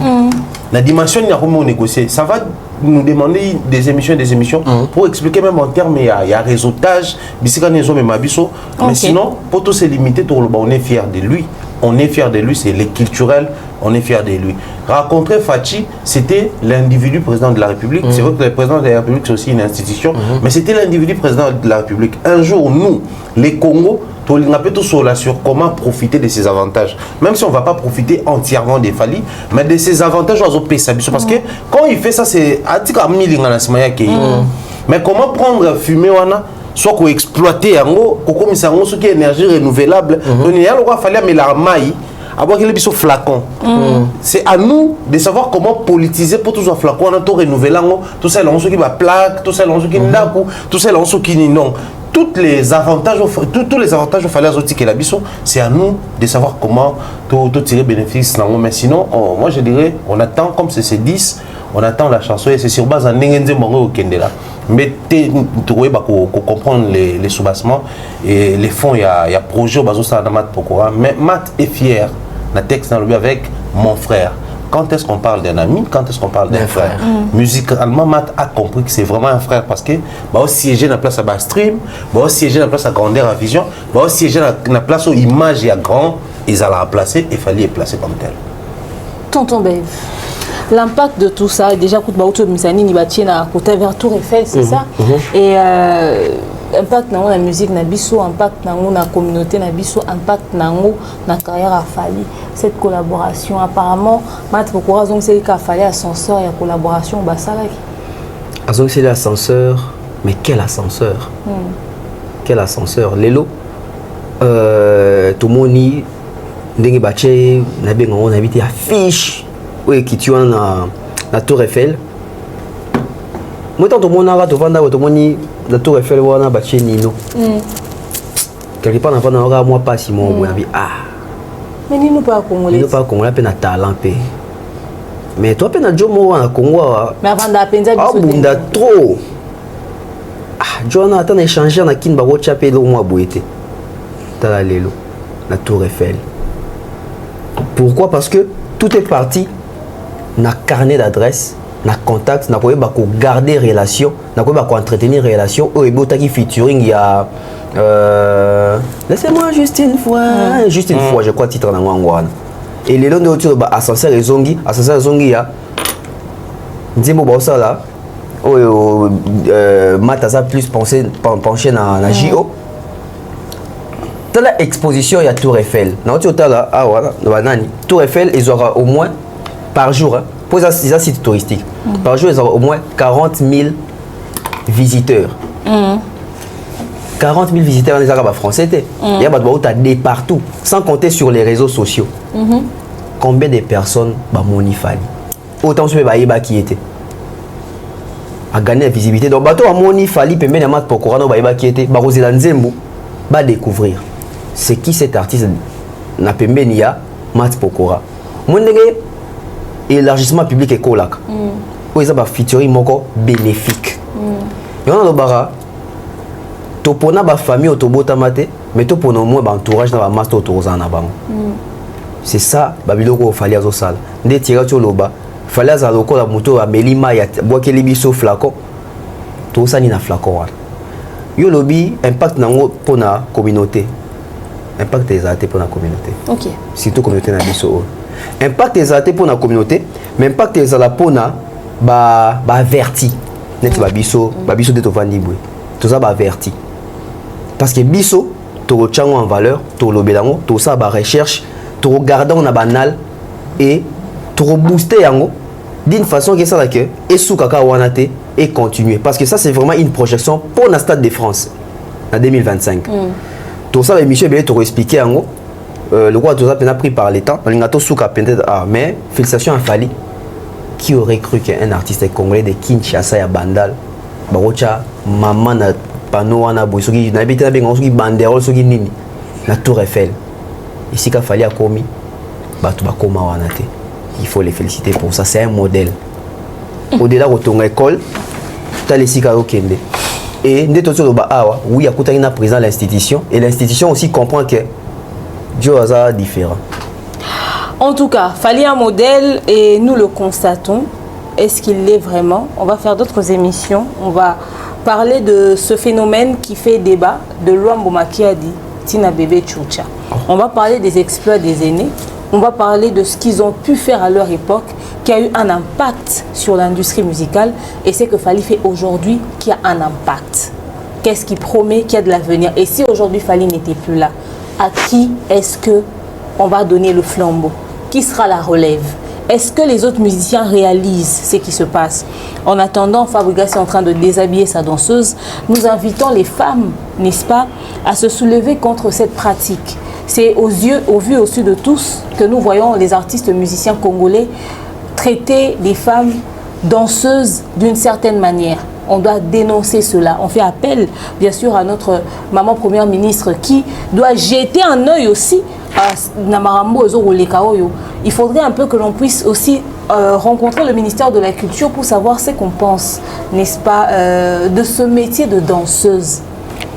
La dimension il y a négocier. Ça va nous demander des émissions pour expliquer même en termes il y a réseautage, mais sinon pour tout se limiter, on est fier de lui. On est fier de lui, c'est les culturels, on est fier de lui. Rencontrer Fachi, c'était l'individu président de la République. C'est vrai que le président de la République, c'est aussi une institution, mais c'était l'individu président de la République. Un jour, nous, les Congos, on a tout sur comment profiter de ces avantages. Même si on ne va pas profiter entièrement des Fally, mais de ces avantages, on va parce que quand il fait ça, c'est... Mais comment prendre fumée, soit qu'on exploiter ce qui est énergie renouvelable. Donc il y a le Fally mais la maille avoir qu'il est flacon. C'est à nous de savoir comment politiser pour tout ce flacon on a tout renouveler tout ça là on qui va plaque, tout ça là on qui ndaku, tout ça là on qui non. Tous les avantages au Fally azotique la biso, c'est à nous de savoir comment tout tirer bénéfice là. Mais sinon moi je dirais on attend comme c'est 10, on attend la chanson et c'est sur base en Nengenze Mongo au Kendela. Mais tu comprendre les soubassements et les fonds, il y a projet au Bazo Mat Pokora. Mais Mat est fier, le texte dans le but avec mon frère. Quand est-ce qu'on parle d'un ami, quand est-ce qu'on parle d'un frère? Musicalement, Mat a compris que c'est vraiment un frère parce que va siéger dans la place à stream, va siéger dans la place à grandeur à vision, va siéger dans la place où image est grand, ils allaient la placer et Fally est placé comme tel. Tonton Bev, l'impact de tout ça, déjà, Koutbaouto Misani Nibati na côté vers Tour Eiffel, c'est ça? Et impact dans la musique, impact dans la communauté, impact dans la carrière à Fally. Cette collaboration, apparemment, Mat Pokora, c'est qu'il a fallu ascenseur et la collaboration au Bassalak. C'est l'ascenseur, mais quel ascenseur? Quel ascenseur? Lélo, tout le monde dit, on a habité à Fiche. Oui, qui tue la Tour Eiffel. Moi, tant que mon ara, tout le monde la Tour Eiffel, on a battu Nino. Quelque part, on a moi pas si mon ah. Mais Nino pas congolais. Nino pas congolais, peine à talent. Mais toi, peine à Jomo en Congo. Mais avant d'apprendre, ah, bunda trop. Ah, Jonathan a échangé na kin baro chapé le mois boité. Tala lelo, la Tour Eiffel. Pourquoi? Parce que tout est parti. Na carnet d'adresse, na contact, na pouvez pas garder relation, na pouvez pas entretenir relation. Au ébota qui featuring il y a laissez-moi juste une fois, je crois titre dans Wangwan. et les longs de ba ascenseur zongi ya nzembo ba osala oyo mataza plus penché na JO. Dans l'exposition, il y a Tour Eiffel. Tour Eiffel, ils auront au moins par jour, hein, pour les sites touristiques, par jour, ils auront au moins 40 000 visiteurs. 40 000 visiteurs dans les Arabes français. Il y a des partout, sans compter sur les réseaux sociaux. Combien de personnes Moni Fali? Autant que Baïba qui était. A gagné la visibilité. Donc, bateau à Moni Fali, peut même pour Corano Baïba qui était, Barosela Nzembo, va découvrir. C'est qui cet artiste na pembeni ya Mat Pokora. Mon élargissement public et colak. Où ils ont featuring moko bénéfique. Et on a le bara topona ba famille otobota mate mais topona au moins ba entourage na ba master autorosa na bango. C'est ça babiloko fallait azo sala. Ndé tira to loba fallait azo lokola moto a melima ya boakeli biso flacon. To sani na flacon wana. Yo lobby impact nango pour la communauté. Impact des artistes pour la communauté. Ok. Surtout communauté na biso. Impact des artistes pour la communauté, mais impact des ala pour na ba averti. Net ba biso de to vandi boy. Tout ça ba averti. Parce que biso to chango en valeur, to lobelango, to ça ba recherche, to regarder na banal et to booster yango d'une façon que ça là que et sous kaka wanate et continuer parce que ça c'est vraiment une projection pour le Stade de France en 2025. Tout ça Michel Belé te expliquer en gros le roi tout ça a pris par les temps on a tout souka peut-être mais félicitations à Fali qui aurait cru qu'un artiste congolais de Kinshasa ya Bandal barocha maman na panneau wana bosoki na bité na benga soki banderole soki nini na Tour Eiffel ici qu'a Fali a commis batu ba koma wana te. Il faut les féliciter pour ça, c'est un modèle. Au-delà de ton école, tu as les Sikaro Kende. Et oui, il y a présent l'institution. Et l'institution aussi comprend que Dieu est différent. En tout cas, fallait un modèle et nous le constatons. Est-ce qu'il l'est vraiment? On va faire d'autres émissions. On va parler de ce phénomène qui fait débat de Luambo Makiadi, Tina Bébé Tchoucha. On va parler des exploits des aînés. On va parler de ce qu'ils ont pu faire à leur époque, qui a eu un impact sur l'industrie musicale, et c'est que Fali fait aujourd'hui qui a un impact. Qu'est-ce qui promet qu'il y a de l'avenir? Et si aujourd'hui Fali n'était plus là, à qui est-ce qu'on va donner le flambeau? Qui sera la relève? Est-ce que les autres musiciens réalisent ce qui se passe? En attendant, Fabregas est en train de déshabiller sa danseuse. Nous invitons les femmes, n'est-ce pas, à se soulever contre cette pratique. C'est au vu au su de tous que nous voyons les artistes musiciens congolais traiter les femmes danseuses d'une certaine manière. On doit dénoncer cela. On fait appel, bien sûr, à notre maman première ministre qui doit jeter un œil aussi à Namarambo Ozorolekaoyo. Il faudrait un peu que l'on puisse aussi rencontrer le ministère de la Culture pour savoir ce qu'on pense, n'est-ce pas, de ce métier de danseuse.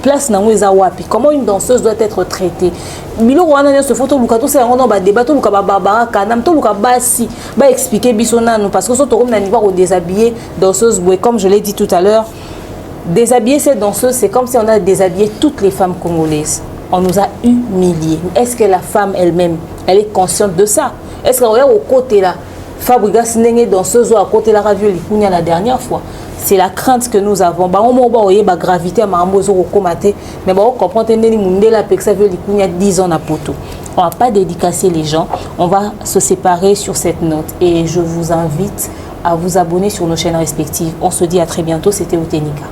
Place nango ezawapi, comment une danseuse doit être traitée. Milo wana se photo lukato c'est on ba débat to lukaba baba kanam to lukaba si ba expliquer bisona nous parce que so to comme na niveau au déshabiller danseuse comme je l'ai dit tout à l'heure, déshabiller cette danseuse c'est comme si on a déshabillé toutes les femmes congolaises. On nous a humiliés. Est-ce que la femme elle-même elle est consciente de ça? Est-ce qu'elle regarde au côté là Fabregas nenge danseuse ou à côté la radio likunya la dernière fois? C'est la crainte que nous avons. Bah, on va gravité à Marambozo Rokomate, mais on comprend que Mundela Pexavio il y a 10 ans à Poto. On ne va pas dédicacer les gens, on va se séparer sur cette note. Et je vous invite à vous abonner sur nos chaînes respectives. On se dit à très bientôt, c'était Outenika.